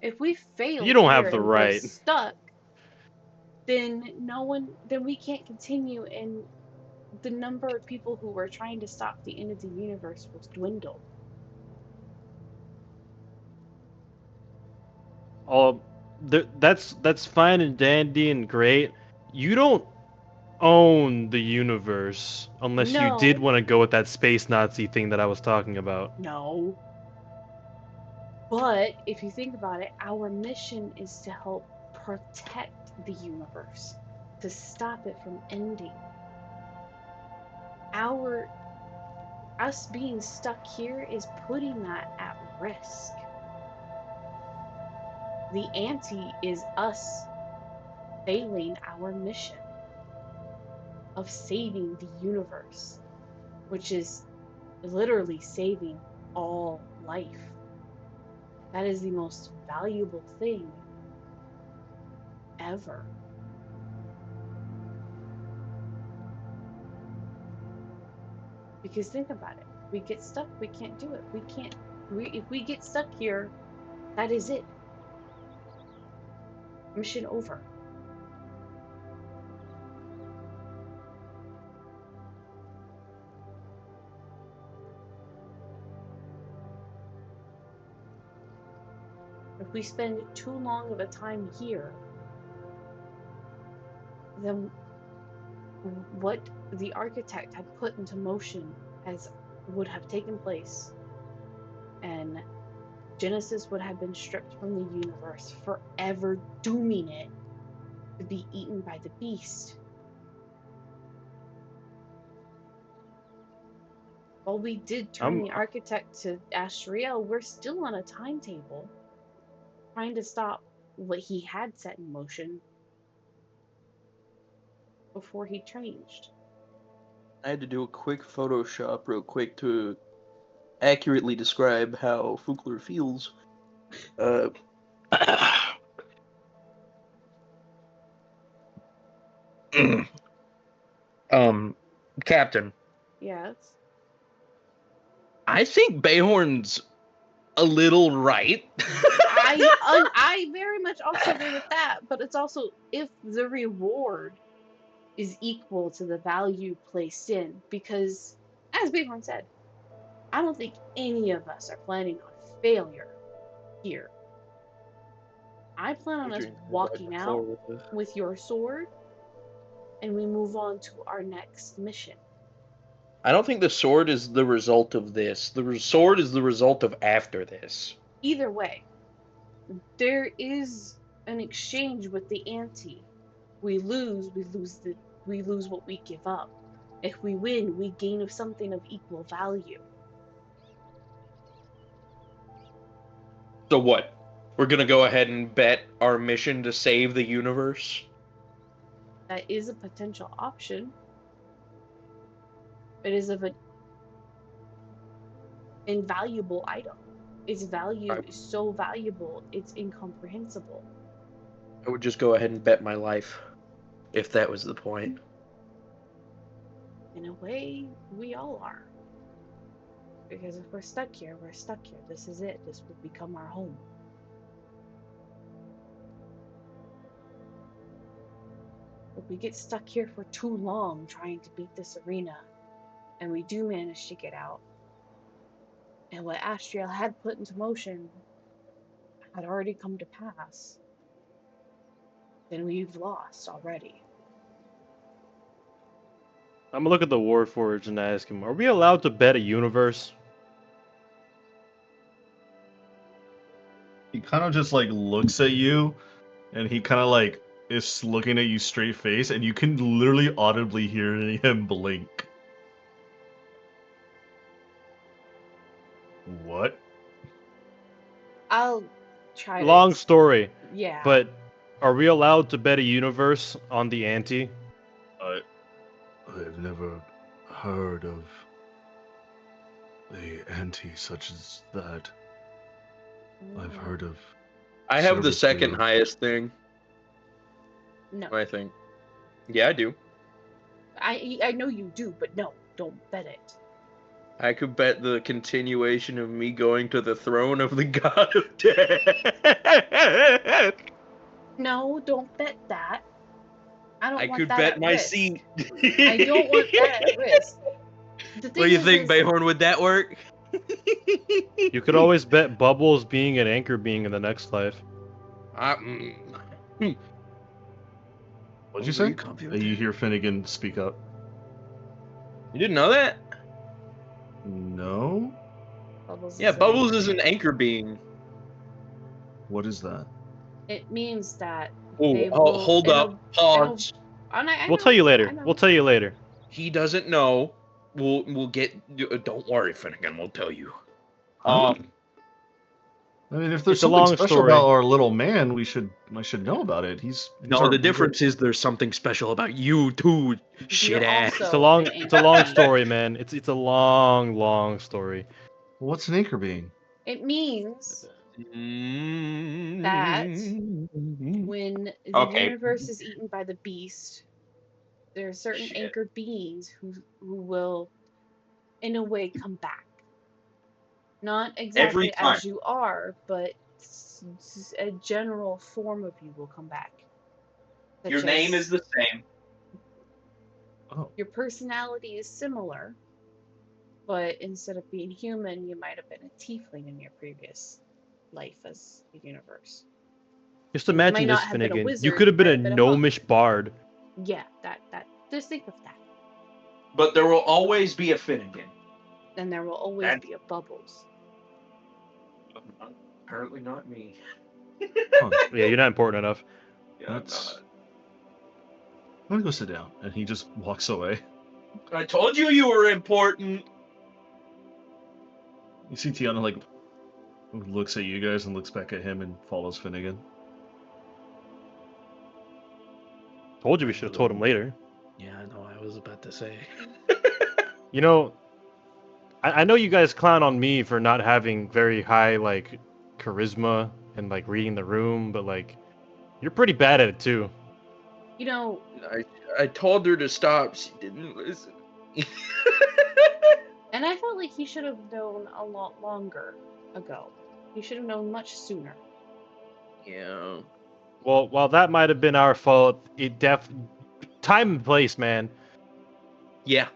S4: if we fail
S2: You don't
S4: here
S2: have the
S4: and we're
S2: right.
S4: stuck, then then we can't continue, and the number of people who were trying to stop the end of the universe will dwindle.
S2: That's fine and dandy and great. You don't own the universe unless you did
S4: No,
S2: want to go with that space Nazi thing that I was talking about.
S4: no. But if you think about it, our mission is to help protect the universe, to stop it from ending. Us being stuck here is putting that at risk. The ante is us failing our mission of saving the universe, which is literally saving all life. That is the most valuable thing ever. Because think about it. We get stuck, we can't do it. If we get stuck here, that is it. Mission over. If we spend too long of a time here, then what the architect had put into motion would have taken place, and Genesis would have been stripped from the universe, forever dooming it to be eaten by the beast. While we did turn the architect to Astriel, we're still on a timetable trying to stop what he had set in motion before he changed.
S3: I had to do a quick Photoshop real quick to accurately describe how Fugler feels. Captain,
S4: Yes.
S3: I think Bayhorn's a little right.
S4: I very much also agree with that, but it's also if the reward is equal to the value placed in, because as Bighorn said, I don't think any of us are planning on failure here. I plan on us walking out with your sword and we move on to our next mission.
S3: I don't think the sword is the result of this. The sword is the result of after this.
S4: Either way, there is an exchange with the ante. We lose what we give up. If we win, we gain something of equal value.
S3: So what? We're gonna go ahead and bet our mission to save the universe?
S4: That is a potential option. It is of an invaluable item. Its value is so valuable, it's incomprehensible.
S3: I would just go ahead and bet my life, if that was the point.
S4: In a way, we all are. Because if we're stuck here, we're stuck here. This is it. This will become our home. If we get stuck here for too long trying to beat this arena, and we do manage to get out, and what Astriel had put into motion had already come to pass, then we've lost already.
S2: I'm gonna look at the Warforged and ask him, are we allowed to bet a universe?
S1: He kind of just like looks at you, and he kind of like is looking at you straight face, and you can literally audibly hear him blink. What?
S4: I'll try to...
S2: Long story.
S4: Yeah.
S2: But are we allowed to bet a universe on the ante?
S1: I've never heard of the ante such as that. I've heard of...
S3: I have the
S1: servitude.
S3: second highest thing,
S4: No.
S3: I think. Yeah, I do.
S4: I know you do, but no, don't bet it.
S3: I could bet the continuation of me going to the throne of the god of death.
S4: No, don't bet that. I don't
S3: I
S4: want
S3: could
S4: that
S3: bet
S4: at
S3: my
S4: risk.
S3: seat.
S4: I don't want that at risk.
S3: What do you think, Bayhorn? Would that work?
S2: You could always bet Bubbles being an anchor being in the next life.
S1: What'd you say? You hear Finnegan speak up.
S3: You didn't know that?
S1: No?
S3: Bubbles is an anchor being.
S1: What is that?
S4: It means that.
S3: Oh, hold up. Pause.
S2: We'll tell you later. We'll tell you later.
S3: He doesn't know. We'll get. Don't worry, Finnegan. We'll tell you.
S1: Huh? I mean, if there's
S2: It's a
S1: something
S2: long
S1: special
S2: story.
S1: about our little man, I should know about it. He's
S3: No,
S1: our
S3: the difference is there's something special about you too, shit
S4: You're
S3: ass.
S4: also
S2: It's a long story, man. It's a long story.
S1: What's an anchor being?
S4: It means
S3: Mm.
S4: when the
S5: Okay.
S4: universe is eaten by the beast, there are certain
S5: Shit.
S4: anchor beings who will, in a way, come back. Not exactly
S5: time.
S4: as you are, but a general form of you will come back.
S5: Your
S4: Such
S5: name
S4: as
S5: is the same.
S1: Oh,
S4: your personality is similar, but instead of being human, you might have been a tiefling in your previous life as a universe.
S2: Just
S4: You
S2: imagine
S4: might
S2: this,
S4: not have been a
S2: Finnegan. You
S4: wizard,
S2: could have
S4: you
S2: been
S4: might
S2: a
S4: have been a monk.
S2: gnomish bard.
S4: Yeah, that. Just think of that.
S5: But there will always be a Finnegan.
S4: Then there will always
S5: That's-
S4: be a Bubbles.
S5: Apparently not me.
S1: huh.
S2: Yeah, you're not important enough.
S5: Yeah, I'm
S1: That's.
S5: not.
S1: I'm gonna go sit down, and he just walks away.
S5: I told you were important.
S1: You see Tiana like looks at you guys and looks back at him and follows Finnegan.
S2: Told you we should have told him later.
S3: Yeah, I know. I was about to say.
S2: You know, I know you guys clown on me for not having very high like charisma and like reading the room, but like you're pretty bad at it too.
S4: You know,
S3: I told her to stop. She didn't listen.
S4: and I felt like he should have known a lot longer ago. He should have known much sooner.
S3: Yeah.
S2: Well, while that might have been our fault, time and place, man.
S3: Yeah.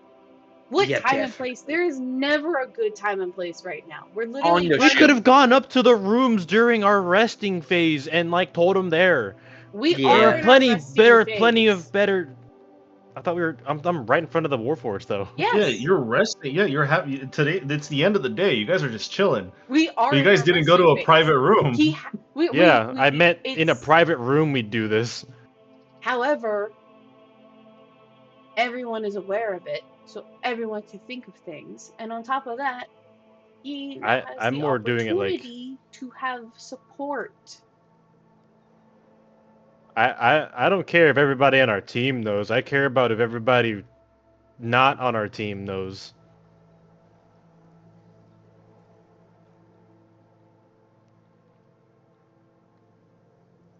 S4: What
S3: Yeah,
S4: time and
S3: definitely.
S4: place? There is never a good time and place right now. We're
S3: On
S4: literally
S3: the
S2: We
S4: running.
S2: could have gone up to the rooms during our resting phase and like told him there.
S4: We
S3: Yeah.
S4: are
S2: There
S4: in
S2: are
S4: our
S2: plenty
S4: resting phase.
S2: of better. I thought we were. I'm right in front of the Warforce though.
S4: Yes.
S1: Yeah, you're resting. Yeah, you're happy today. It's the end of the day. You guys are just chilling.
S4: We are.
S1: But you
S4: in
S1: guys
S4: our
S1: didn't go to
S4: resting
S1: a
S4: phase.
S1: private room.
S2: Yeah, I meant in a
S4: it's-
S2: private room we'd do this.
S4: However, everyone is aware of it, so everyone can think of things. And on top of that, he now has
S2: I'm
S4: the
S2: more doing it like
S4: opportunity to have support.
S2: I don't care if everybody on our team knows. I care about if everybody not on our team knows.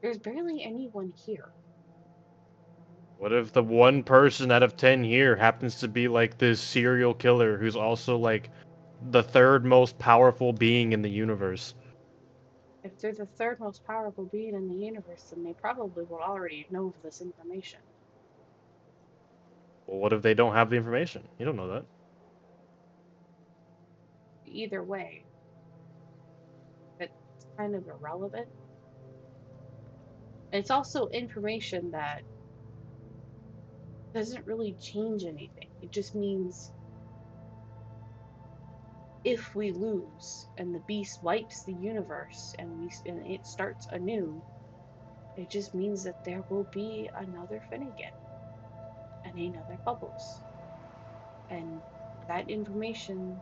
S4: There's barely anyone here.
S2: What if the one person out of 10 here happens to be like this serial killer who's also like the third most powerful being in the universe?
S4: If they're the third most powerful being in the universe, then they probably will already know of this information.
S2: Well, what if they don't have the information? You don't know that.
S4: Either way, it's kind of irrelevant. It's also information that doesn't really change anything. It just means if we lose and the beast wipes the universe and it starts anew, it just means that there will be another Finnegan and another Bubbles. And that information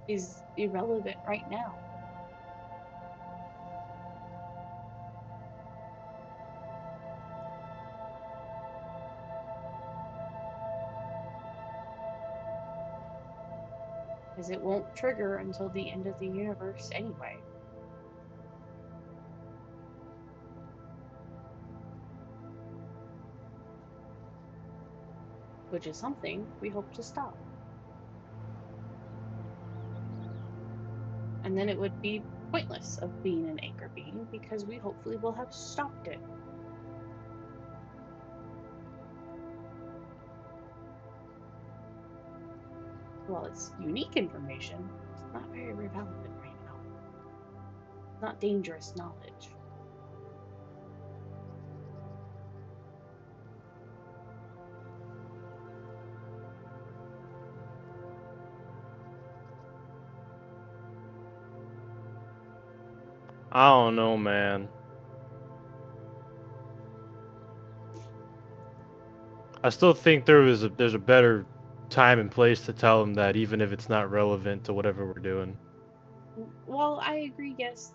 S4: is irrelevant right now. Because it won't trigger until the end of the universe anyway. Which is something we hope to stop. And then it would be pointless of being an anchor being because we hopefully will have stopped it. Well, it's unique information. It's not very relevant right now. It's not dangerous knowledge.
S2: I don't know, man. I still think there's a better time and place to tell them that, even if it's not relevant to whatever we're doing.
S4: Well, I agree, yes.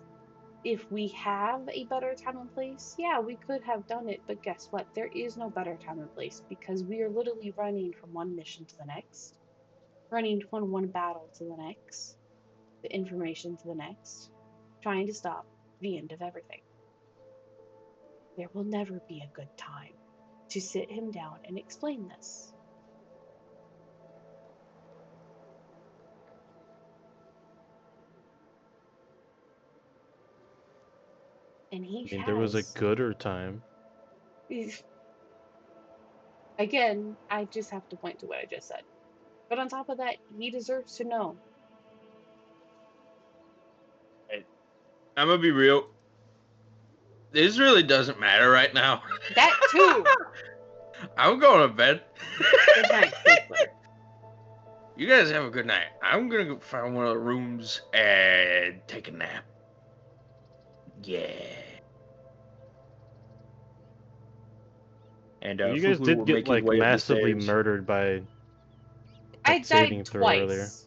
S4: If we have a better time and place, yeah, we could have done it, but guess what? There is no better time and place because we are literally running from one mission to the next, running from one battle to the next, the information to the next, trying to stop the end of everything. There will never be a good time to sit him down and explain this. And he
S2: I mean, there was a
S4: has.
S2: gooder time.
S4: Again, I just have to point to what I just said. But on top of that, he deserves to know.
S3: I'm gonna be real. This really doesn't matter right now.
S4: That too.
S3: I'm going to bed.
S4: Good night, Fookler.
S3: You guys have a good night. I'm gonna go find one of the rooms and take a nap. Yeah. And
S2: You guys
S3: Fuklu
S2: did
S3: will
S2: get
S3: make his
S2: like
S3: way up the
S2: massively
S3: stairs.
S2: murdered by
S4: I
S2: that saving
S4: died
S2: throw earlier.
S4: twice.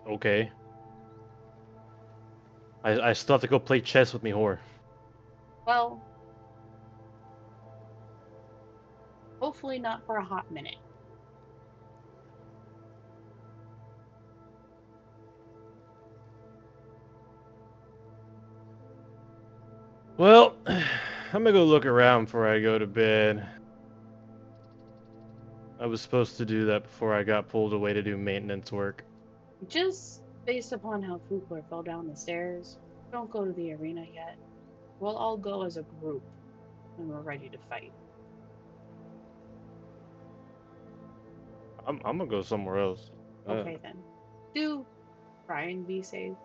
S2: Okay. I still have to go play chess with me, whore.
S4: Well, hopefully not for a hot minute.
S2: Well, I'm gonna go look around before I go to bed. I was supposed to do that before I got pulled away to do maintenance work.
S4: Just based upon how Fookler fell down the stairs, don't go to the arena yet. We'll all go as a group when we're ready to fight.
S2: I'm gonna go somewhere else.
S4: Okay then. Do try and be safe.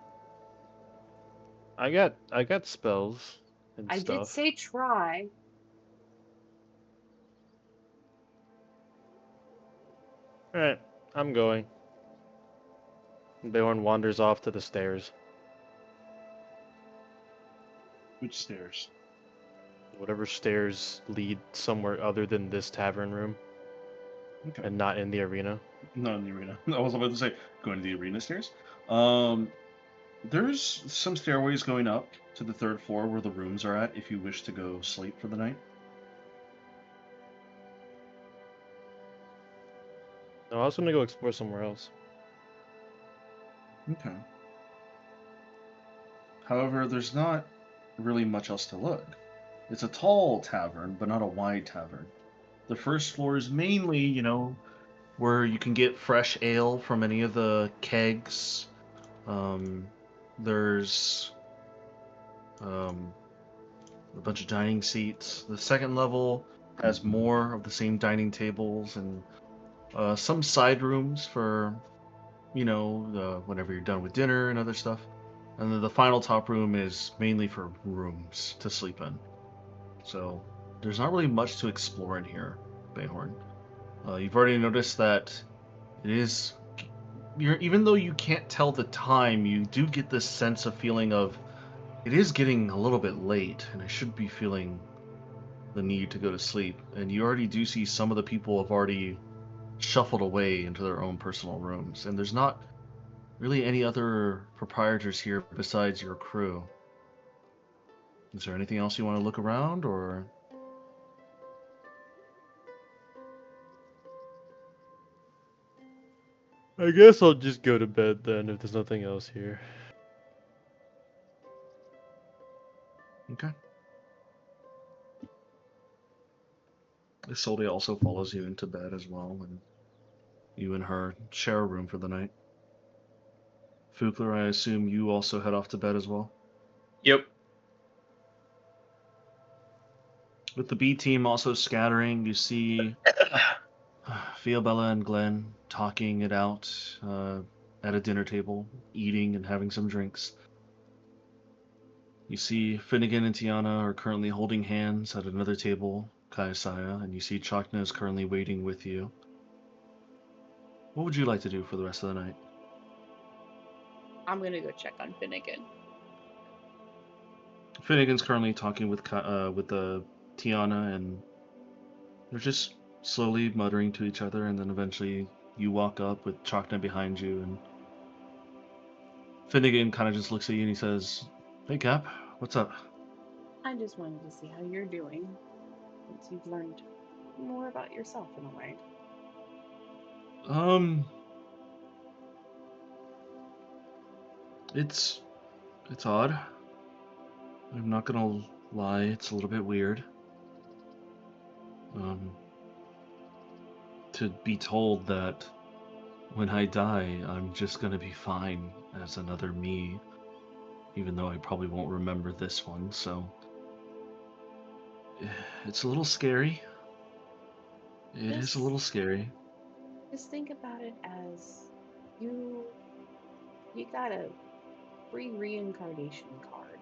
S2: I got spells and
S4: I did
S2: stuff.
S4: say try.
S2: Alright, I'm going. Beorn wanders off to the stairs.
S1: Which stairs?
S2: Whatever stairs lead somewhere other than this tavern room
S1: Okay.
S2: and not in the arena.
S1: Not in the arena. I was about to say going to the arena stairs. There's some stairways going up to the third floor where the rooms are at if you wish to go sleep for the night.
S2: No, I was gonna go explore somewhere else.
S1: Okay. However, there's not really much else to look. It's a tall tavern, but not a wide tavern. The first floor is mainly, where you can get fresh ale from any of the kegs. There's a bunch of dining seats. The second level has more of the same dining tables and some side rooms for, whenever you're done with dinner and other stuff. And then the final top room is mainly for rooms to sleep in. So there's not really much to explore in here, Bayhorn. You've already noticed that it is. Even though you can't tell the time, you do get this sense of feeling of it is getting a little bit late, and I should be feeling the need to go to sleep. And you already do see some of the people have already shuffled away into their own personal rooms, and there's not really any other proprietors here besides your crew. Is there anything else you want to look around, or?
S2: I guess I'll just go to bed then if there's nothing else here.
S1: Okay. Isolde also follows you into bed as well, and you and her share a room for the night. Fukler, I assume you also head off to bed as well?
S3: Yep.
S1: With the B team also scattering, you see Fiobella and Glenn talking it out at a dinner table, eating and having some drinks. You see Finnegan and Tiana are currently holding hands at another table, Kayasaya, and you see Chakna is currently waiting with you. What would you like to do for the rest of the night?
S4: I'm gonna go check on Finnegan.
S1: Finnegan's currently talking with the Tiana, and they're just slowly muttering to each other, and then eventually you walk up with Chakna behind you, and Finnegan kind of just looks at you and he says, "Hey, Cap, what's up?"
S4: I just wanted to see how you're doing since you've learned more about yourself in a way.
S1: Um, it's odd. I'm not gonna lie, it's a little bit weird. Um, to be told that when I die, I'm just gonna be fine as another me, even though I probably won't remember this one, so it's a little scary. It is a little scary.
S4: Just think about it as you got a free reincarnation card.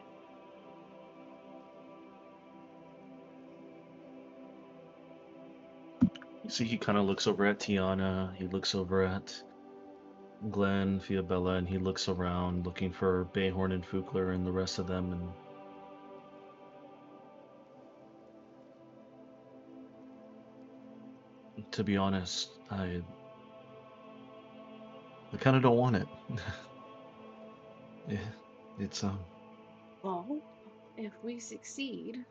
S1: You see, he kind of looks over at Tiana, he looks over at Glenn, Fiabella, and he looks around looking for Bayhorn and Fukler and the rest of them, and to be honest, I kind of don't want it. Yeah, it's
S4: Well, if we succeed,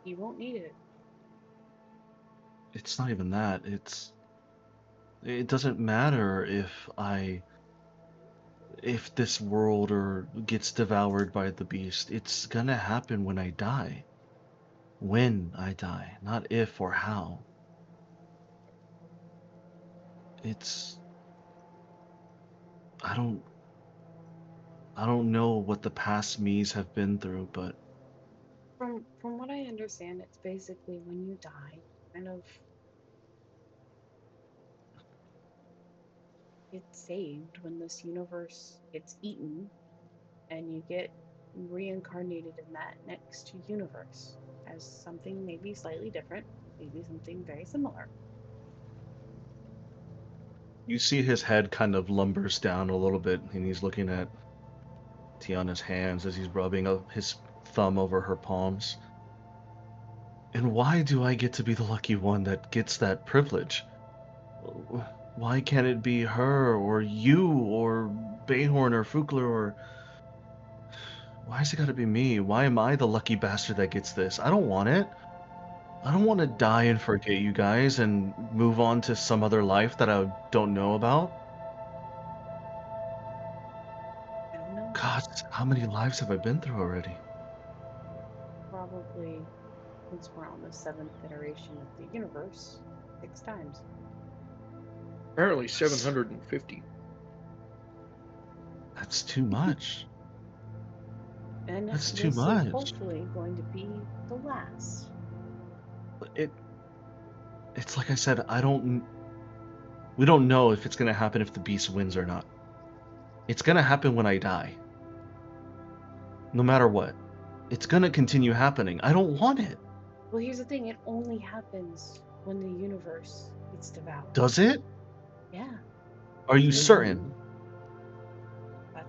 S4: you won't need it.
S1: it's not even that. It doesn't matter if this world or gets devoured by the beast. It's gonna happen when I die. When I die, not if or how. It's I don't I don't know what the past me's have been through, but
S4: From what I understand, it's basically when you die, kind of get saved when this universe gets eaten and you get reincarnated in that next universe as something maybe slightly different, maybe something very similar.
S1: you see his head kind of lumbers down a little bit, and he's looking at Tiana's hands as he's rubbing his thumb over her palms. And why do I get to be the lucky one that gets that privilege? Why can't it be her or you or Bayhorn or Fukler or why has it got to be me? Why am I the lucky bastard that gets this? I don't want it. I don't want to die and forget you guys and move on to some other life that I don't know about.
S4: I don't know.
S1: God, how many lives have I been through already?
S4: Probably since we're on the seventh iteration of the universe, 6 times.
S3: Apparently 750.
S1: That's too much.
S4: And
S1: That's too
S4: this is
S1: much.
S4: hopefully going to be the last.
S1: It's like I said, we don't know if it's going to happen if the beast wins or not. It's going to happen when I die. No matter what. It's going to continue happening. I don't want it.
S4: Well, here's the thing, it only happens when the universe gets devoured.
S1: Does it?
S4: Yeah.
S1: Are you
S4: That's
S1: certain?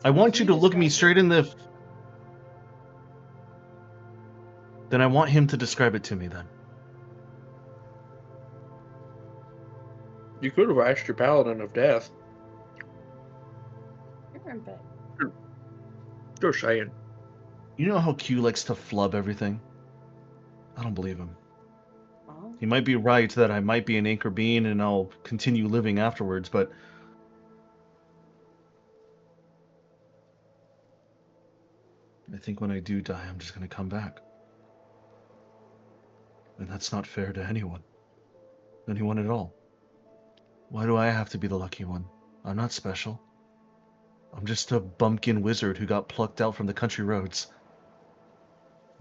S1: I
S4: how
S1: want you
S4: he
S1: to look me
S4: describes
S1: straight
S4: it.
S1: in the... Then I want him to describe it to me then.
S3: You could have asked your paladin of death.
S4: Sure, but
S3: Just saying.
S1: You know how Q likes to flub everything? I don't believe him.
S4: well,
S1: He might be right that I might be an anchor being and I'll continue living afterwards, but I think when I do die, I'm just going to come back. And that's not fair to anyone. Anyone at all. Why do I have to be the lucky one? I'm not special. I'm just a bumpkin wizard who got plucked out from the country roads.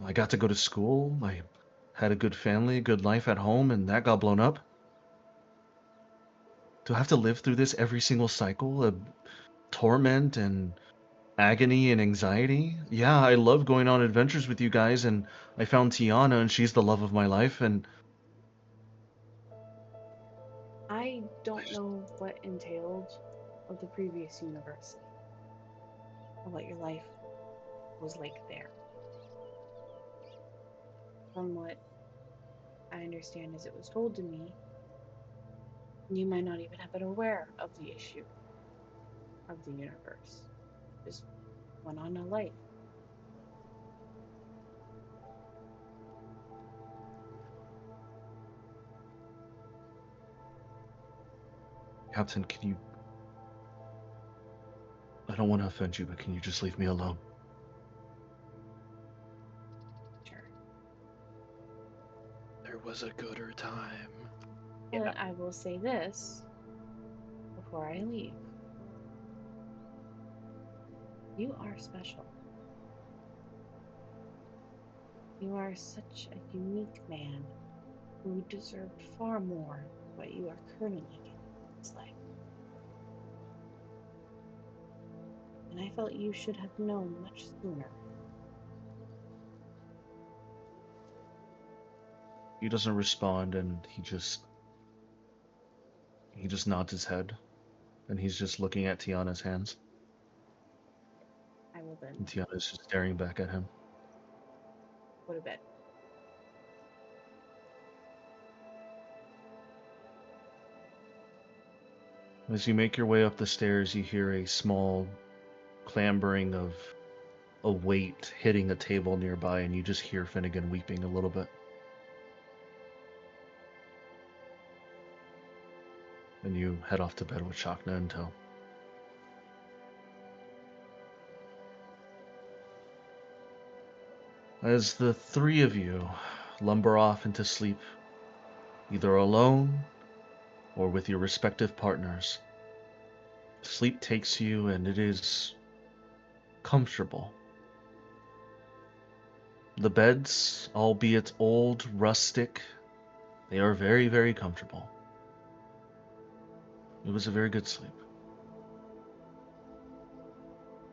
S1: I got to go to school, I had a good family, a good life at home, and that got blown up. Do I have to live through this every single cycle of torment and agony and anxiety? Yeah, I love going on adventures with you guys, and I found Tiana, and she's the love of my life, and
S4: I don't know what entailed of the previous universe or what your life was like there. From what I understand as it was told to me, you might not even have been aware of the issue. of the universe. Just went on a light.
S1: Captain, can you... I don't want to offend you, but can you just leave me alone?
S4: Sure.
S2: There was a gooder time.
S4: But I will say this before I leave. You are special. You are such a unique man who deserved far more than what you are currently getting in this life. And I felt you should have known much sooner.
S1: He doesn't respond, and he just nods his head, and he's just looking at Tiana's hands.
S4: I will then
S1: And Tiana's just staring back at him.
S4: go to bed.
S1: As you make your way up the stairs, you hear a small clambering of a weight hitting a table nearby, and you just hear Finnegan weeping a little bit. And you head off to bed with Shakna in tow. As the three of you lumber off into sleep, either alone or with your respective partners, sleep takes you and it is comfortable. The beds, albeit old, rustic, they are very, very comfortable. It was a very good sleep.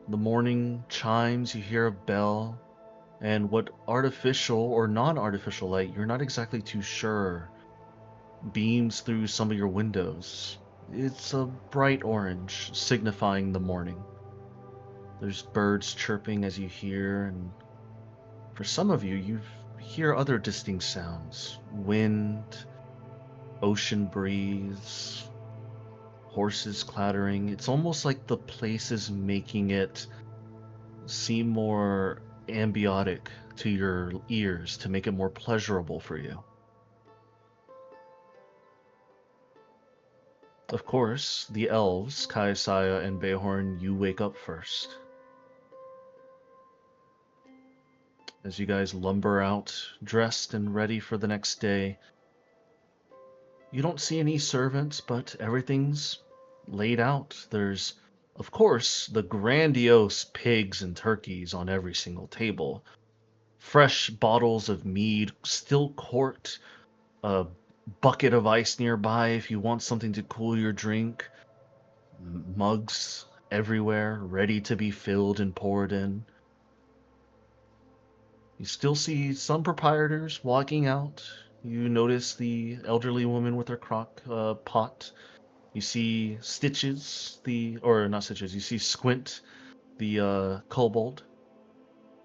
S1: The morning chimes, you hear a bell, and what artificial or non-artificial light, you're not exactly too sure, beams through some of your windows. It's a bright orange, signifying the morning. There's birds chirping as you hear, and for some of you, you hear other distinct sounds. Wind, ocean breeze, horses clattering. It's almost like the place is making it seem more ambiotic to your ears to make it more pleasurable for you. Of course, the elves, Kaisaya and Behorn, you wake up first. As you guys lumber out, dressed and ready for the next day, you don't see any servants, but everything's laid out. There's, of course, the grandiose pigs and turkeys on every single table. Fresh bottles of mead, still corked, a bucket of ice nearby if you want something to cool your drink, mugs everywhere, ready to be filled and poured in. You still see some proprietors walking out. You notice the elderly woman with her crock pot. You see Stitches, or not Stitches, you see Squint, the kobold.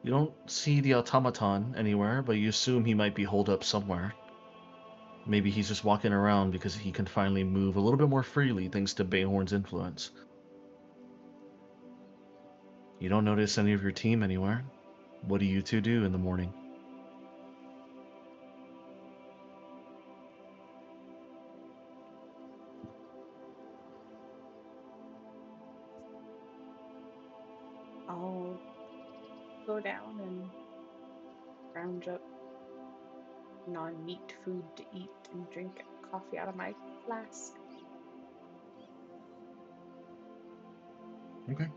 S1: You don't see the automaton anywhere, but you assume he might be holed up somewhere. Maybe he's just walking around because he can finally move a little bit more freely thanks to Bayhorn's influence. You don't notice any of your team anywhere. What do you two do in the morning?
S4: I'll go down and round up non-meat food to eat and drink coffee out of my flask.
S1: Okay.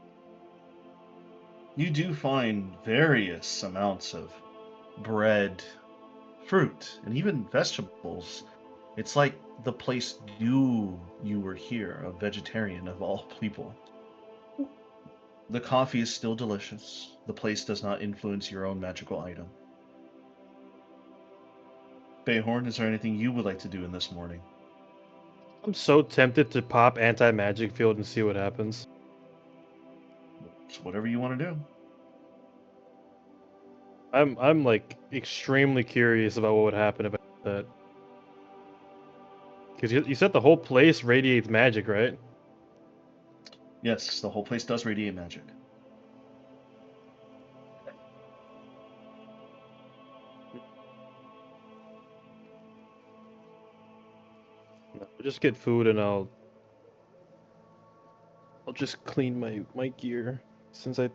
S1: You do find various amounts of bread, fruit, and even vegetables. It's like the place knew you were here, a vegetarian of all people. The coffee is still delicious. The place does not influence your own magical item. Bayhorn, is there anything you would like to do in this morning?
S2: I'm so tempted to pop anti-magic field and see what happens.
S1: It's whatever you want to do.
S2: I'm like extremely curious about what would happen if I did that. Because you said the whole place radiates magic, right?
S1: Yes, the whole place does radiate magic.
S2: No, I'll just get food and I'll just clean my gear since I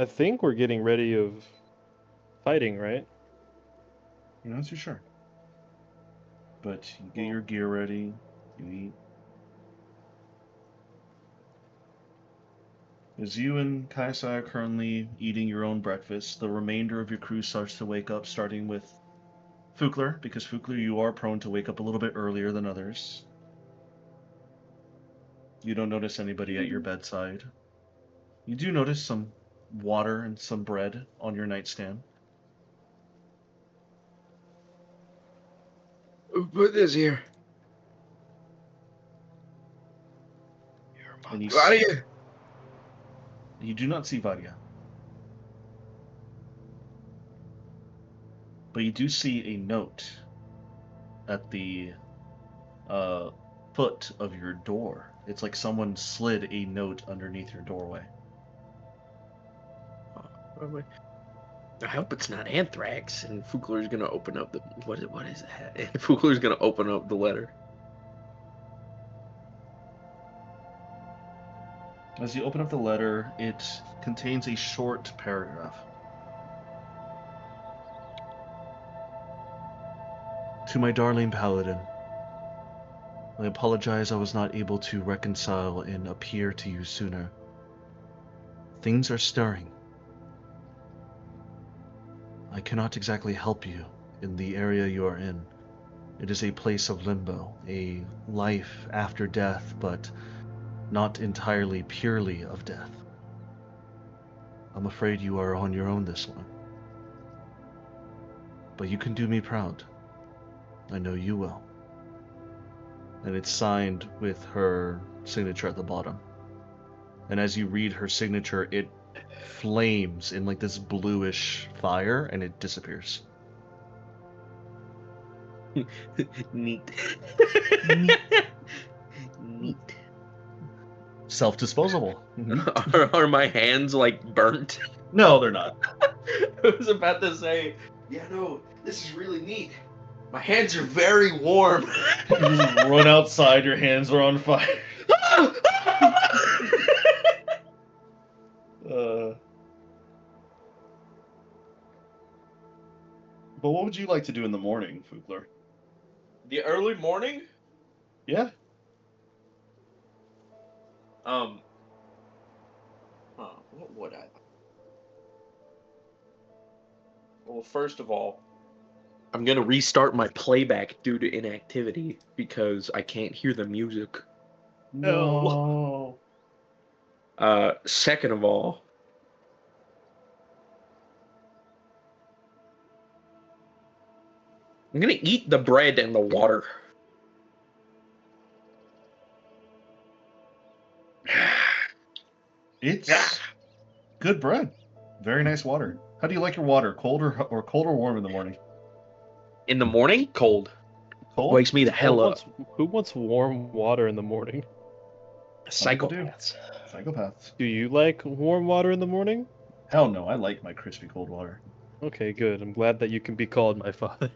S2: think we're getting ready of fighting, right?
S1: You're not too sure. But you get your gear ready, you eat. As you and Kaisai are currently eating your own breakfast, the remainder of your crew starts to wake up, starting with Fukler, because Fukler, you are prone to wake up a little bit earlier than others. You don't notice anybody at your bedside. You do notice some water and some bread on your nightstand.
S3: Who put this here?
S1: And you,
S3: Out of here.
S1: you do not see Vadia. But you do see a note at the foot of your door. It's like someone slid a note underneath your doorway.
S3: I hope it's not anthrax. And Fukler's gonna open up the what is that? And Fukler's gonna open up the letter.
S1: As you open up the letter, it contains a short paragraph. To my darling paladin, I apologize I was not able to reconcile and appear to you sooner. Things are stirring. I cannot exactly help you in the area you are in. It is a place of limbo, a life after death, but not entirely purely of death. I'm afraid you are on your own this one. But you can do me proud. I know you will. And it's signed with her signature at the bottom. And as you read her signature, it flames in like this bluish fire and it disappears.
S3: Neat. Neat.
S1: Self-disposable.
S3: Are my hands like burnt?
S1: No, they're not.
S5: I was about to say, yeah, no, this is really neat. My hands are very warm.
S1: You just run outside, your hands are on fire. But what would you like to do in the morning, Fukler?
S5: The early morning?
S1: Yeah?
S5: What would I? Well, first of all,
S3: I'm gonna restart my playback due to inactivity because I can't hear the music.
S1: No.
S3: Second of all, I'm gonna eat the bread and the water.
S1: It's good bread. Very nice water. How do you like your water? Cold or cold or warm in the morning?
S3: In the morning, cold.
S1: Cold?
S3: Wakes me the hell up.
S2: Who wants warm water in the morning?
S1: Some people do.
S3: Psychopaths.
S1: Psychopaths.
S2: Do you like warm water in the morning?
S1: Hell no, I like my crispy cold water.
S2: Okay, good. I'm glad that you can be called my father.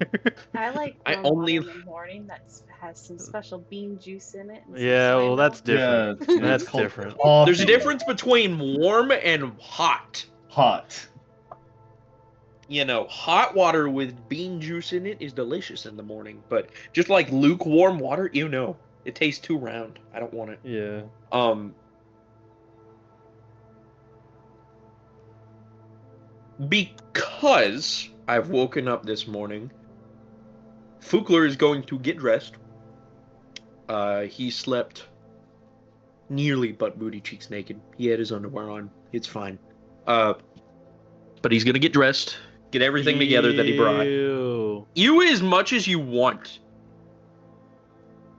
S4: I like
S3: I
S4: warm
S3: only-
S4: water in the morning that has some special bean juice in it. And some
S2: Yeah, well,
S4: soy
S2: that's
S4: milk.
S2: different.
S1: Yeah,
S2: That's
S1: it's called
S2: different.
S1: coffee.
S3: There's a difference between warm and hot.
S1: Hot.
S3: You know, hot water with bean juice in it is delicious in the morning, but just like lukewarm water, you know, it tastes too round. I don't want it.
S2: Yeah.
S3: Because I've woken up this morning, Fukler is going to get dressed. He slept nearly butt booty cheeks naked. He had his underwear on. It's fine. But he's gonna get dressed, get everything together that he brought.
S2: Ew.
S3: You as much as you want.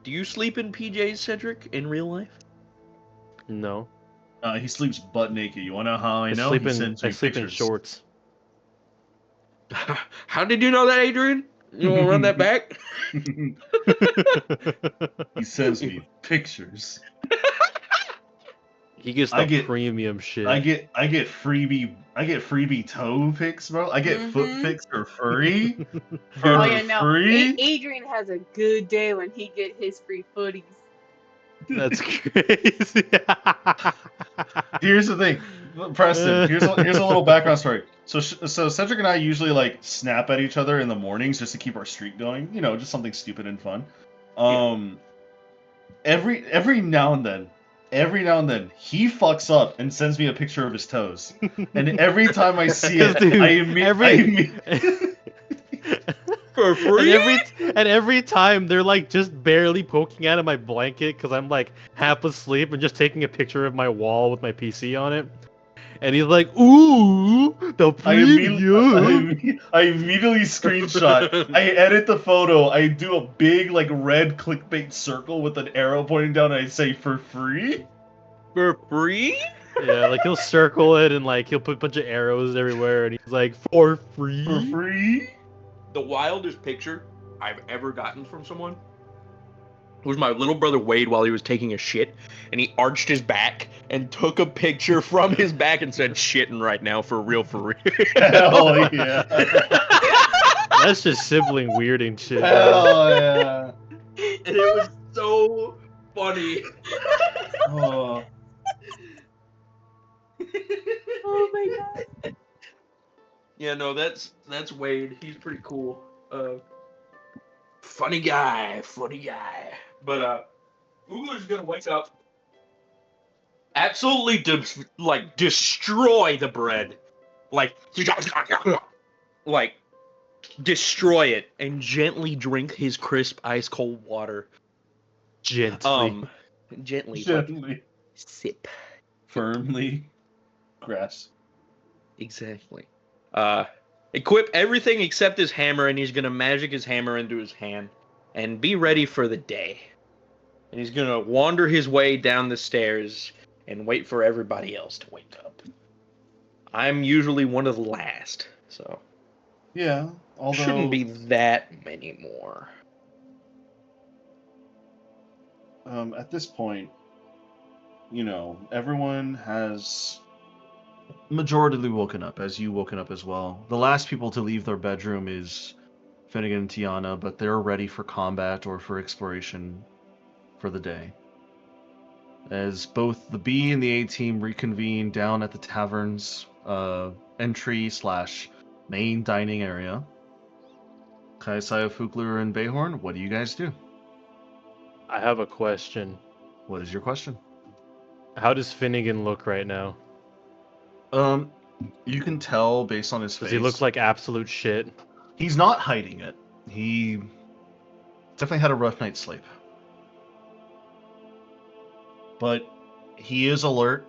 S3: Do you sleep in PJs, Cedric, in real life?
S2: No.
S1: He sleeps butt naked. You wanna know how I know?
S2: sleep
S1: He
S2: in,
S1: sends
S2: I
S1: me
S2: sleep in
S1: pictures.
S2: shorts.
S3: How did you know that, Adrian? You want to run that back?
S1: He sends me pictures.
S2: He gets
S1: I
S2: the
S1: get-
S2: premium shit.
S1: I get freebie toe pics, bro. I get foot
S4: Mhm.
S1: pics for free.
S2: Dude,
S4: Oh yeah, no.
S1: free.
S4: Adrian has a good day when he get his free footies.
S2: That's crazy.
S1: Here's the thing, Preston. Here's a little background story. So Cedric and I usually like snap at each other in the mornings just to keep our streak going. You know, just something stupid and fun. Every now and then, he fucks up and sends me a picture of his toes. And every time I see
S2: 'Cause,
S1: it,
S2: dude,
S5: For free?
S2: and every time they're like just barely poking out of my blanket because I'm like half asleep and just taking a picture of my wall with my PC on it. And he's like, "Ooh, the preview."
S1: I immediately screenshot. I edit the photo. I do a big like red clickbait circle with an arrow pointing down, and I say for free.
S5: For free?
S2: Yeah, like he'll circle it and like he'll put a bunch of arrows everywhere, and he's like, "For free."
S1: For free.
S5: The wildest picture I've ever gotten from someone was my little brother Wade while he was taking a shit, and he arched his back and took a picture from his back and said, "Shitting right now, for real, for real."
S1: Hell yeah.
S2: That's just sibling weirding shit. man.
S1: Hell yeah.
S5: And it was so funny.
S1: Oh.
S4: Oh my god.
S5: Yeah, no, that's Wade. He's pretty cool. Funny guy. But Googler's gonna wake up, absolutely destroy the bread, like destroy it, and gently drink his crisp ice cold water.
S2: Gently.
S5: Gently,
S1: Gently,
S5: sip.
S1: firmly grasp.
S5: Exactly. Equip everything except his hammer, and he's gonna magic his hammer into his hand, and be ready for the day. And he's gonna wander his way down the stairs and wait for everybody else to wake up. I'm usually one of the last, so
S1: Yeah, although
S5: shouldn't be that many more.
S1: At this point, you know, everyone has majoritarily woken up, as you woken up as well. The last people to leave their bedroom is Finnegan and Tiana, but they're ready for combat or for exploration for the day. As both the B and the A team reconvene down at the tavern's entry / main dining area. Kaisaya, Fugler, and Bayhorn, what do you guys do?
S2: I have a question.
S1: What is your question?
S2: How does Finnegan look right now?
S1: You can tell based on his face.
S2: Does he look like absolute shit?
S1: He's not hiding it. He definitely had a rough night's sleep. But he is alert,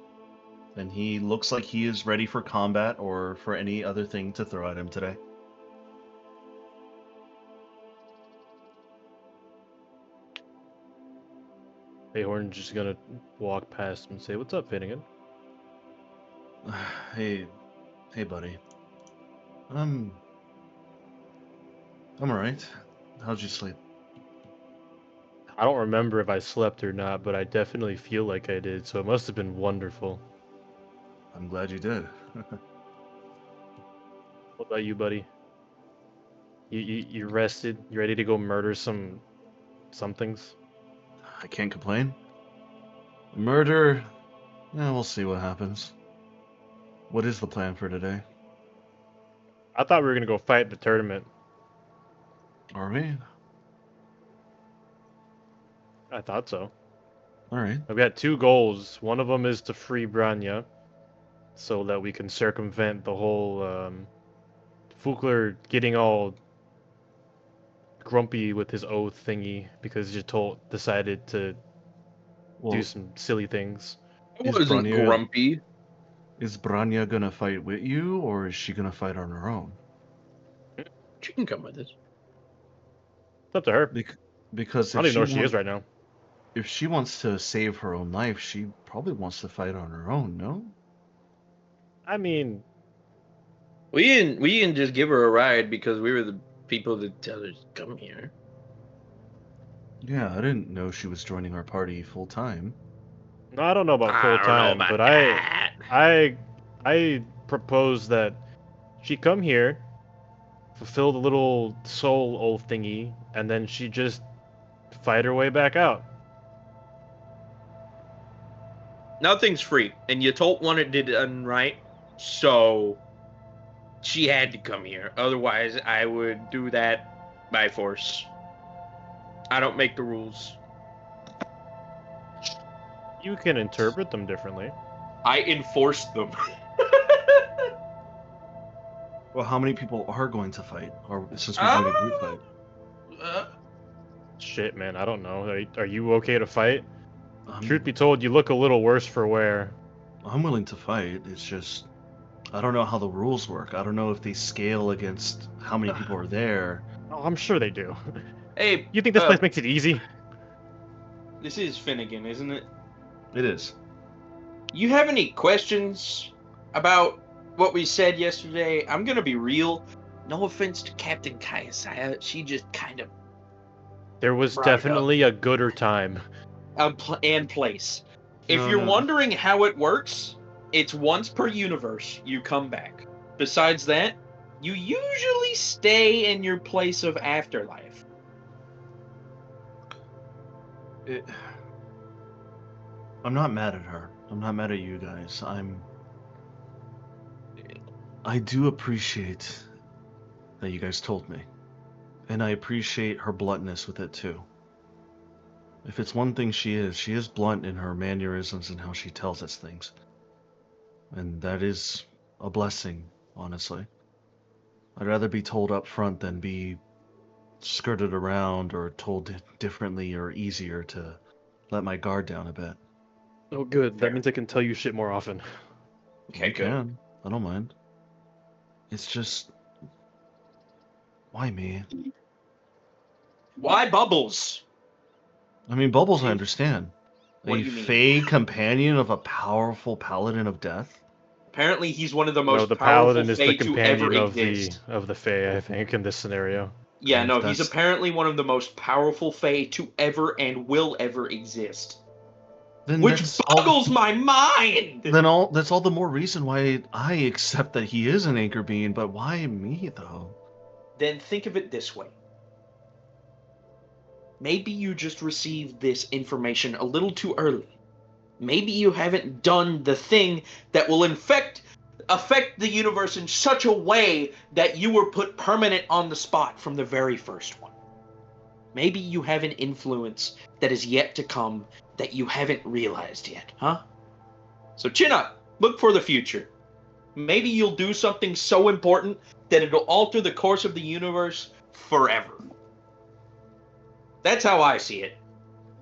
S1: and he looks like he is ready for combat or for any other thing to throw at him today.
S2: Bayhorn's just gonna walk past him and say, "What's up, Finnegan?"
S1: Hey, buddy. I'm alright. How'd you sleep?
S2: I don't remember if I slept or not, but I definitely feel like I did, so it must have been wonderful.
S1: I'm glad you did.
S2: What about you, buddy? You rested? You ready to go murder some somethings?
S1: I can't complain. Murder, yeah, we'll see what happens. What is the plan for today?
S2: I thought we were gonna go fight the tournament.
S1: Are we?
S2: I thought so.
S1: Alright.
S2: I've got 2 goals. One of them is to free Branya, so that we can circumvent the whole Fugler getting all grumpy with his oath thingy because decided to
S1: Well,
S2: do some silly things.
S5: I
S1: Is
S5: wasn't
S1: Branya-
S5: grumpy.
S1: is Branya gonna fight with you, or is she gonna fight on her own?
S5: She can come with us.
S2: It's up to her.
S1: Because
S2: I don't even know where she is right now.
S1: if she wants to save her own life, she probably wants to fight on her own, no?
S2: I mean,
S5: We didn't just give her a ride because we were the people that tell her to come here.
S1: Yeah, I didn't know she was joining our party full time.
S2: No, I don't know about
S5: I
S2: full
S5: don't know
S2: time,
S5: about
S2: but
S5: that.
S2: I propose that she come here, fulfill the little soul oath thingy, and then she just fight her way back out.
S5: Nothing's free, and you told one it did done right, so she had to come here. Otherwise, I would do that by force. I don't make the rules.
S2: You can interpret them differently.
S5: I enforce them.
S1: Well, how many people are going to fight? Or since we're doing a group fight?
S2: Shit, man, I don't know. Are you okay to fight? Truth be
S1: I'm,
S2: told, you look a little worse for wear.
S1: I'm willing to fight. It's just I don't know how the rules work. I don't know if they scale against how many people are there.
S2: Oh, I'm sure they do.
S5: Hey,
S2: You think this place makes it easy?
S5: this is Finnegan, isn't it?
S1: It is.
S5: You have any questions about what we said yesterday? I'm gonna be real. No offense to Captain Kayasaya, she just kind of
S2: There was
S5: brought it up.
S2: definitely a gooder time.
S5: And place. If
S1: No,
S5: you're
S1: no.
S5: wondering how it works, it's once per universe you come back. Besides that, you usually stay in your place of afterlife.
S1: I'm not mad at her. I'm not mad at you guys. I do appreciate that you guys told me. And I appreciate her bluntness with it too. If it's one thing she is blunt in her mannerisms and how she tells us things. And that is a blessing, honestly. I'd rather be told up front than be skirted around or told differently or easier to let my guard down a bit.
S2: Oh, good.
S5: Fair.
S2: That means I can tell you shit more often.
S5: Okay,
S1: You
S5: good.
S1: can. I don't mind. It's just why me?
S5: Why Bubbles?
S1: I mean, Bubbles, I
S5: See,
S1: understand.
S5: what
S1: A
S5: do you mean?
S1: fey companion of a powerful paladin of death?
S5: Apparently, he's one of the
S2: No,
S5: most
S2: the
S5: powerful
S2: paladin is the
S5: Fae to ever
S2: companion
S5: exist.
S2: of the Fae, I think, in this scenario.
S5: Yeah,
S1: And
S5: no,
S1: if
S5: he's
S1: that's-
S5: apparently one of the most powerful Fae to ever and will ever exist.
S1: Then
S5: Which
S1: that's
S5: boggles my mind!
S1: that's all the more reason why I accept that he is an anchor being, but why me though?
S5: Then think of it this way. Maybe you just received this information a little too early. Maybe you haven't done the thing that will affect the universe in such a way that you were put permanent on the spot from the very first one. Maybe you have an influence that is yet to come that you haven't realized yet, huh? So chin up, look for the future. Maybe you'll do something so important that it'll alter the course of the universe forever. That's how I see it.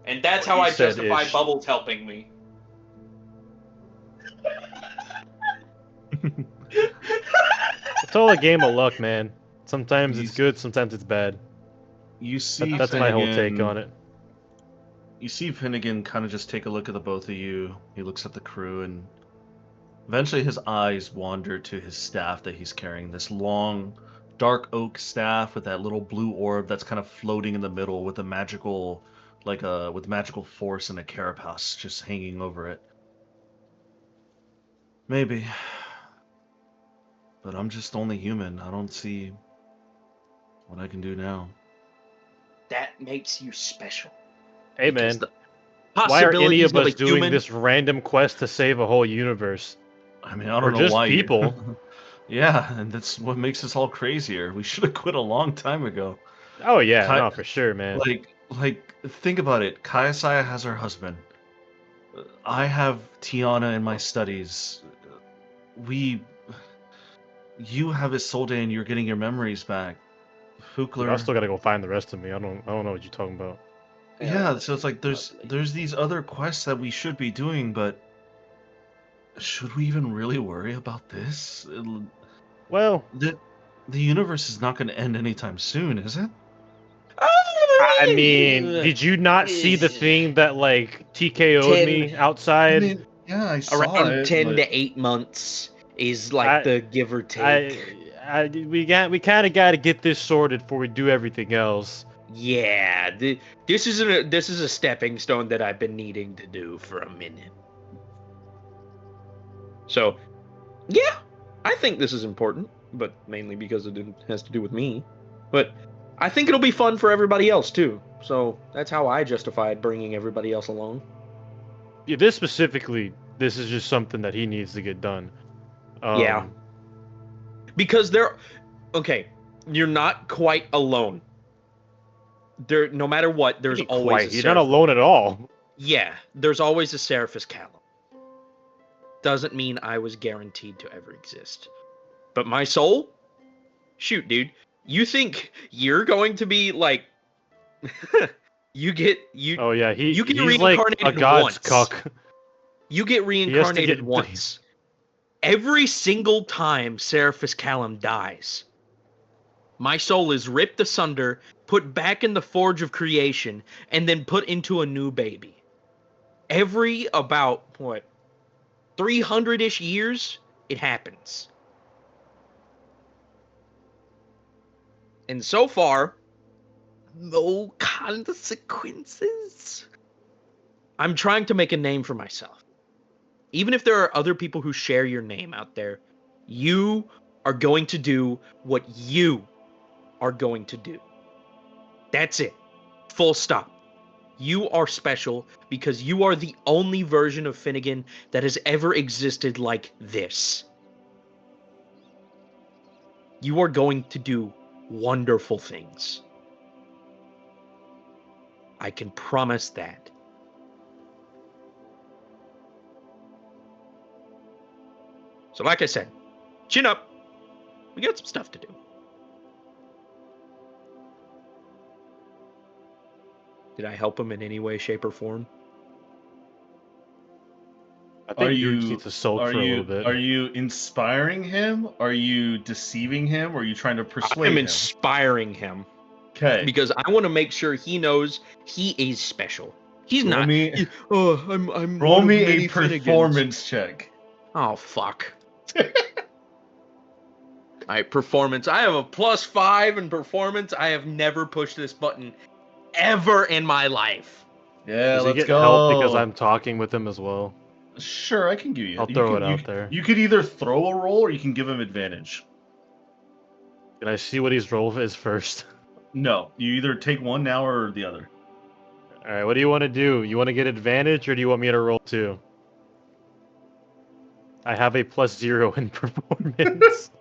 S5: And that's
S2: What
S5: how
S2: you
S5: I
S2: said
S5: justify
S2: is-
S5: Bubbles helping me.
S2: It's all a game of luck, man. Sometimes
S1: You
S2: it's
S1: s-
S2: good, sometimes it's bad.
S1: You see
S2: That's my whole take
S1: Finnegan-
S2: on it.
S1: You see Finnegan kind of just take a look at the both of you. He looks at the crew and eventually his eyes wander to his staff that he's carrying. This long, dark oak staff with that little blue orb that's kind of floating in the middle with a magical, with magical force and a carapace just hanging over it. Maybe. But I'm just only human. I don't see what I can do now.
S5: That makes you special.
S2: Hey,
S5: Because
S2: man.
S5: the
S2: Why are any
S5: possibilities
S2: of us
S5: a
S2: doing
S5: human-
S2: this random quest to save a whole universe?
S1: I mean, I don't
S2: We're
S1: know
S2: just
S1: why
S2: people.
S1: Yeah, and that's what makes us all crazier. We should have quit a long time ago.
S2: Oh, yeah,
S1: Ki-
S2: no, for sure, man.
S1: Like, think about it. Kayasaya has her husband. I have Tiana in my studies. You have Isolde and you're getting your memories back.
S2: Dude, I
S1: Fukler.
S2: still gotta go find the rest of me. I don't know what you're talking about.
S1: Yeah, so it's like there's these other quests that we should be doing, but should we even really worry about this?
S2: Well,
S1: The universe is not going to end anytime soon, is it?
S2: I mean, did you not see the thing that, like, TKO'd me
S1: I
S2: outside?
S1: mean, yeah, I saw
S5: around
S1: it.
S5: 10
S1: but-
S5: to 8 months is like
S2: I-
S5: the give or take.
S2: we kind of got to get this sorted before we do everything else.
S5: Yeah, this is a stepping stone that I've been needing to do for a minute. So, yeah, I think this is important, but mainly because it has to do with me. But I think it'll be fun for everybody else too. So that's how I justified bringing everybody else along.
S2: Yeah, this specifically, this is just something that he needs to get done.
S5: Yeah. Because okay, you're not quite alone. No matter what, there's always a
S2: You're not
S5: Seraphis.
S2: alone at all.
S5: Yeah, there's always a Seraphis Callum. Doesn't mean I was guaranteed to ever exist. But my soul? Shoot, dude. You think you're going to be like you get
S2: Oh yeah,
S5: you get
S2: he's like
S5: reincarnated
S2: a god's
S5: once.
S2: cuck.
S5: You get reincarnated once. Every single time Seraphis Callum dies, my soul is ripped asunder, put back in the forge of creation, and then put into a new baby. Every about, 300-ish years, it happens. And so far, no consequences. I'm trying to make a name for myself. Even if there are other people who share your name out there, you are going to do what you are going to do. That's it. Full stop. You are special because you are the only version of Finnegan that has ever existed like this. You are going to do wonderful things. I can promise that. So like I said, chin up. We got some stuff to do. Did I help him in any way, shape, or form?
S2: I think you just need to sulk for a little bit.
S1: Are you inspiring him? Are you deceiving him? Or are you trying to persuade
S5: I'm
S1: him?
S5: inspiring him.
S1: Okay.
S5: Because I want to make sure he knows he is special. He's
S1: Roll
S5: not.
S1: me-
S5: I'm
S1: Roll
S5: one of
S1: me
S5: many
S1: a
S5: Finnegans.
S1: performance check.
S5: Oh, fuck. Alright, performance. I have a +5 in performance. I have never pushed this button ever in my life.
S1: Yeah,
S2: Does he
S1: let's
S2: get
S1: go.
S2: help because I'm talking with him as well?
S1: Sure, I can give you.
S2: I'll throw it out there.
S1: You could either throw a roll or you can give him advantage.
S2: Can I see what his roll is first?
S1: No, you either take one now or the other.
S2: Alright, what do you want to do? You want to get advantage or do you want me to roll 2? I have a +0 in performance.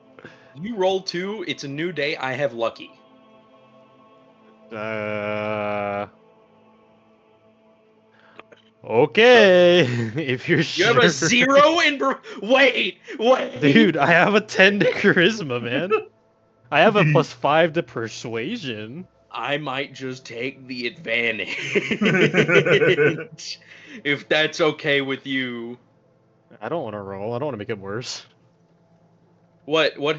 S5: You roll 2, it's a new day, I have lucky.
S2: Okay, if you're
S5: You
S2: sure.
S5: have a 0 in wait!
S2: Dude, I have a 10 to charisma, man. I have a +5 to persuasion.
S5: I might just take the advantage. If that's okay with you.
S2: I don't want to roll. I don't want to make it worse.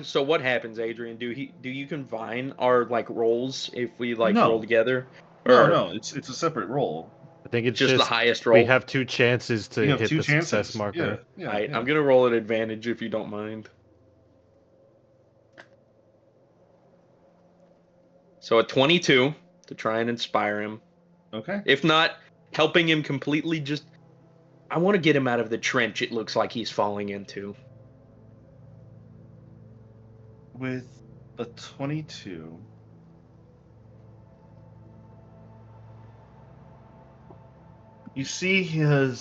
S5: So what happens, Adrian? Do you combine our like rolls if we like
S1: No.
S5: roll together?
S1: No, it's a separate roll.
S2: I think it's
S5: Just the highest roll.
S2: we have 2 chances to
S1: You have
S2: hit
S1: 2
S2: the
S1: chances.
S2: success marker.
S1: Yeah,
S5: Alright,
S1: yeah.
S5: I'm gonna roll an advantage if you don't mind. So a 22 to try and inspire him.
S1: Okay.
S5: If not, helping him completely just... I want to get him out of the trench it looks like he's falling into.
S1: With a 22. You see You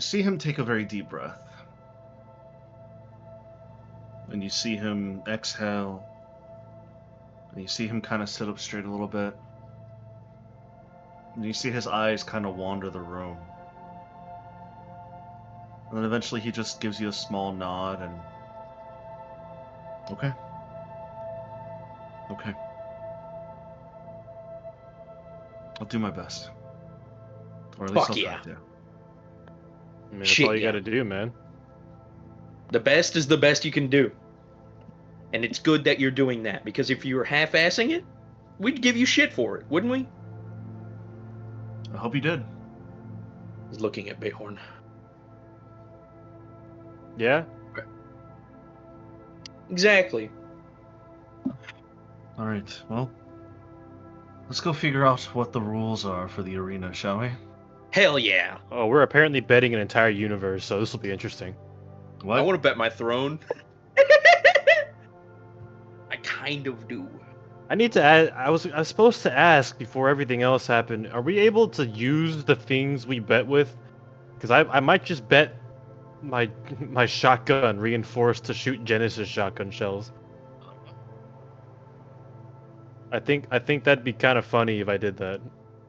S1: see him take a very deep breath. And you see him exhale. And you see him kind of sit up straight a little bit. And you see his eyes kind of wander the room. And then eventually he just gives you a small nod and... Okay. Okay. I'll do my best. Or at least
S5: Fuck
S1: I'll
S5: yeah.
S1: try to.
S2: I mean, that's
S5: Shit,
S2: all you
S5: yeah.
S2: gotta do, man.
S5: The best is the best you can do. And it's good that you're doing that, because if you were half-assing it, we'd give you shit for it, wouldn't we?
S1: I hope you did.
S5: He's looking at Bayhorn.
S2: Yeah?
S5: Exactly.
S1: All right. Well, let's go figure out what the rules are for the arena, shall we?
S5: Hell yeah.
S2: Oh, we're apparently betting an entire universe, so this will be interesting.
S1: What?
S5: I want to bet my throne. I kind of do.
S2: I need to add. I was supposed to ask before everything else happened. Are we able to use the things we bet with? Because I might just bet my my shotgun reinforced to shoot Genesis shotgun shells. I think that'd be kind of funny if I did that.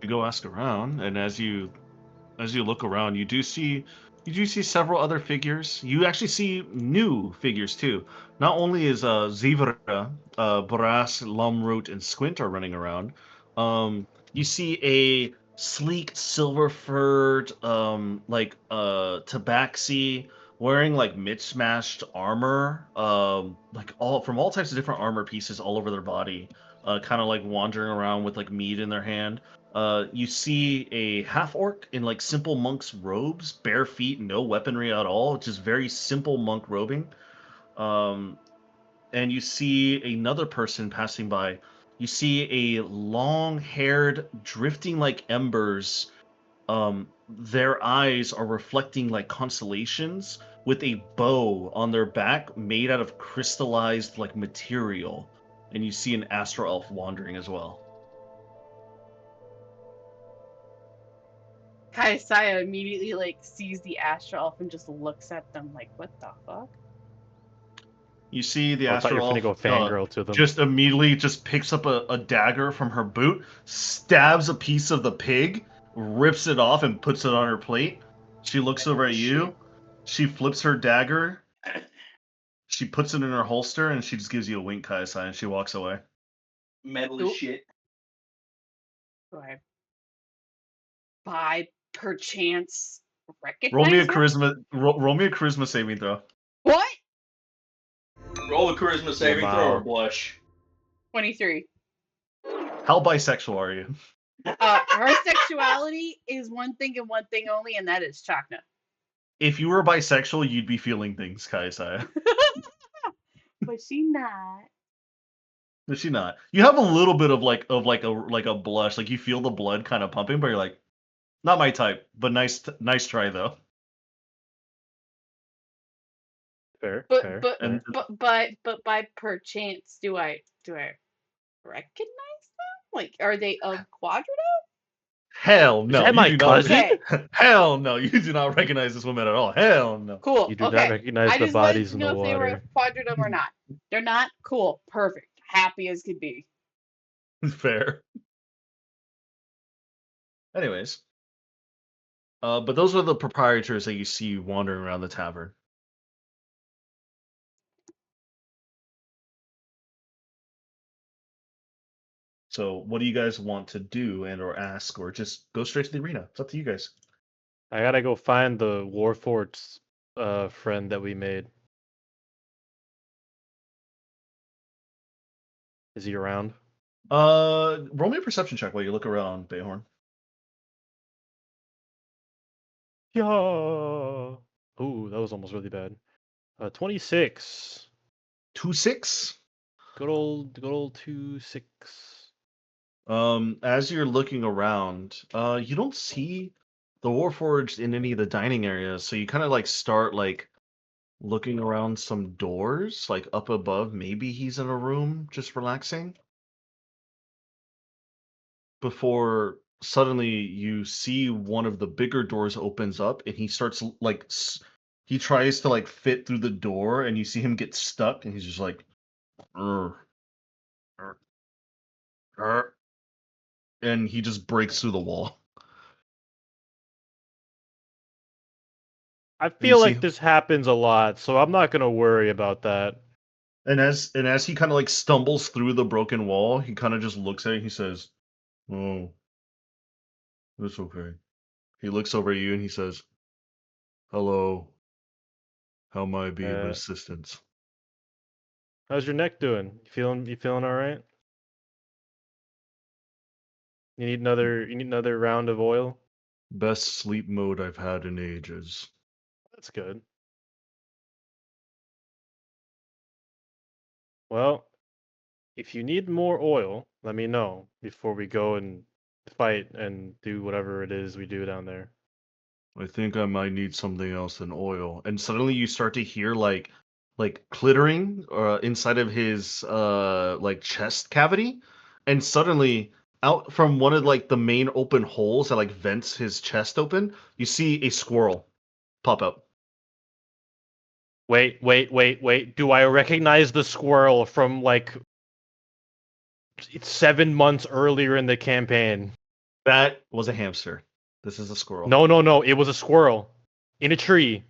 S1: You go ask around, and as you look around, you do see several other figures. You actually see new figures too. Not only is Zivra, Brass, Lumroot, and Squint are running around. You see a sleek, silver-furred, tabaxi wearing like mismatched armor, like all types of different armor pieces all over their body, kind of like wandering around with like meat in their hand. You see a half orc in like simple monk's robes, bare feet, no weaponry at all, just very simple monk robing. Um, and you see another person passing by. You see a long-haired, drifting like embers. Their eyes are reflecting like constellations with a bow on their back made out of crystallized like material. And you see an astral elf wandering as well.
S4: Kaisaya immediately like sees the astral elf and just looks at them like, what the fuck?
S1: You see the
S2: Oh, I thought you were
S1: astral
S2: finna go
S1: elf
S2: fangirl to them.
S1: just immediately just picks up a dagger from her boot, stabs a piece of the pig, rips it off, and puts it on her plate. She looks over at you. She flips her dagger. She puts it in her holster, and she just gives you a wink, Kaisai, and she walks away.
S5: Metal
S4: Oop.
S5: as shit.
S4: Do I by perchance
S1: Roll me a
S4: recognize her?
S1: charisma. Roll me a charisma saving throw.
S4: What?
S5: Roll a charisma saving throw or
S2: Lamau.
S5: blush.
S4: 23.
S1: How bisexual are you?
S4: Her sexuality is one thing and one thing only, and that is Chakna.
S1: If you were bisexual, you'd be feeling things, Kaisai.
S4: But she not.
S1: Is she not? You have a little bit of a blush, like you feel the blood kind of pumping, but you're like, not my type. But nice try though.
S2: Fair,
S4: But
S2: fair,
S4: but
S2: fair.
S1: And
S4: but by perchance, do I recognize them? Like, are they of Quadra?
S1: hell
S2: Is
S1: no,
S2: that
S1: you
S2: my
S1: do not.
S2: cousin?
S4: Okay,
S1: Hell no, you do not recognize this woman at all. Hell no.
S4: cool.
S2: You do not
S4: Okay,
S2: recognize
S4: I
S2: the
S4: just wanted
S2: bodies
S4: to
S2: in
S4: know
S2: the
S4: if they were of
S2: water.
S4: Quadradom or not. They're not. Cool. Perfect. Happy as could be.
S1: Fair. Anyways, but those are the proprietors that you see wandering around the tavern. So, what do you guys want to do and or ask, or just go straight to the arena? It's up to you guys.
S2: I gotta go find the Warfort's friend that we made. Is he around?
S1: Roll me a perception check while you look around, Bayhorn.
S2: Yeah. Ooh, that was almost really bad. 26.
S1: 2-6.
S2: Good old 2-6.
S1: As you're looking around, you don't see the Warforged in any of the dining areas, so you kind of like start like looking around some doors, like up above. Maybe he's in a room just relaxing. Before suddenly you see one of the bigger doors opens up, and he starts he tries to like fit through the door, and you see him get stuck, and he's just like, "Urgh, urgh, urgh," and he just breaks through the wall.
S2: I
S1: And you
S2: feel
S1: see
S2: like this happens a lot, so I'm not gonna worry about that.
S1: And as he kind of like stumbles through the broken wall, he kind of just looks at it. And he says, "Oh, that's okay." He looks over at you and he says, "Hello. How may I be of
S2: Uh,
S1: assistance?"
S2: how's your neck doing? You feeling all right? You need another round of oil?
S1: Best sleep mode I've had in ages.
S2: That's good. Well, If you need more oil, let me know before we go and fight and do whatever it is we do down there.
S1: I think I might need something else than oil. And suddenly you start to hear like clittering inside of his like chest cavity, and suddenly out from one of like the main open holes that like vents his chest open, you see a squirrel pop up.
S2: Wait. Do I recognize the squirrel from like 7 months earlier in the campaign?
S1: That was a hamster. This is a squirrel.
S2: No. It was a squirrel in a tree.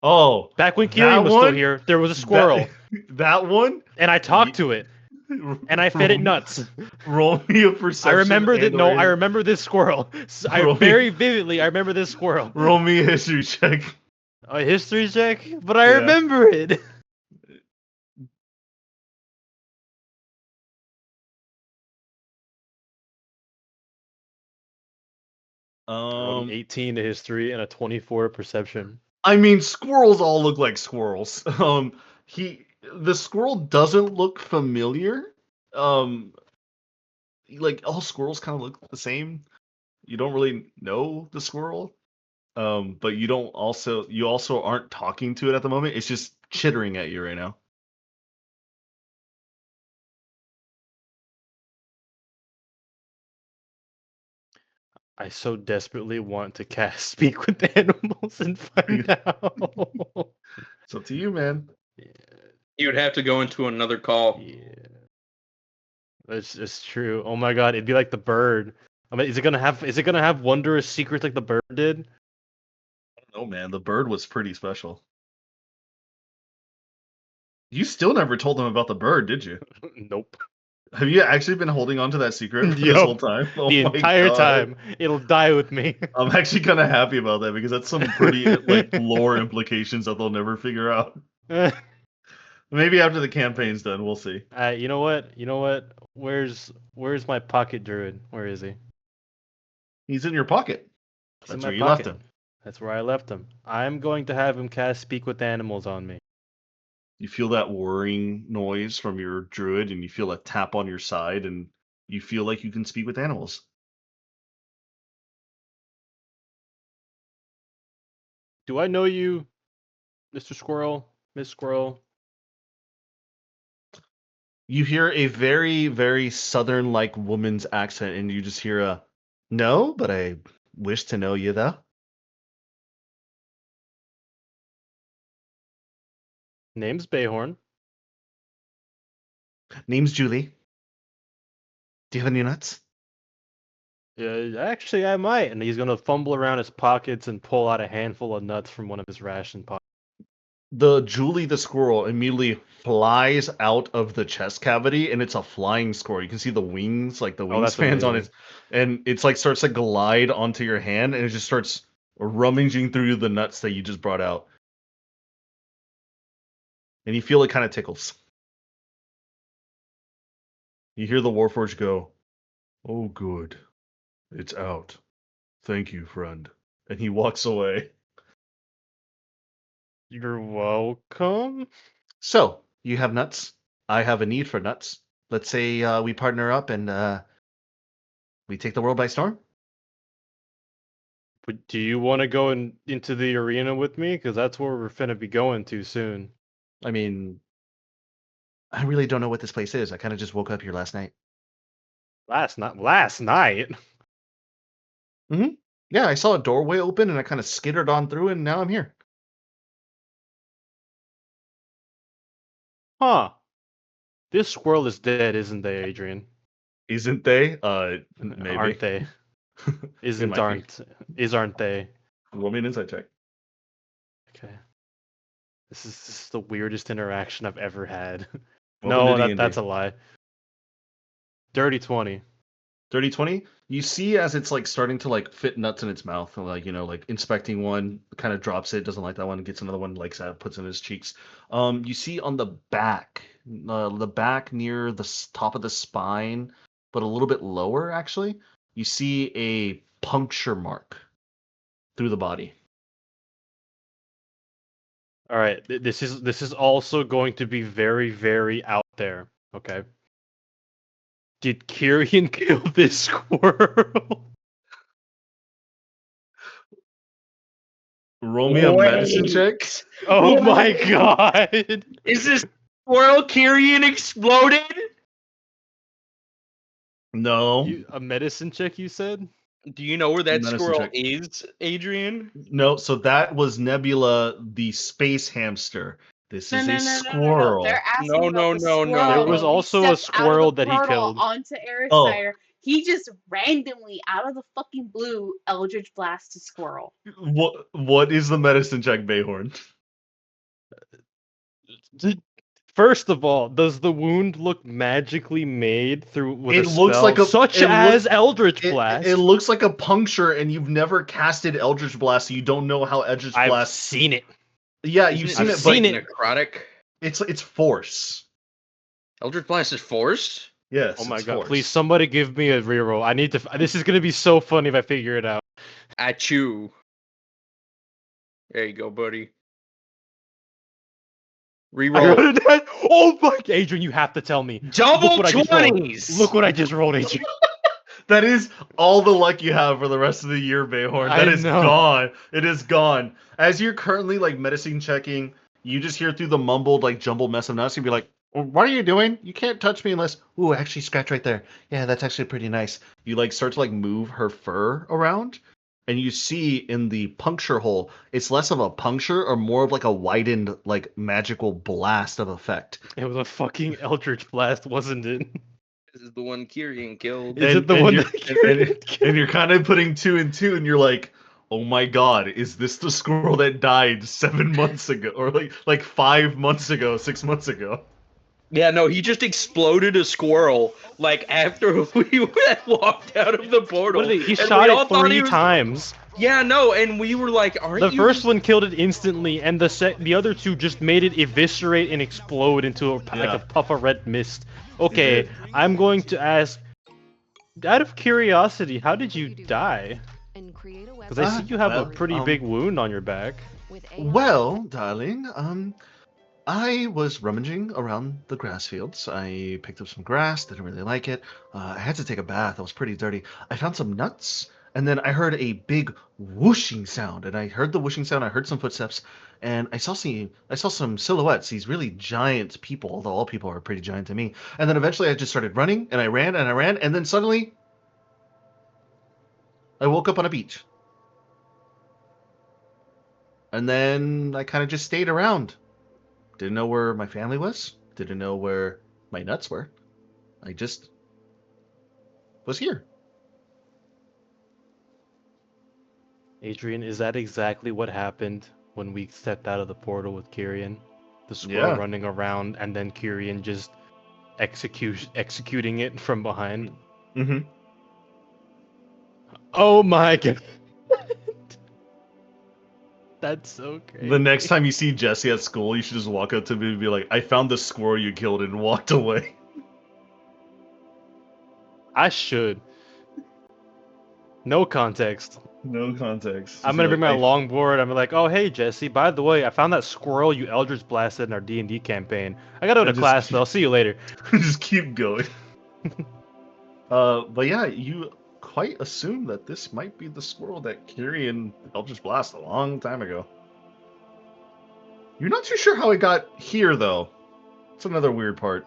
S1: Oh,
S2: Back when
S1: that
S2: Kirian was still
S1: one?
S2: here, there was a squirrel,
S1: That one?
S2: and I talked to it, and I fed it nuts.
S1: Roll me a perception.
S2: I remember that. No, I
S1: and/or
S2: remember this squirrel. I
S1: Roll me-
S2: very vividly. I remember this squirrel.
S1: roll me a history check.
S2: A history check, but I
S1: Yeah.
S2: remember it. I rolled an 18 to history and a 24 to perception.
S1: I mean, squirrels all look like squirrels. The squirrel doesn't look familiar. Um, like all squirrels kind of look the same. You don't really know the squirrel. But you also aren't talking to it at the moment. It's just chittering at you right now.
S2: I so desperately want to cast Speak with Animals and find out.
S1: It's up to you, man.
S5: You would have to go into another call.
S2: Yeah. It's true. Oh my god, it'd be like the bird. I mean, is it gonna have wondrous secrets like the bird did?
S1: Oh man, the bird was pretty special. You still never told them about the bird, did you?
S2: Nope.
S1: Have you actually been holding on to that secret for this
S2: Yup.
S1: whole time? Oh
S2: The
S1: my
S2: entire
S1: God.
S2: time. It'll die with me.
S1: I'm actually kind of happy about that because that's some pretty like lore implications that they'll never figure out. Maybe after the campaign's done, we'll see.
S2: You know what? Where's my pocket druid? Where is he?
S1: He's in your pocket.
S2: He's in
S1: That's
S2: my
S1: where you left
S2: pocket.
S1: him.
S2: That's where I left him. I'm going to have him cast Speak with Animals on me.
S1: You feel that whirring noise from your druid, and you feel a tap on your side, and you feel like you can speak with animals.
S2: Do I know you, Mr. Squirrel, Miss Squirrel?
S1: You hear a very, very southern-like woman's accent, and you just hear a, "No, but I wish to know you, though."
S2: Name's Bayhorn.
S1: Name's Julie. Do you have any nuts?
S2: Actually, I might. And he's gonna fumble around his pockets and pull out a handful of nuts from one of his ration pockets.
S1: The Julie the squirrel immediately flies out of the chest cavity, and it's a flying squirrel. You can see the wings, like the
S2: Oh, that's
S1: wingspans on
S2: amazing.
S1: it, and it's like starts to glide onto your hand, and it just starts rummaging through the nuts that you just brought out, and you feel it kind of tickles. You hear the Warforged go, "Oh, good, it's out. Thank you, friend," and he walks away.
S2: You're welcome.
S1: So you have nuts. I have a need for nuts. Let's say we partner up and we take the world by storm.
S2: But do you want to go into the arena with me? Because that's where we're finna be going to soon.
S1: I mean, I really don't know what this place is. I kind of just woke up here last night.
S2: Last night.
S1: Yeah, I saw a doorway open and I kind of skittered on through, and now I'm here.
S2: Huh. This squirrel is dead, isn't they, Adrian?
S1: Isn't they? Maybe.
S2: Aren't they?
S1: It might be.
S2: Aren't they?
S1: Roll me an insight check.
S2: Okay. This is the weirdest interaction I've ever had.
S1: Welcome
S2: No,
S1: to D&D.
S2: that's a lie. Dirty 20.
S1: Dirty 20. You see as it's like starting to like fit nuts in its mouth, and like like inspecting one, kind of drops it, doesn't like that one, gets another one, likes that, puts it in his cheeks. You see on the back near the top of the spine, but a little bit lower actually, you see a puncture mark through the body.
S2: All right, this is also going to be very, very out there. Okay. Did Kyrian kill this squirrel?
S1: Roll me a medicine check.
S2: Oh my god!
S5: Is this squirrel Kyrian exploded?
S1: No.
S2: A medicine check, you said?
S5: Do you know where that
S1: Medicine
S5: squirrel
S1: check.
S5: is, Adrian?
S1: No, so that was Nebula the space hamster. This
S4: No,
S1: is
S4: no,
S1: a
S4: no, no, no, no.
S1: squirrel.
S4: They're asking
S5: No,
S4: about
S5: no,
S4: the
S5: no,
S4: squirrel
S5: no.
S2: There was
S4: when we
S2: also a
S4: stepped out of
S2: squirrel
S4: the
S2: that he
S4: portal
S2: killed.
S4: onto
S1: Oh.
S4: Airsider. He just randomly, out of the fucking blue, Eldritch Blast a squirrel.
S1: What is the medicine check, Bayhorn?
S2: First of all, does the wound look magically made through with
S1: It
S2: a
S1: looks
S2: spell
S1: like a
S2: such
S1: it
S2: as
S1: look-
S2: Eldritch
S1: It
S2: Blast?
S1: looks like a puncture, and you've never casted Eldritch Blast, so you don't know how Eldritch
S2: I've
S1: Blast.
S2: seen it.
S1: Yeah,
S5: Isn't
S1: you've
S5: it
S1: seen
S5: just
S1: it, but
S2: seen it.
S5: necrotic?
S1: it's force.
S5: Eldritch Blast is forced?
S1: Yes.
S2: Oh my
S1: it's
S2: god!
S1: force.
S2: Please, somebody give me a reroll. I need to. This is gonna be so funny if I figure it out.
S5: At you. There you go, buddy.
S2: I
S5: Reroll.
S2: wrote it down. Oh my! Adrian, you have to tell me.
S5: Double
S2: Look what I just rolled.
S5: 20s!
S2: Look what I just rolled, Adrian.
S1: That is all the luck you have for the rest of the year, Bayhorn. That
S2: I
S1: is
S2: know.
S1: gone. It is gone. As you're currently like medicine checking, you just hear through the mumbled like jumbled mess of nuts. You'd be like, well, "What are you doing? You can't touch me unless." Ooh, actually, scratch right there. Yeah, that's actually pretty nice. You like start to like move her fur around, and you see in the puncture hole, it's less of a puncture or more of like a widened like magical blast of effect.
S2: It was a fucking Eldritch Blast, wasn't it?
S5: This is the one Kyrian killed.
S2: Is it the one
S1: you're,
S2: that
S1: and,
S2: Kyrian killed?
S1: and you're kind of putting two and two, and you're like, oh my god, is this the squirrel that died 7 months ago, or like 5 months ago, 6 months ago?
S5: Yeah, no, he just exploded a squirrel, like, after we walked out of the portal.
S2: What did he
S5: And
S2: shot
S5: we all
S2: it
S5: thought
S2: 3
S5: he was-
S2: times.
S5: Yeah, no, and we were like, aren't
S2: The
S5: you
S2: first
S5: just-
S2: one killed it instantly, and the other two just made it eviscerate and explode into like
S1: Yeah.
S2: a puff of red mist. Okay,
S1: did.
S2: I'm going to ask, out of curiosity, how did you die? Because I see you have a
S1: well,
S2: pretty big wound on your back.
S1: Well, darling, I was rummaging around the grass fields. I picked up some grass, didn't really like it. I had to take a bath. I was pretty dirty. I found some nuts, and then I heard a big whooshing sound. And I heard the whooshing sound. I heard some footsteps, and I saw some silhouettes. These really giant people, although all people are pretty giant to me. And then eventually, I just started running, and I ran, and I ran, and then suddenly, I woke up on a beach. And then I kind of just stayed around. Didn't know where my family was. Didn't know where my nuts were. I just was here.
S2: Adrian, is that exactly what happened when we stepped out of the portal with Kyrian? The squirrel
S1: Yeah.
S2: running around, and then Kyrian just executing it from behind.
S1: Mm-hmm.
S2: Oh my god. That's so crazy.
S1: The next time you see Jesse at school, you should just walk up to me and be like, "I found the squirrel you killed," and walked away.
S2: I should. No context.
S1: No context.
S2: I'm gonna bring my longboard. I'm like, oh hey Jesse, by the way, I found that squirrel you Eldritch blasted in our D&D campaign. I gotta go to
S1: And just
S2: class
S1: keep-
S2: though. I'll see you later.
S1: just keep going. But yeah, you quite assume that this might be the squirrel that Kyrian Eldritch Blast a long time ago. You're not too sure how it got here, though. It's another weird part.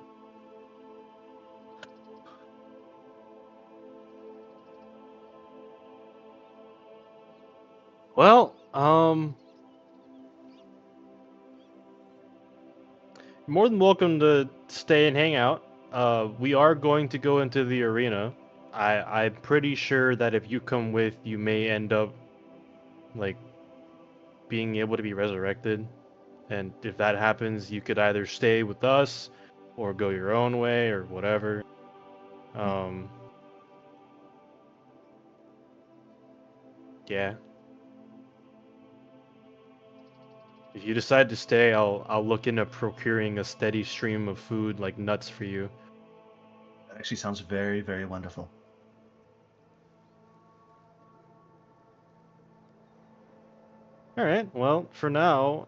S2: Well, more than welcome to stay and hang out. We are going to go into the arena. I'm pretty sure that if you come with, you may end up like being able to be resurrected. And if that happens, you could either stay with us or go your own way or whatever. Yeah. If you decide to stay, I'll look into procuring a steady stream of food like nuts for you.
S1: That actually sounds very, very wonderful.
S2: All right. Well, for now,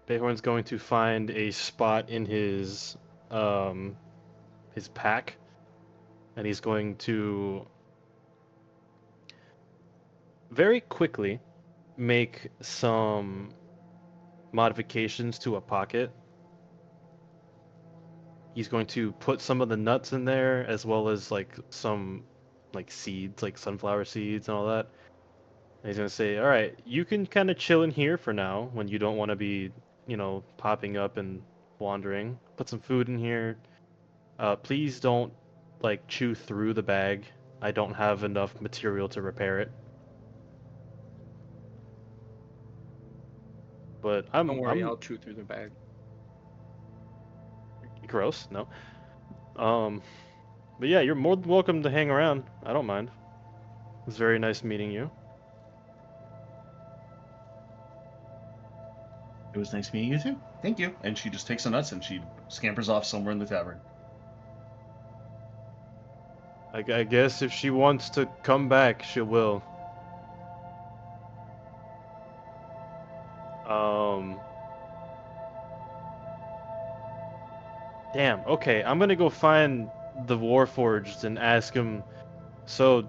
S2: Bayhorn's going to find a spot in his pack, and he's going to very quickly make some modifications to a pocket. He's going to put some of the nuts in there, as well as like some like seeds, like sunflower seeds and all that. And he's gonna say, "All right, you can kind of chill in here for now when you don't want to be, popping up and wandering. Put some food in here. Please don't like chew through the bag. I don't have enough material to repair it. But
S5: Don't worry,
S2: I'm
S5: I'll chew through the bag.
S2: gross, no. Um, but yeah, you're more than welcome to hang around. I don't mind. It was very nice meeting you.
S1: It was nice meeting you too. Thank you. And she just takes the nuts and she scampers off somewhere in the tavern.
S2: I guess if she wants to come back, she will. Um. Damn. Okay, I'm gonna go find the Warforged and ask him. So,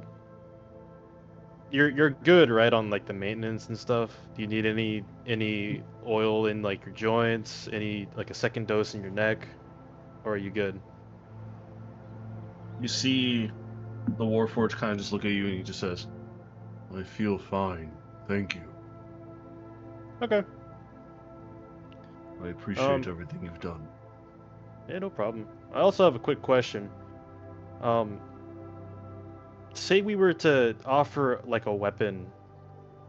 S2: you're good, right, on like the maintenance and stuff? Do you need any oil in like your joints? Any like a second dose in your neck? Or are you good?
S1: You see the Warforged kind of just look at you and he just says, I feel fine. Thank you.
S2: Okay.
S1: I appreciate everything you've done.
S2: Yeah, no problem. I also have a quick question. Um, say we were to offer like a weapon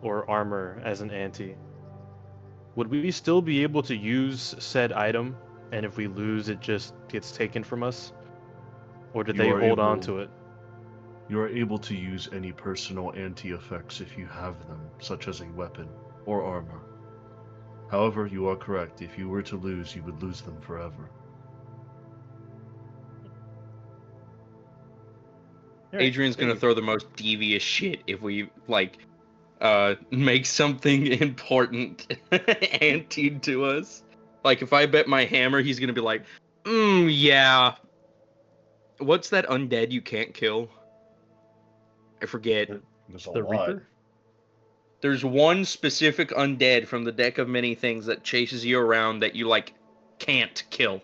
S2: or armor as an ante, would we still be able to use said item? And if we lose, it just gets taken from us? Or do they hold on to it?
S1: You are able to use any personal anti-effects if you have them, such as a weapon or armor. However, you are correct. If you were to lose, you would lose them forever.
S5: Adrian's gonna throw the most devious shit if we make something important anteed to us. Like if I bet my hammer, he's gonna be like, yeah. What's that undead you can't kill? I forget.
S1: There's a
S2: The
S1: lot.
S2: Reaper?
S5: There's one specific undead from the deck of many things that chases you around that you can't kill.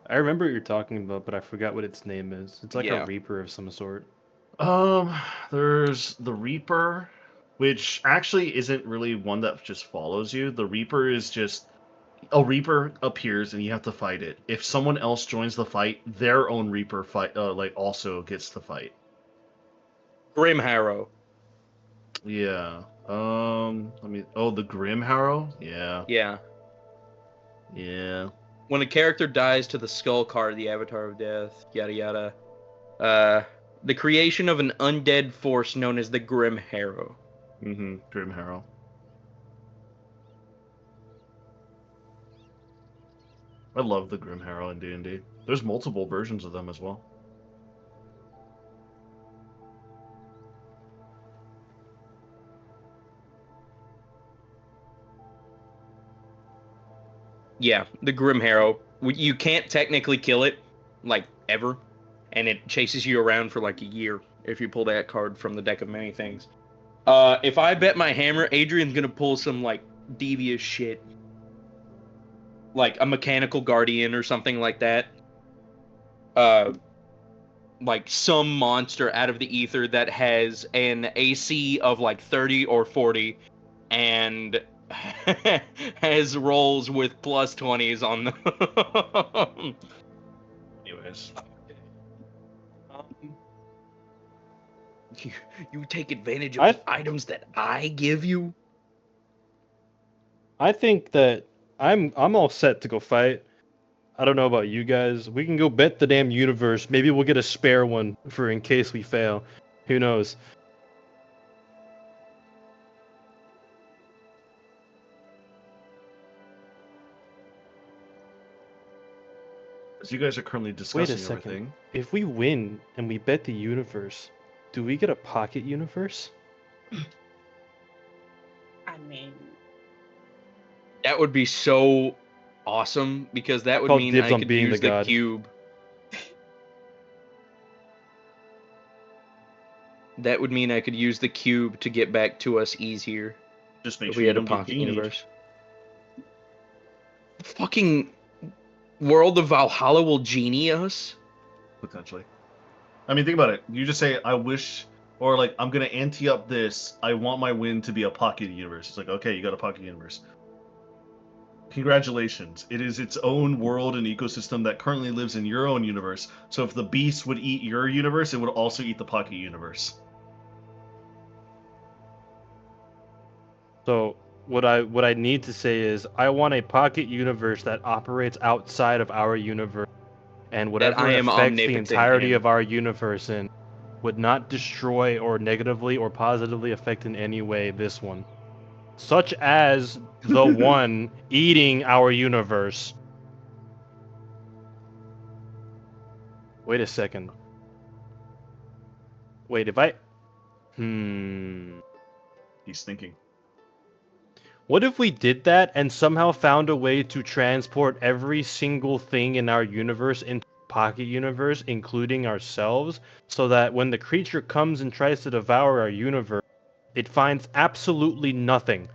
S2: I remember what you're talking about, but I forgot what its name is. It's like
S5: Yeah.
S2: a Reaper of some sort.
S1: There's the Reaper, which actually isn't really one that just follows you. The Reaper is just a Reaper appears and you have to fight it. If someone else joins the fight, their own Reaper fight also gets to fight.
S5: Grim Harrow.
S1: Yeah. The Grim Harrow? Yeah.
S5: Yeah.
S1: Yeah.
S5: When a character dies to the skull card, the Avatar of Death, yada yada. The creation of an undead force known as the Grim Harrow.
S1: Grim Harrow. I love the Grim Harrow in D&D. There's multiple versions of them as well.
S5: Yeah, the Grim Harrow. You can't technically kill it, ever, and it chases you around for a year if you pull that card from the deck of many things. If I bet my hammer, Adrian's gonna pull some devious shit, like a mechanical guardian or something like that. Some monster out of the ether that has an AC of 30 or 40, and has rolls with plus 20s on them.
S1: Anyways.
S5: You take advantage of the items that I give you?
S2: I think that I'm all set to go fight. I don't know about you guys. We can go bet the damn universe. Maybe we'll get a spare one for in case we fail. Who knows?
S1: As you guys are currently discussing everything.
S2: If we win and we bet the universe, do we get a pocket universe?
S4: I mean,
S5: That would be so awesome because that would
S2: Called
S5: mean
S2: dibs
S5: I
S2: on
S5: could
S2: being the
S5: use the
S2: god.
S5: cube. That would mean I could use the cube to get back to us easier
S1: Just make
S5: if
S1: sure
S5: we
S1: you
S5: had a
S1: don't get
S5: pocket
S1: genied.
S5: universe. Fucking world of Valhalla will genie us?
S1: Potentially. I mean, think about it. You just say, I wish, or like, I'm going to ante up this. I want my win to be a pocket universe. It's like, okay, you got a pocket universe. Congratulations. It is its own world and ecosystem that currently lives in your own universe. So if the beast would eat your universe, it would also eat the pocket universe.
S2: So what I need to say is I want a pocket universe that operates outside of our universe, and whatever
S5: I
S2: it
S5: am
S2: affects the
S5: omnipotent
S2: entirety
S5: in.
S2: of our universe in would not destroy or negatively or positively affect in any way this one. Such as the one eating our universe. Wait a second. Wait, if I...
S1: He's thinking.
S2: What if we did that and somehow found a way to transport every single thing in our universe into Pocket Universe, including ourselves, so that when the creature comes and tries to devour our universe, it finds absolutely nothing.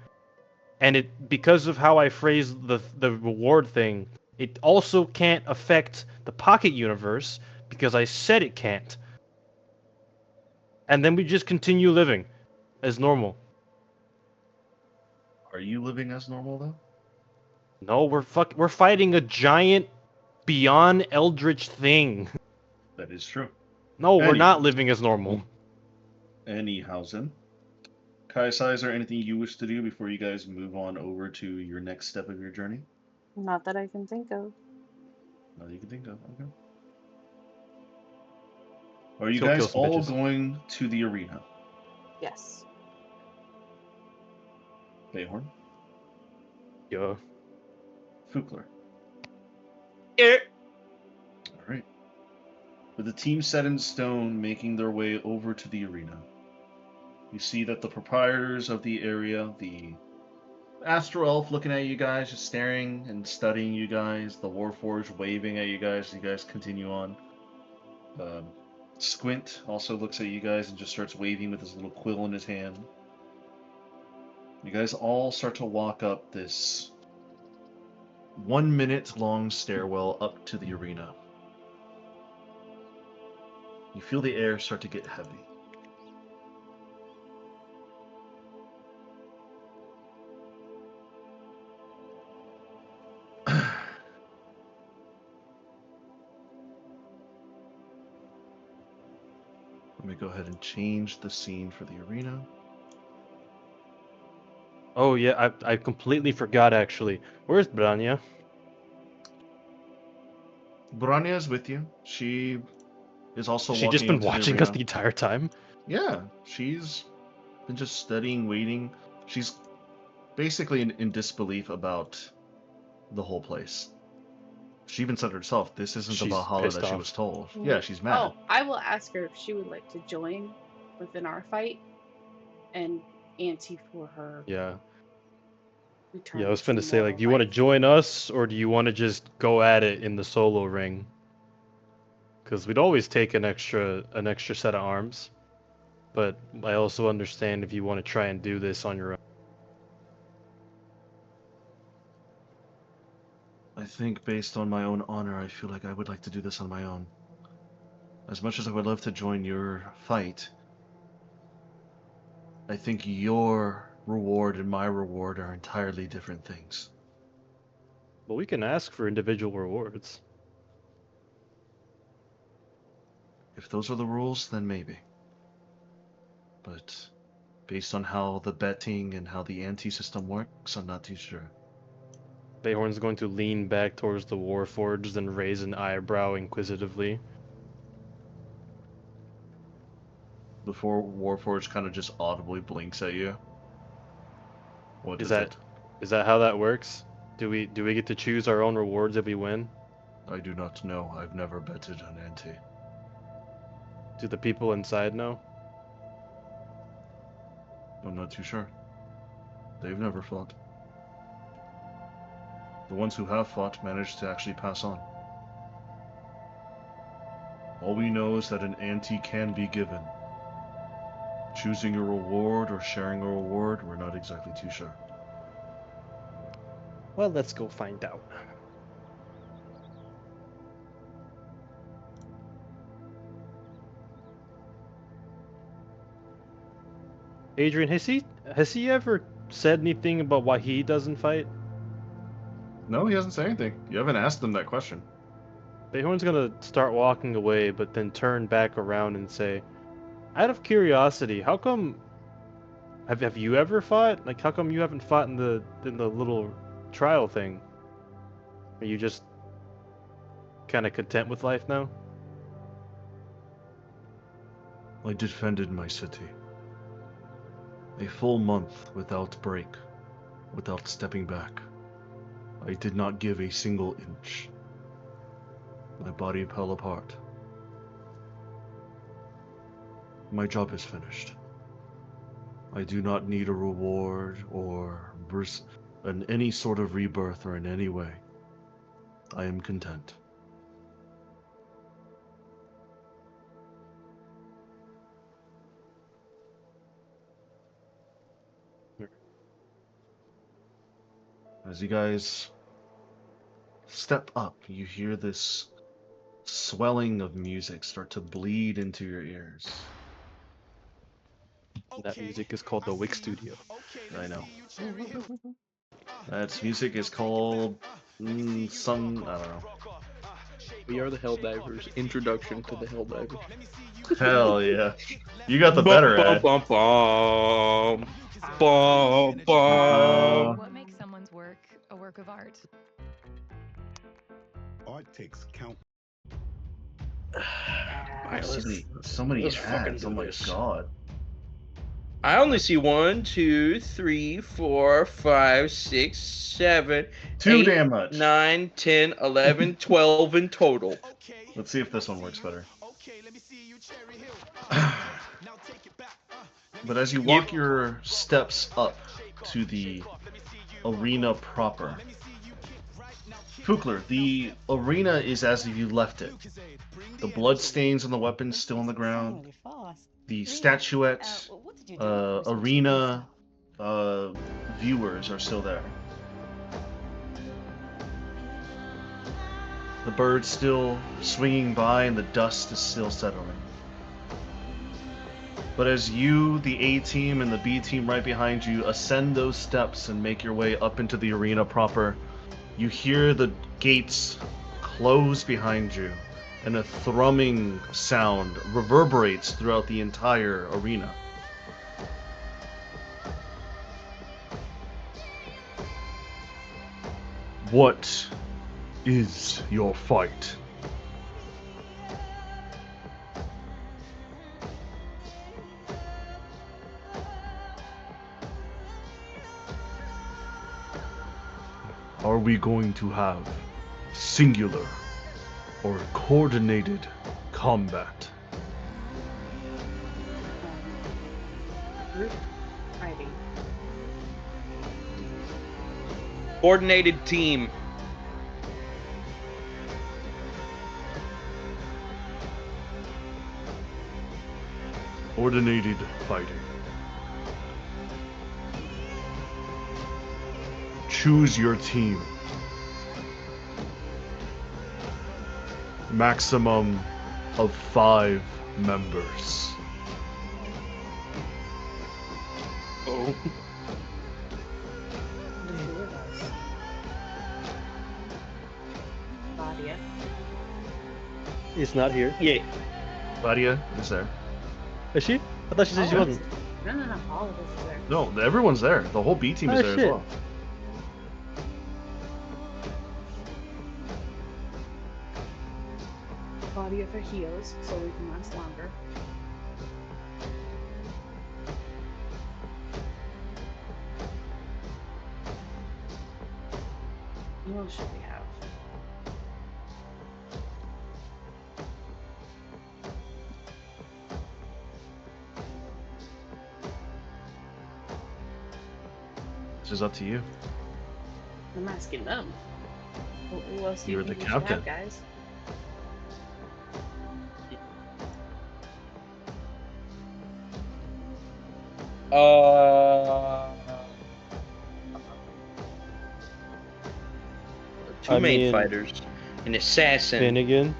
S2: And it, because of how I phrased the reward thing, it also can't affect the Pocket Universe because I said it can't. And then we just continue living as normal.
S1: Are you living as normal, though?
S2: No, we're fighting a giant beyond eldritch thing.
S1: That is true.
S2: No, we're not
S1: Anyhow.
S2: living as normal.
S1: Anyhowsen. Kaisai, is there anything you wish to do before you guys move on over to your next step of your journey?
S4: Not that I can think of.
S1: Not that you can think of. Okay. Are you
S2: Still kill
S1: guys
S2: some
S1: all
S2: bitches.
S1: going to the arena?
S4: Yes.
S1: Bayhorn?
S2: Yeah.
S1: Fukler?
S5: Yeah.
S1: All right. With the team set in stone making their way over to the arena, you see that the proprietors of the area, the Astro Elf looking at you guys, just staring and studying you guys, the Warforged waving at you guys as you guys continue on. Squint also looks at you guys and just starts waving with his little quill in his hand. You guys all start to walk up this 1 minute long stairwell up to the arena. You feel the air start to get heavy. Let me go ahead and change the scene for the arena.
S2: Oh yeah, I completely forgot actually. Where's Branya?
S1: Branya is with you. She is also
S2: Has she
S1: walking
S2: just been
S1: up to the
S2: watching
S1: arena.
S2: us the entire time?
S1: Yeah, she's been just studying, waiting. She's basically in disbelief about the whole place. She even said herself, this isn't the
S2: She's
S1: Valhalla
S2: pissed
S1: that she
S2: off.
S1: was told.
S4: Mhm.
S1: Yeah, she's mad.
S4: Oh, I will ask her if she would like to join within our fight and ante for her
S2: Yeah.
S4: return.
S2: Yeah, I was
S4: to
S2: finna say, like,
S4: normal
S2: do you want to
S4: life.
S2: join us, or do you want to just go at it in the solo ring? Because we'd always take an extra set of arms. But I also understand if you want to try and do this on your own.
S1: I think based on my own honor, I feel like I would like to do this on my own. As much as I would love to join your fight, I think your reward and my reward are entirely different things.
S2: But we can ask for individual rewards.
S1: If those are the rules, then maybe. But based on how the betting and how the ante system works, I'm not too sure.
S2: Bayhorn's going to lean back towards the Warforged and raise an eyebrow inquisitively.
S1: Before Warforged kind of just audibly blinks at you. What
S2: Is
S1: is it?
S2: that how that works? Do we get to choose our own rewards if we win?
S1: I do not know. I've never betted on ante.
S2: Do the people inside know?
S1: I'm not too sure. They've never fought. The ones who have fought managed to actually pass on. All we know is that an ante can be given. Choosing a reward or sharing a reward, we're not exactly too sure.
S2: Well, let's go find out. Adrian, has he ever said anything about why he doesn't fight?
S1: No, he hasn't said anything. You haven't asked him that question.
S2: Bayhorn's gonna start walking away, but then turn back around and say, out of curiosity, how come have you ever fought? Like, how come you haven't fought in the little trial thing? Are you just kind of content with life now?
S1: I defended my city. A full month without break, without stepping back. I did not give a single inch. My body fell apart. My job is finished. I do not need a reward or any sort of rebirth or in any way. I am content. As you guys step up, you hear this swelling of music start to bleed into your ears.
S2: That music is called the Wick Studio.
S1: I know. That music is called I don't know.
S5: We are the Helldivers. Introduction to the Helldivers.
S1: Hell yeah. You got the
S5: Bum,
S1: better
S5: bum,
S1: ad.
S5: bum, bum. Bum, bum.
S7: What makes someone's work a work of art?
S6: Art takes count.
S1: So many
S5: let's fucking
S1: ads.
S5: do
S1: Oh my
S5: this.
S1: god.
S5: I only see 1, 2, 3, 4, 5, 6, 7,
S1: Too
S5: 8,
S1: damn much.
S5: 9, 10, 11, 12 in total.
S1: Let's see if this one works better. But as you walk your steps up to the arena proper, Fukler, the arena is as if you left it. The blood stains on the weapons still on the ground. The statuette, arena viewers are still there. The bird's still swinging by and the dust is still settling. But as you, the A team, and the B team right behind you ascend those steps and make your way up into the arena proper, you hear the gates close behind you, and a thrumming sound reverberates throughout the entire arena. What is your fight? Are we going to have singular or coordinated combat?
S4: Group fighting.
S5: Coordinated team.
S1: Coordinated fighting. Choose your team. Maximum of 5 members.
S5: Oh.
S4: Claudia.
S2: He's not here.
S5: Yeah.
S1: Claudia is there.
S2: Is she? I thought she said she wasn't.
S4: No. All of us are there.
S1: No, everyone's there. The whole B team is
S2: Oh,
S1: there as
S2: shit.
S1: well.
S4: Claudia for heals, so we can last longer. What else should we have?
S1: This is up to you.
S4: I'm asking them. Who else do you
S1: You're the
S4: think we should
S1: captain.
S4: have, guys?
S5: Two
S2: I
S5: main
S2: mean,
S5: fighters, an assassin.
S2: Finnegan.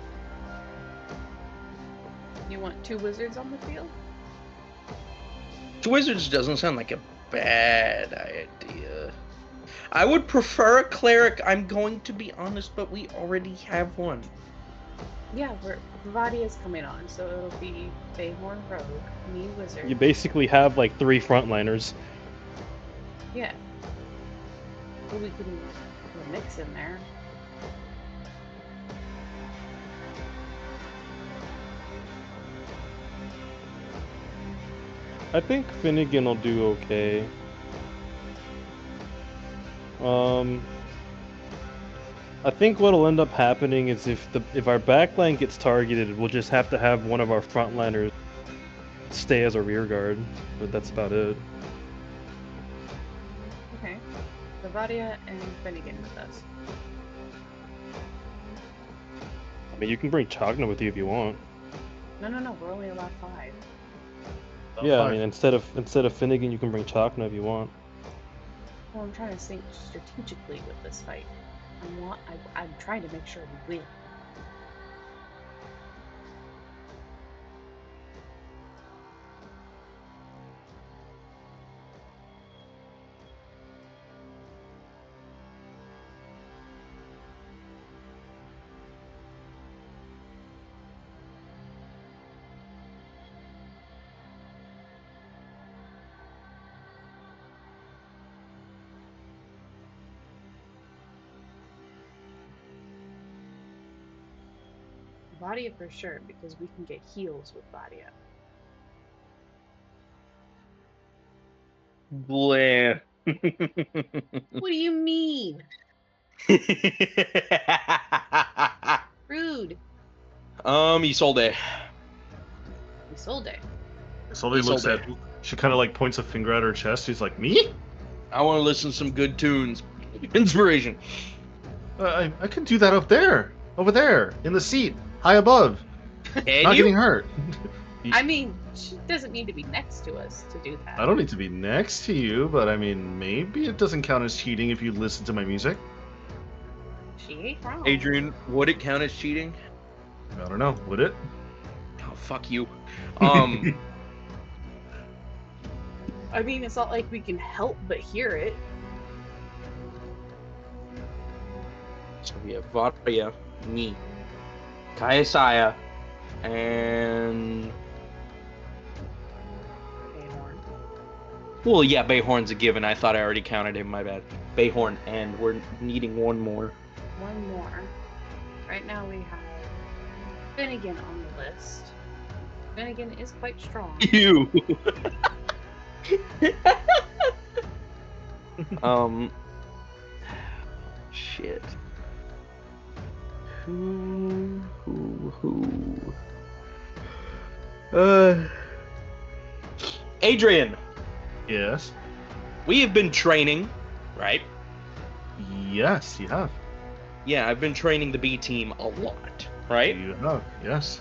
S4: You want 2 wizards on the field?
S5: Two wizards doesn't sound like a bad idea. I would prefer a cleric, I'm going to be honest, but we already have one.
S4: Yeah, Vadia's coming on, so it'll be Bayhorn Rogue, me Wizard.
S2: You basically have like 3 frontliners.
S4: Yeah. Well, we can put a mix in there.
S2: I think Finnegan will do okay. I think what'll end up happening is if our backline gets targeted, we'll just have to have one of our frontliners stay as a rear guard, but that's about it.
S4: Okay. So Vadia and Finnegan with us.
S2: I mean, you can bring Chagna with you if you want.
S4: No, we're only allowed 5.
S2: Yeah, I
S1: Five.
S2: mean, instead of Finnegan, you can bring Chagna if you want.
S4: Well, I'm trying to think strategically with this fight. I'm trying to make sure we win. Vadia for sure, because we can get heals with Vadia.
S5: Blah.
S4: What do you mean? Rude.
S5: You sold it.
S4: We sold it.
S1: Somebody
S5: He
S1: looks
S5: sold
S1: at. She kind of like points a finger at her chest. She's like, "Me?
S5: I want to listen to some good tunes. Inspiration.
S1: I can do that up there, over there, in the seat, high above,
S5: Can
S1: not
S5: you?
S1: getting hurt.
S4: I mean, she doesn't need to be next to us to do that.
S1: I don't need to be next to you, but I mean, maybe it doesn't count as cheating if you listen to my music.
S4: She ain't wrong.
S5: Adrian, would it count as cheating?
S1: I don't know. Would it?
S5: Oh, fuck you.
S4: I mean, it's not like we can help but hear it.
S5: So we have Vadia, me, Kayasaya, and...
S4: Bayhorn.
S5: Well, yeah, Bayhorn's a given. I thought I already counted him, my bad. Bayhorn, and we're needing one more.
S4: One more. Right now we have Finnegan on the list. Finnegan is quite strong.
S5: Ew. Shit. Who? Adrian,
S1: Yes.
S5: we have been training, right?
S1: Yes, you have.
S5: Yeah, I've been training the B team a lot, right?
S1: You have. Yes.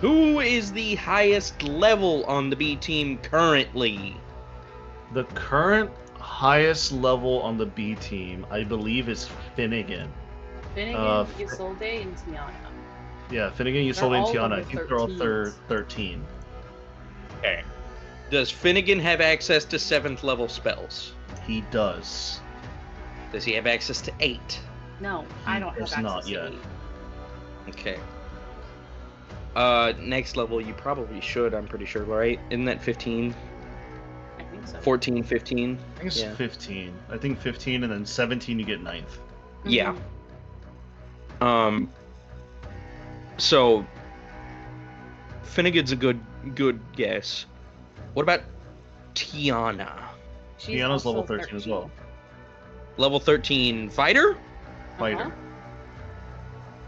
S5: Who is the highest level on the B team currently?
S1: The current highest level on the B team, I believe, is Finnegan.
S4: Finnegan, Isolde, and Tiana.
S1: Yeah, Finnegan,
S4: They're
S1: Isolde, and
S4: all
S1: Tiana. I
S4: level
S1: think they're all
S4: 13s.
S1: 13.
S5: Okay. Does Finnegan have access to 7th level spells?
S1: He does.
S5: Does he have access to 8?
S4: No, I don't have
S1: does
S4: access
S1: not
S4: to
S1: yet.
S4: 8.
S5: Okay. Next level you probably should, I'm pretty sure, right? Isn't that 15?
S4: I think so.
S5: 14, 15?
S1: I think it's
S5: Yeah.
S1: 15. I think 15, and then 17 you get 9th.
S5: Yeah.
S4: Mhm.
S5: So Finnegan's a good guess. What about Tiana?
S4: She's
S1: Tiana's
S4: also
S1: level 13 as well.
S5: Level 13 fighter?
S1: Fighter.
S4: Uh-huh.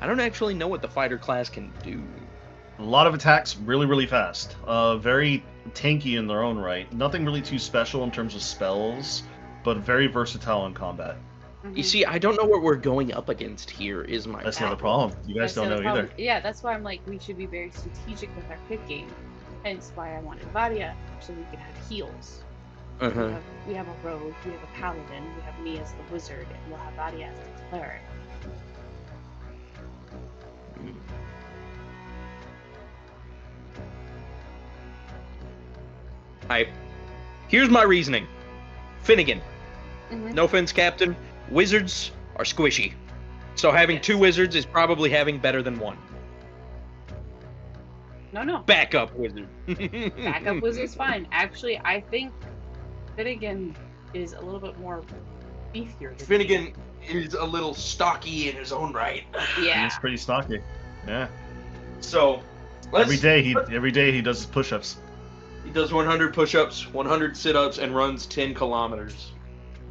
S5: I don't actually know what the fighter class can do.
S1: A lot of attacks, really, really fast. Very tanky in their own right. Nothing really too special in terms of spells, but very versatile in combat.
S5: You see, I don't know what we're going up against here. Is my
S1: That's not a
S5: problem.
S1: problem. You guys
S4: That's
S1: don't
S4: the
S1: know
S4: problem.
S1: either.
S4: Yeah, that's why I'm like, we should be very strategic with our picking. Hence why I wanted Vadia, so we could have heals. We have a rogue, we have a paladin, we have me as the wizard, and we'll have Vadia as the cleric.
S5: Here's my reasoning. Finnegan.
S4: Mhm.
S5: No offense, Captain. Wizards are squishy. So having
S4: Yes.
S5: 2 wizards is probably having better than 1.
S4: No.
S5: Backup wizard.
S4: Backup wizard's fine. Actually, I think Finnegan is a little bit more beefier than
S5: Finnegan is a little stocky in his own right.
S4: me. Yeah.
S1: He's pretty stocky. Yeah.
S5: So,
S1: Every day he does his push-ups.
S5: He does 100 push-ups, 100 sit-ups, and runs 10 kilometers.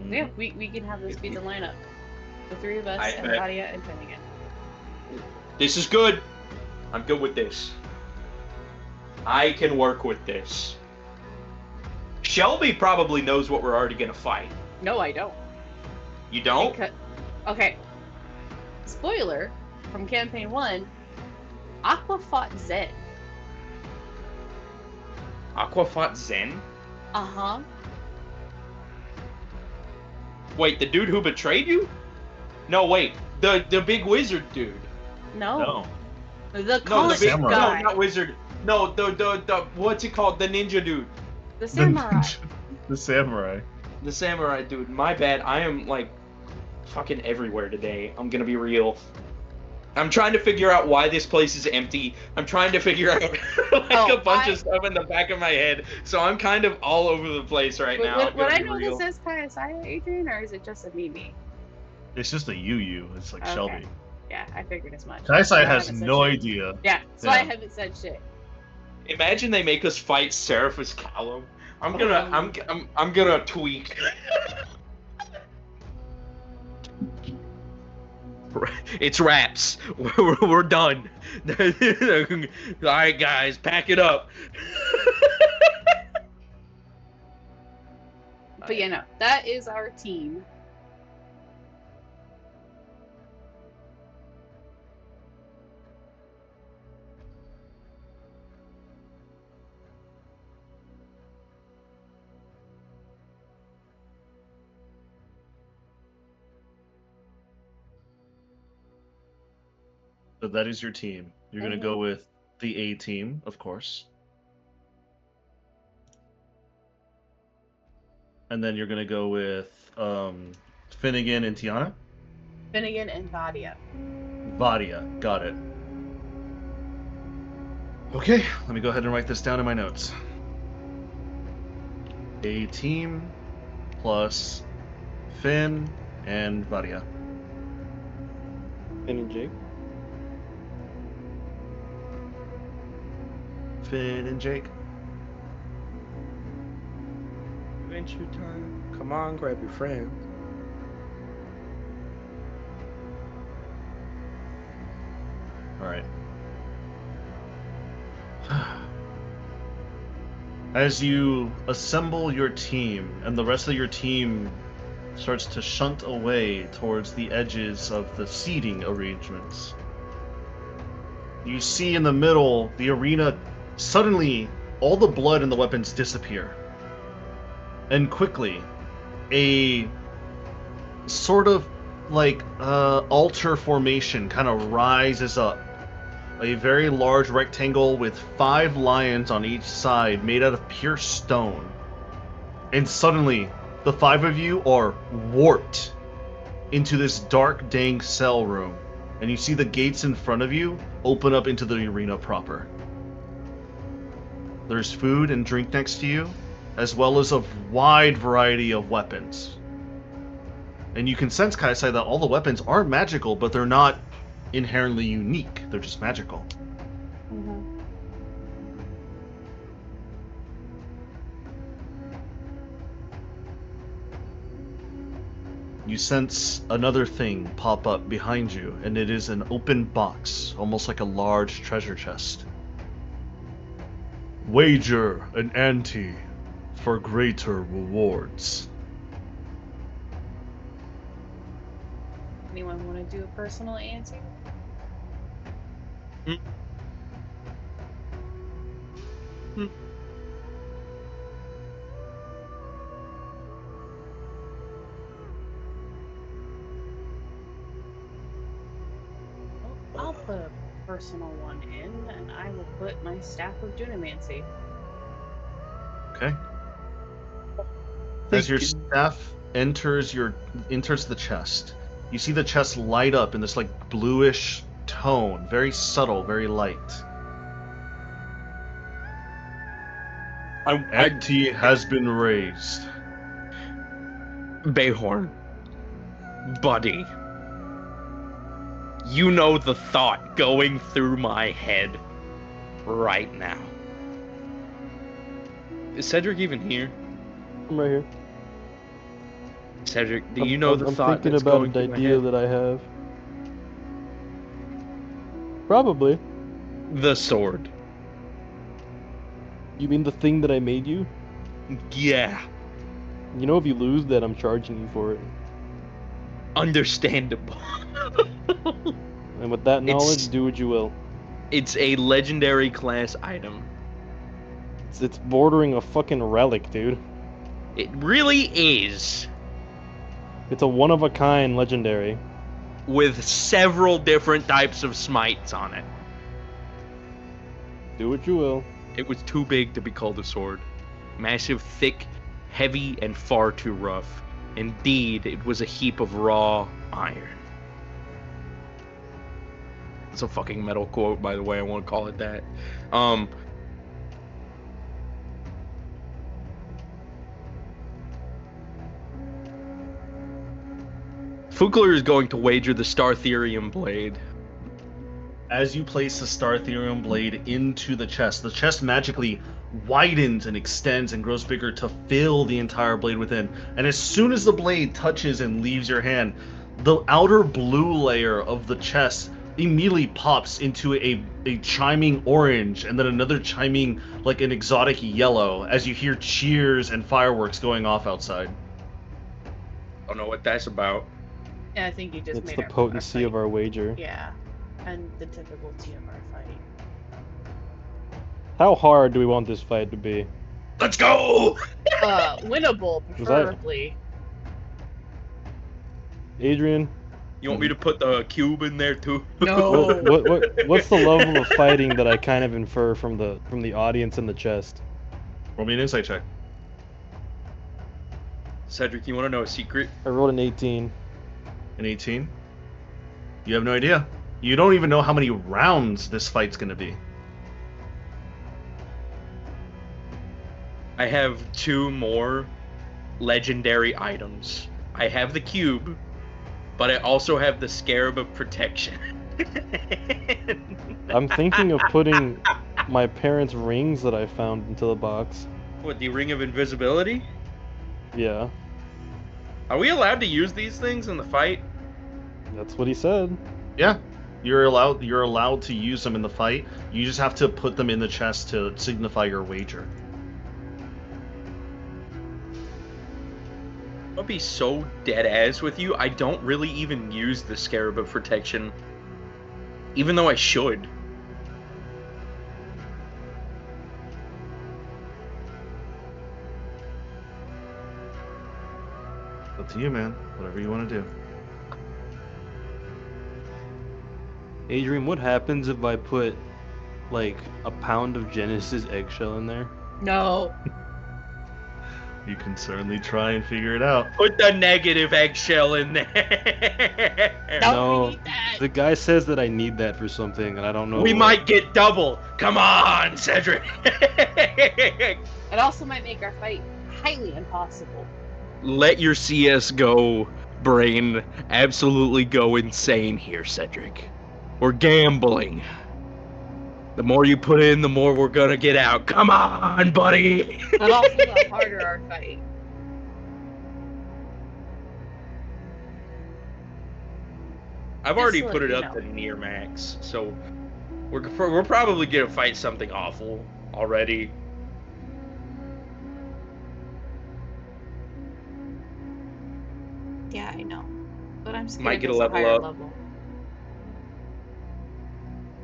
S4: Yeah, we can have this be the lineup. The 3 of us,
S5: I
S4: and
S5: bet.
S4: Vadia and Finnegan.
S5: This is good. I'm good with this. I can work with this. Shelby probably knows what we're already gonna fight.
S4: No, I don't.
S5: You don't?
S4: Okay. Spoiler from campaign 1, Aqua fought Zed.
S5: Aqua fought Zen?
S4: Uh-huh.
S5: Wait, the dude who betrayed you? No, wait. The big wizard dude.
S4: No.
S1: No.
S4: The
S5: No, the
S4: college
S5: big
S1: samurai.
S4: guy.
S5: No, not wizard. No, the what's it called? The ninja dude.
S4: The samurai.
S1: The samurai.
S5: The samurai dude. My bad. I am like fucking everywhere today. I'm gonna be real. I'm trying to figure out why this place is empty. I'm trying to figure out like a bunch of stuff in the back of my head. So I'm kind of all over the place right now.
S4: Would I
S5: to be
S4: know
S5: real.
S4: this as Kayasaya, Adrian, or is it just a me?
S1: It's just a you. It's like
S4: Okay.
S1: Shelby.
S4: Yeah, I figured as much.
S1: Kaisai
S4: So I
S1: has
S4: haven't said
S1: no
S4: shit.
S1: idea.
S4: Yeah, so I
S1: Yeah.
S4: haven't said shit.
S5: Imagine they make us fight Seraphis Callum. I'm gonna tweak. It's wraps. We're done. All right, guys, pack it up.
S4: But yeah, no, that is our team.
S1: So that is your team. You're gonna go with the A team, of course. And then you're gonna go with Finnegan and Tiana.
S4: Finnegan and Vadia.
S1: Vadia, got it. Okay, let me go ahead and write this down in my notes. A team plus Finn and Vadia.
S2: Finn and Jake.
S1: Finn and Jake.
S3: Adventure time. Come on, grab your friends.
S1: Alright. As you assemble your team, and the rest of your team starts to shunt away towards the edges of the seating arrangements, you see in the middle, the arena, suddenly, all the blood and the weapons disappear. And quickly, a sort of like altar formation kind of rises up. A very large rectangle with 5 lions on each side made out of pure stone. And suddenly, the 5 of you are warped into this dark, dank cell room. And you see the gates in front of you open up into the arena proper. There's food and drink next to you, as well as a wide variety of weapons. And you can sense, Kaisai, that all the weapons are magical, but they're not inherently unique. They're just magical. You sense another thing pop up behind you, and it is an open box, almost like a large treasure chest. Wager an ante for greater rewards.
S4: Anyone want to do a personal ante? I'll put a personal one in, and I will put my Staff of Dunamancy.
S1: Okay. As your staff enters the chest, you see the chest light up in this like bluish tone, very subtle, very light. Ante has been raised.
S5: Bayhorn, buddy, you know the thought going through my head right now. Is Cedric even here?
S2: I'm right here.
S5: Cedric, do you know the
S2: I'm
S5: thought
S2: thinking
S5: that's
S2: about
S5: going
S2: an
S5: through my
S2: idea
S5: head?
S2: that I have. Probably.
S5: The sword.
S2: You mean the thing that I made you?
S5: Yeah,
S2: You know, if you lose that, I'm charging you for it.
S5: understandable.
S2: And with that knowledge,
S5: It's-
S2: do what you will.
S5: It's a legendary class item.
S2: It's bordering a fucking relic, dude.
S5: It really is,
S2: It's a one-of-a-kind legendary.
S5: with several different types of smites on it.
S2: Do what you will.
S5: It was too big to be called a sword. Massive, thick, heavy, and far too rough. Indeed, it was a heap of raw iron. It's a fucking metal quote, by the way. I won't call it that. Fugler is going to wager the Startherium blade.
S1: As you place the Startherium blade into the chest magically widens and extends and grows bigger to fill the entire blade within. And as soon as the blade touches and leaves your hand, the outer blue layer of the chest immediately pops into a chiming orange and then another chiming like an exotic yellow as you hear cheers and fireworks going off outside.
S5: Don't know what that's about.
S4: Yeah, I think you just
S2: It's
S4: made
S2: the
S4: our
S2: potency
S4: fight.
S2: of our wager.
S4: Yeah, and the difficulty of our fight.
S2: How hard do we want this fight to be?
S5: Let's go!
S4: Winnable,
S2: Was that-
S4: preferably.
S2: Adrian,
S5: You want me to put the cube in there too?
S4: No.
S2: what's the level of fighting that I kind of infer from the audience in the chest?
S1: Roll me an insight check.
S5: Cedric, you want to know a secret?
S2: I rolled an 18.
S1: An 18. You have no idea. You don't even know how many rounds this fight's gonna be.
S5: I have 2 more legendary items. I have the cube, but I also have the Scarab of Protection.
S2: I'm thinking of putting my parents' rings that I found into the box.
S5: What, the Ring of Invisibility?
S2: Yeah,
S5: Are we allowed to use these things in the fight?
S2: that's what he said.
S1: Yeah, you're allowed to use them in the fight. You just have to put them in the chest to signify your wager.
S5: I'll be so dead ass with you. I don't really even use the Scarab of Protection, even though I should.
S1: Up to you, man. Whatever you want to do.
S2: Adrian, what happens if I put like a pound of Genesis eggshell in there?
S4: No.
S1: You can certainly try and figure it out.
S5: Put the negative eggshell in there.
S4: No, we
S2: No,
S4: need that.
S2: the guy says that I need that for something, and I don't know.
S5: We
S2: what.
S5: might get double. Come on, Cedric.
S4: It also might make our fight highly impossible.
S5: Let your CS:GO brain absolutely go insane here, Cedric. We're gambling. The more you put in, the more we're gonna get out. Come on, buddy.
S4: And also the harder our fight.
S5: I've
S4: Just
S5: already
S4: to
S5: put
S4: let
S5: it
S4: you
S5: up
S4: know.
S5: to near max, so we're probably gonna fight something awful already.
S4: Yeah, I know. But I'm I'm scared
S5: Might get a
S4: there's
S5: level
S4: higher
S5: up.
S4: level.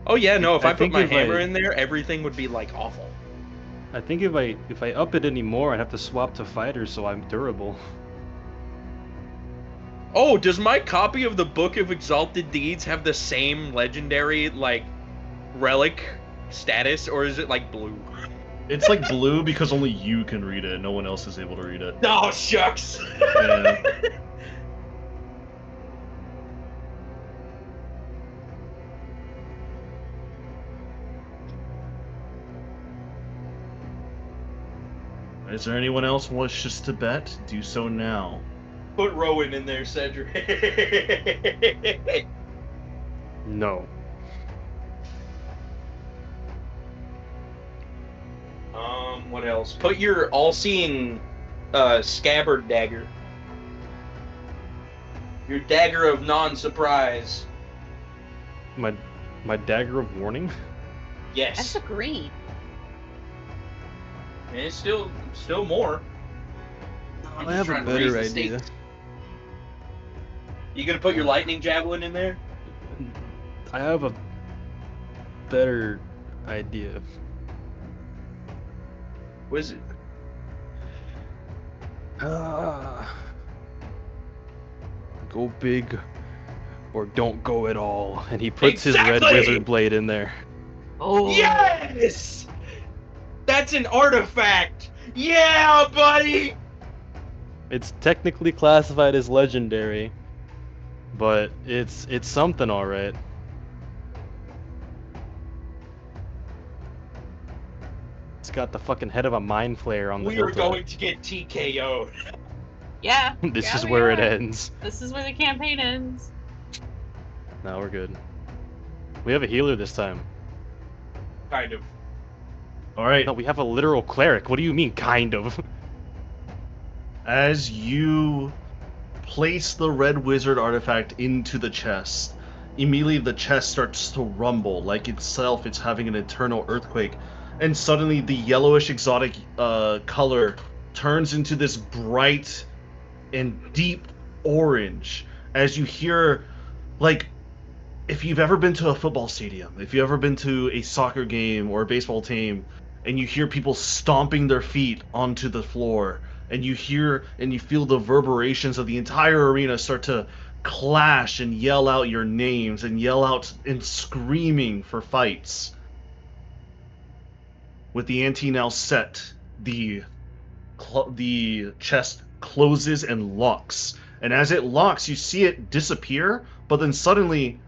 S5: Oh yeah, no. If
S2: I
S5: I put
S2: think
S5: my
S2: if
S5: hammer
S2: I-
S5: in there, everything would be like awful.
S2: I think if I up it anymore, I'd have to swap to fighter so I'm durable.
S5: Oh, does my copy of the Book of Exalted Deeds have the same legendary like relic status, or is it like blue?
S1: It's like blue because only you can read it. No one else is able to read it.
S5: Oh shucks.
S1: Yeah. Is there anyone else who wishes to bet? Do so now.
S5: Put Rowan in there, Cedric.
S2: No.
S5: What else? Put your all-seeing scabbard dagger. Your dagger of non-surprise.
S2: My dagger of warning?
S5: Yes.
S4: That's a green.
S5: And it's still more. I'm
S2: I
S5: just
S2: have a
S5: trying to raise
S2: better
S5: the
S2: idea.
S5: stakes. You gonna put your lightning javelin in there?
S2: I have a better idea.
S5: What is it?
S2: Go big or don't go at all. And he puts his red
S5: Exactly!
S2: wizard blade in there.
S4: Oh.
S5: Yes! That's an artifact! Yeah, buddy!
S2: It's technically classified as legendary, but it's something alright. It's got the fucking head of a mind flayer on the
S5: We are
S2: hilt of
S5: going to get TKO'd.
S4: Yeah.
S2: it. This
S4: yeah,
S2: is
S4: we
S2: where it
S4: are.
S2: ends.
S4: This is where the campaign ends.
S2: Now we're good. We have a healer this time.
S5: Kind of.
S1: All right.
S2: No, we have a literal cleric. What do you mean, kind of?
S1: As you place the red wizard artifact into the chest, immediately the chest starts to rumble like itself. It's having an eternal earthquake, and suddenly the yellowish exotic color turns into this bright and deep orange as you hear, like, if you've ever been to a football stadium, if you've ever been to a soccer game or a baseball team, and you hear people stomping their feet onto the floor, and you hear and you feel the reverberations of the entire arena start to clash and yell out your names and yell out and screaming for fights. With the ante now set, the chest closes and locks. And as it locks, you see it disappear, but then suddenly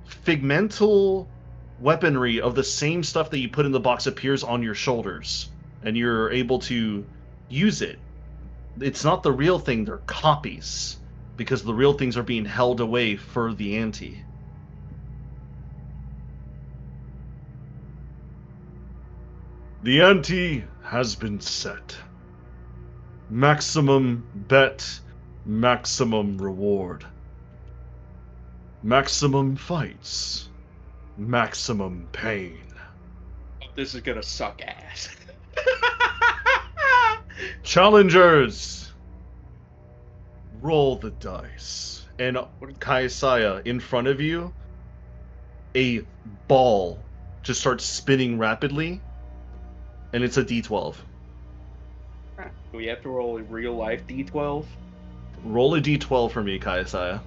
S1: figmental weaponry of the same stuff that you put in the box appears on your shoulders, and you're able to use it. It's not the real thing, they're copies, because the real things are being held away for the ante. The ante has been set. Maximum bet, maximum reward. Maximum fights, maximum pain.
S5: This is gonna suck ass.
S1: Challengers! Roll the dice. And Kaisaya, in front of you, a ball just starts spinning rapidly, and it's a d12.
S5: Do we have to roll a real life D12?
S1: Roll a d12 for me, Kaisaya.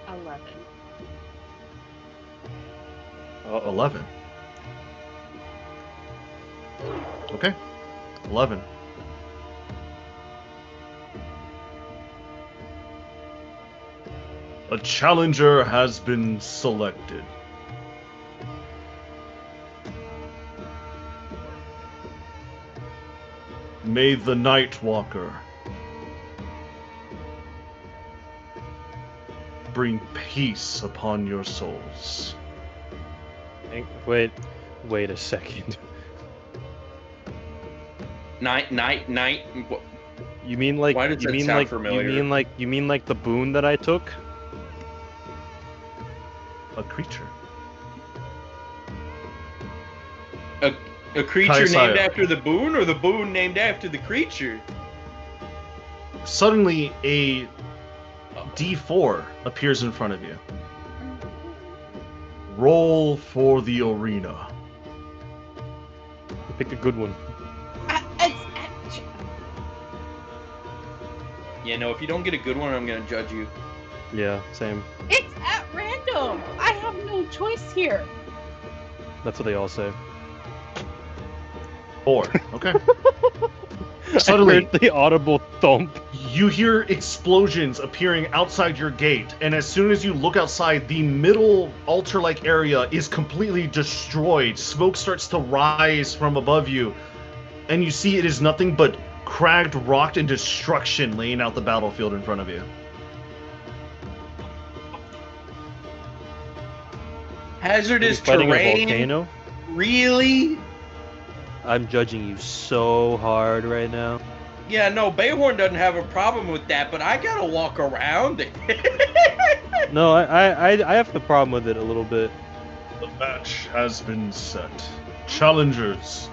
S4: 11.
S1: 11. Okay. 11. A challenger has been selected. May the Nightwalker bring peace upon your souls.
S2: Wait a second.
S5: Night.
S2: You mean like
S5: Why does
S2: you
S5: that
S2: mean
S5: sound
S2: like
S5: familiar?
S2: you mean like the boon that I took?
S1: A creature.
S5: A creature
S1: Kaisayo.
S5: named after the boon, or the boon named after the creature?
S1: Suddenly, a D4 appears in front of you. Roll for the arena.
S2: Pick a good one.
S5: Yeah, no, if you don't get a good one, I'm gonna judge you.
S2: Yeah, same.
S4: It's at random. I have no choice here.
S2: That's what they all say.
S1: 4. Okay.
S2: I
S1: Suddenly,
S2: heard the audible thump.
S1: you hear explosions appearing outside your gate, and as soon as you look outside, the middle altar-like area is completely destroyed. Smoke starts to rise from above you, and you see it is nothing but cracked rock and destruction laying out the battlefield in front of you.
S5: Hazardous
S2: Fighting a
S5: terrain?
S2: volcano?
S5: Really?
S2: I'm judging you so hard right now.
S5: Yeah, no, Bayhorn doesn't have a problem with that, but I gotta walk around it.
S2: No, I have the problem with it a little bit.
S1: The match has been set. Challengers,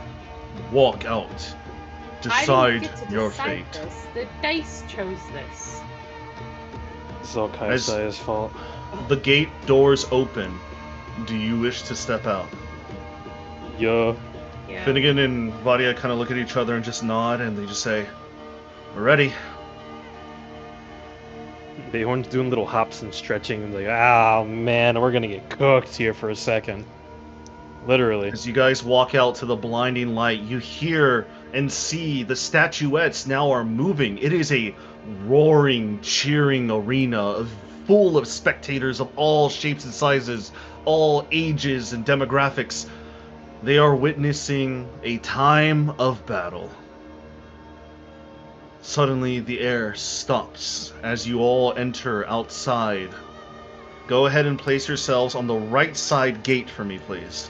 S1: walk out.
S4: I
S1: Decide
S4: didn't get to
S1: your
S4: decide
S1: fate.
S4: this. The dice chose this.
S2: It's all Kaisaya's fault.
S1: The gate doors open. Do you wish to step out?
S2: Yeah.
S4: Yeah.
S1: Finnegan and Vadia kind of look at each other and just nod, and they just say, "We're ready."
S2: Bayhorn's doing little hops and stretching and like, oh man, we're gonna get cooked here for a second. Literally.
S1: As you guys walk out to the blinding light, you hear and see the statuettes now are moving. It is a roaring, cheering arena full of spectators of all shapes and sizes, all ages and demographics. They are witnessing a time of battle. Suddenly, the air stops as you all enter outside. Go ahead and place yourselves on the right side gate for me, please.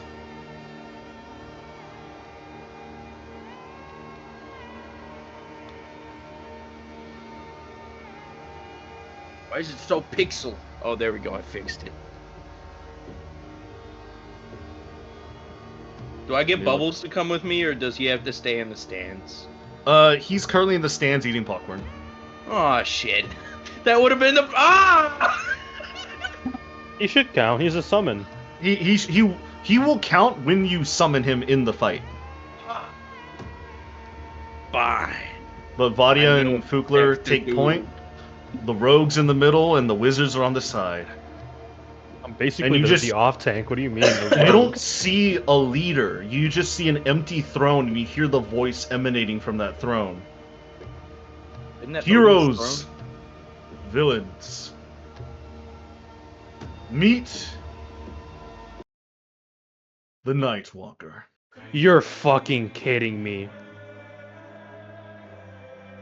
S5: Why is it so pixel? Oh, there we go. I fixed it. Do I get
S1: Yeah.
S5: Bubbles to come with me, or does he have to stay in the stands?
S1: He's currently in the stands eating popcorn.
S5: Oh shit! That would have been the
S2: He should count. He's a summon.
S1: He will count when you summon him in the fight.
S5: Fine.
S1: But Vadia
S5: I
S1: and
S5: don't
S1: Fukler
S5: have to
S1: take
S5: do-
S1: point. The rogues in the middle and the wizards are on the side.
S2: I'm basically
S1: you
S2: the,
S1: just-
S2: the off tank. What do you mean?
S1: You don't see a leader. You just see an empty throne, and you hear the voice emanating from that throne.
S5: Isn't that Odin's
S1: Heroes,
S5: throne?
S1: villains, meet the Nightwalker.
S2: You're fucking kidding me.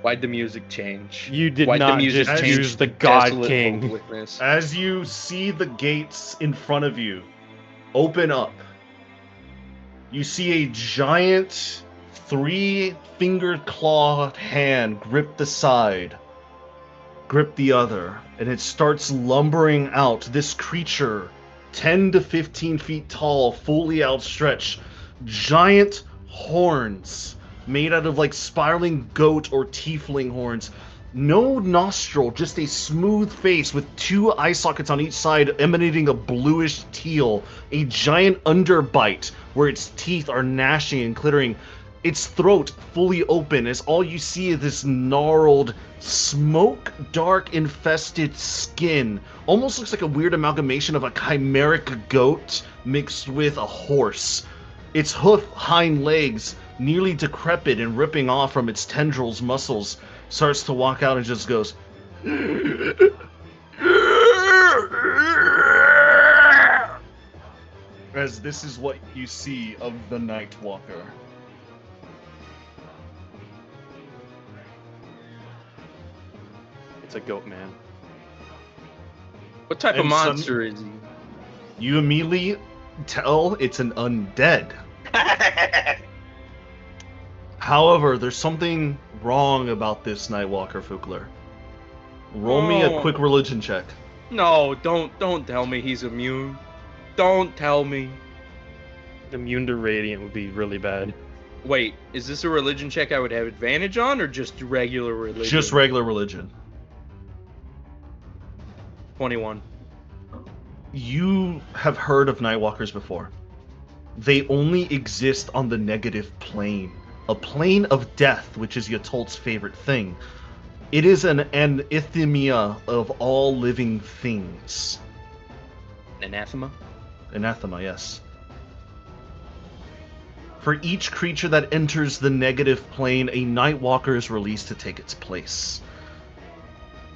S5: Why'd the music change?
S2: You did
S5: Why'd
S2: not
S5: the music
S2: just
S5: change
S2: use the
S5: to
S2: God
S5: desolate
S2: King.
S5: hopelessness?
S1: As you see the gates in front of you open up, you see a giant 3-fingered clawed hand grip the side, grip the other, and it starts lumbering out. This creature, 10 to 15 feet tall, fully outstretched, giant horns made out of like spiraling goat or tiefling horns. No nostril, just a smooth face with 2 eye sockets on each side emanating a bluish teal. A giant underbite where its teeth are gnashing and glittering. Its throat fully open as all you see is this gnarled, smoke dark infested skin. Almost looks like a weird amalgamation of a chimeric goat mixed with a horse. Its hoof hind legs, nearly decrepit and ripping off from its tendrils muscles, starts to walk out and just goes. As this is what you see of the Nightwalker.
S2: It's a goat man.
S5: What type of
S1: And
S5: monster is
S1: You immediately tell it's an undead.
S5: he?
S1: However, there's something wrong about this Nightwalker, Fukler. Roll me a
S5: Oh.
S1: quick religion check.
S5: No, don't tell me he's immune. Don't tell me.
S2: Immune to radiant would be really bad.
S5: Wait, is this a religion check I would have advantage on, or just regular religion?
S1: Just regular religion.
S5: 21.
S1: You have heard of Nightwalkers before. They only exist on the negative plane. A plane of death, which is Yatolt's favorite thing. It is an anathema of all living things.
S5: Anathema?
S1: Anathema, yes. For each creature that enters the negative plane, a Nightwalker is released to take its place.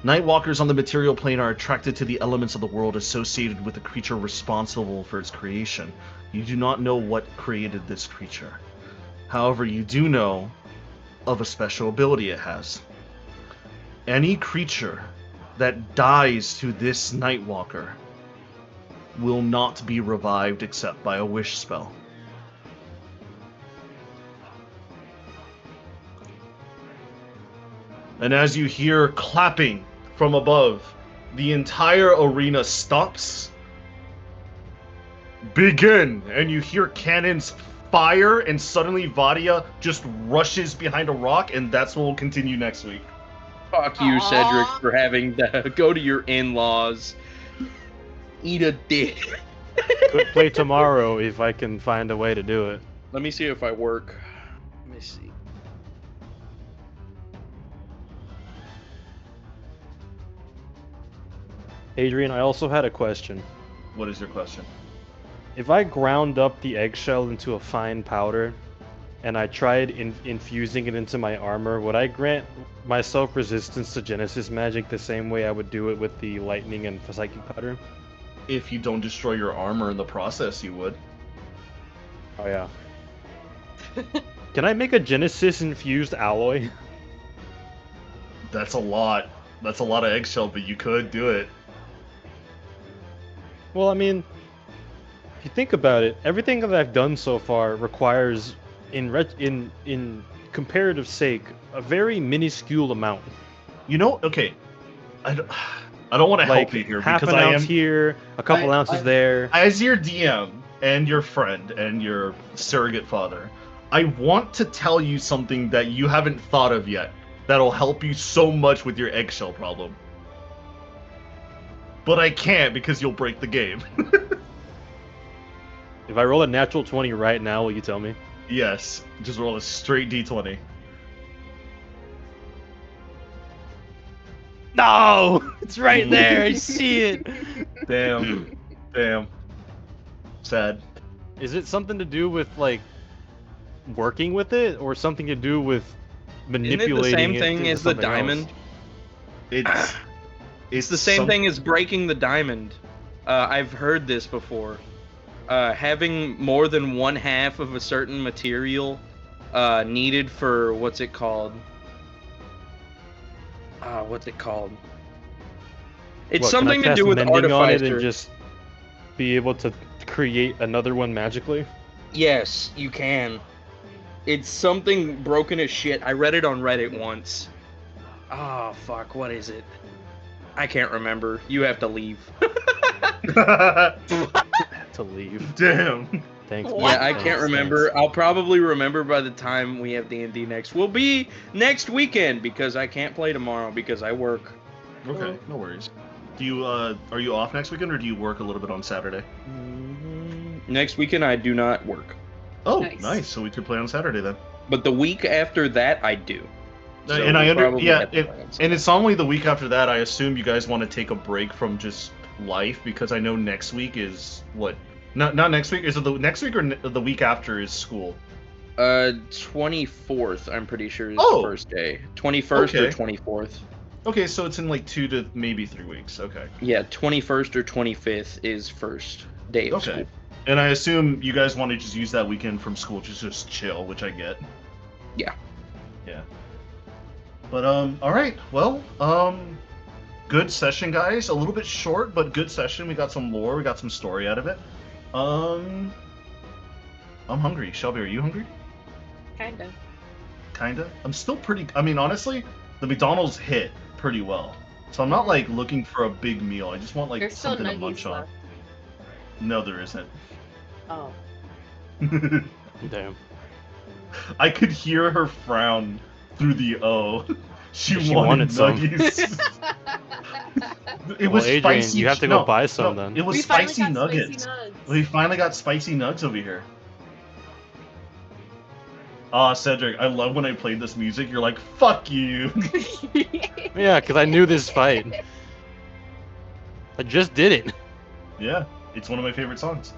S1: Nightwalkers on the material plane are attracted to the elements of the world associated with the creature responsible for its creation. You do not know what created this creature. However, you do know of a special ability it has. Any creature that dies to this Nightwalker will not be revived except by a wish spell. And as you hear clapping from above, the entire arena stops. Begin! And you hear cannons fire, and suddenly Vadia just rushes behind a rock, and that's what will continue next week.
S5: Fuck you, Cedric, for having to go to your in-laws. Eat a dick.
S2: Could play tomorrow if I can find a way to do it.
S5: Let me see if I work. Let me see.
S2: Adrian, I also had a question.
S1: What is your question?
S2: If I ground up the eggshell into a fine powder, and I tried infusing it into my armor, would I grant myself resistance to Genesis magic the same way I would do it with the lightning and psychic powder?
S1: If you don't destroy your armor in the process, you would.
S2: Oh yeah. Can I make a Genesis infused alloy?
S1: That's a lot. That's a lot of eggshell, but you could do it.
S2: Well, I mean, if you think about it, everything that I've done so far requires, in comparative sake, a very minuscule amount.
S1: You know, okay, I don't want to
S2: Like
S1: help you here
S2: half
S1: because
S2: an
S1: I
S2: ounce
S1: am
S2: here, a couple ounces there.
S1: as your DM and your friend and your surrogate father. I want to tell you something that you haven't thought of yet that'll help you so much with your eggshell problem. But I can't because you'll break the game.
S2: If I roll a natural 20 right now, will you tell me?
S1: Yes, just roll a straight d20.
S2: No! It's right there! I see it!
S1: Damn. Damn. Sad.
S2: Is it something to do with, like, working with it, or something to do with manipulating
S5: Isn't it the same
S2: it
S5: thing
S2: into
S5: as the
S2: something else?
S5: diamond?
S1: It's
S5: The same thing as breaking the diamond. I've heard this before. Having more than one half of a certain material needed for what's it called? What's it called? It's
S2: What,
S5: something
S2: can I
S5: to do
S2: cast
S5: with
S2: mending on it and
S5: artificer.
S2: just be able to create another one magically?
S5: Yes, you can. It's something broken as shit. I read it on Reddit once. Oh fuck, what is it? I can't remember. You have to leave.
S2: To leave.
S1: Damn.
S2: Thanks.
S4: What?
S2: man.
S5: Yeah, I
S2: Thanks,
S5: can't remember.
S2: thanks.
S5: I'll probably remember by the time we have D&D next. We'll be next weekend because I can't play tomorrow because I work.
S1: Okay, no worries. Do you are you off next weekend or do you work a little bit on Saturday?
S5: Next weekend I do not work.
S1: Oh,
S4: Nice.
S1: nice. So we could play on Saturday then.
S5: But the week after that I do. So
S1: And I
S5: we'll
S1: under
S5: probably
S1: yeah,
S5: have to play on
S1: and
S5: Saturday.
S1: it's only the week after that. I assume you guys want to take a break from just life because I know next week is what? Not next week. Is it the next week or the week after is school?
S5: 24th I'm pretty sure is
S1: Oh!
S5: the first day. 21st or
S1: Okay.
S5: 24th.
S1: Okay, so it's in like 2 to maybe 3 weeks. Okay.
S5: Yeah, 21st or 25th is first day of
S1: Okay.
S5: school.
S1: And I assume you guys want to just use that weekend from school to just chill, which I get.
S5: Yeah.
S1: Yeah. But all right. Well, good session, guys. A little bit short, but good session. We got some lore. We got some story out of it. I'm hungry. Shelby, are you hungry?
S4: Kinda.
S1: Kinda. I'm still pretty. I mean, honestly, the McDonald's hit pretty well. So I'm not like looking for a big meal. I just want like
S4: There's still
S1: something to
S4: nuggies
S1: munch on.
S4: left.
S1: No, there isn't.
S4: Oh.
S2: Damn.
S1: I could hear her frown through the O. She
S2: wanted some.
S1: nuggies. It
S2: Well,
S1: was
S2: Adrian,
S1: spicy.
S2: you have to go buy some then.
S1: It was
S4: We finally
S1: spicy
S4: got spicy
S1: nuggets.
S4: nugs.
S1: We finally got spicy nugs over here. Cedric, I love when I played this music. You're like, fuck you.
S2: Yeah, because I knew this fight. I just did it.
S1: Yeah, it's one of my favorite songs.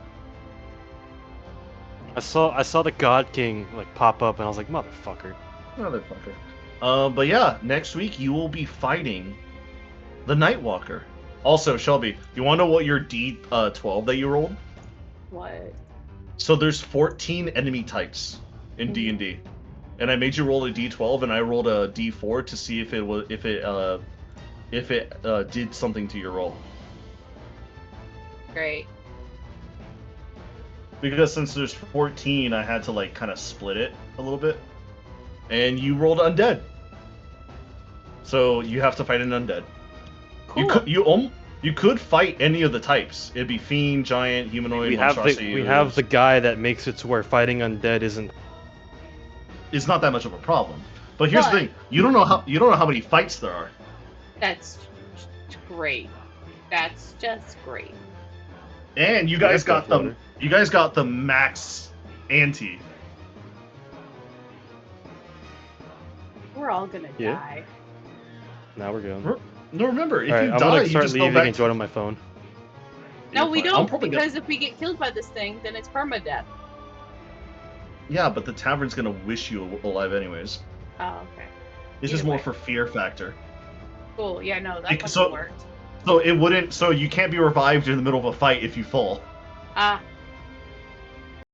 S2: I saw the God King like pop up, and I was like, motherfucker.
S1: Motherfucker. But yeah, next week you will be fighting the Nightwalker. Also, Shelby, you want to know what your D12 that you rolled?
S4: What?
S1: So there's 14 enemy types in D&D, and I made you roll a D12, and I rolled a D4 to see if it did something to your roll.
S4: Great.
S1: Because since there's 14, I had to like kind of split it a little bit, and you rolled undead. So you have to fight an undead.
S4: Cool.
S1: You could fight any of the types. It'd be fiend, giant, humanoid,
S2: We have
S1: monstrosity.
S2: the guy that makes it to where fighting undead isn't.
S1: It's not that much of a problem. But here's the thing: you don't know how many fights there are.
S4: That's great. That's just great.
S1: And you guys got the max ante.
S4: We're all gonna
S2: Yeah.
S4: die.
S2: Now we're going.
S1: No, remember, if
S2: All right,
S1: you
S2: I'm
S1: die,
S2: gonna
S1: you
S2: start
S1: just go
S2: leaving
S1: back.
S2: and join on my phone.
S4: No,
S1: You're
S4: we
S1: fine. I'm
S4: don't,
S1: probably
S4: because if we get killed by this thing, then it's permadeath.
S1: Yeah, but the tavern's gonna wish you alive anyways.
S4: Oh, okay.
S1: It's just
S4: Either
S1: more
S4: way.
S1: for fear factor.
S4: Cool. Yeah, no, that
S1: Like,
S4: fucking
S1: so-
S4: worked.
S1: So it wouldn't. So you can't be revived in the middle of a fight if you fall.
S4: Ah,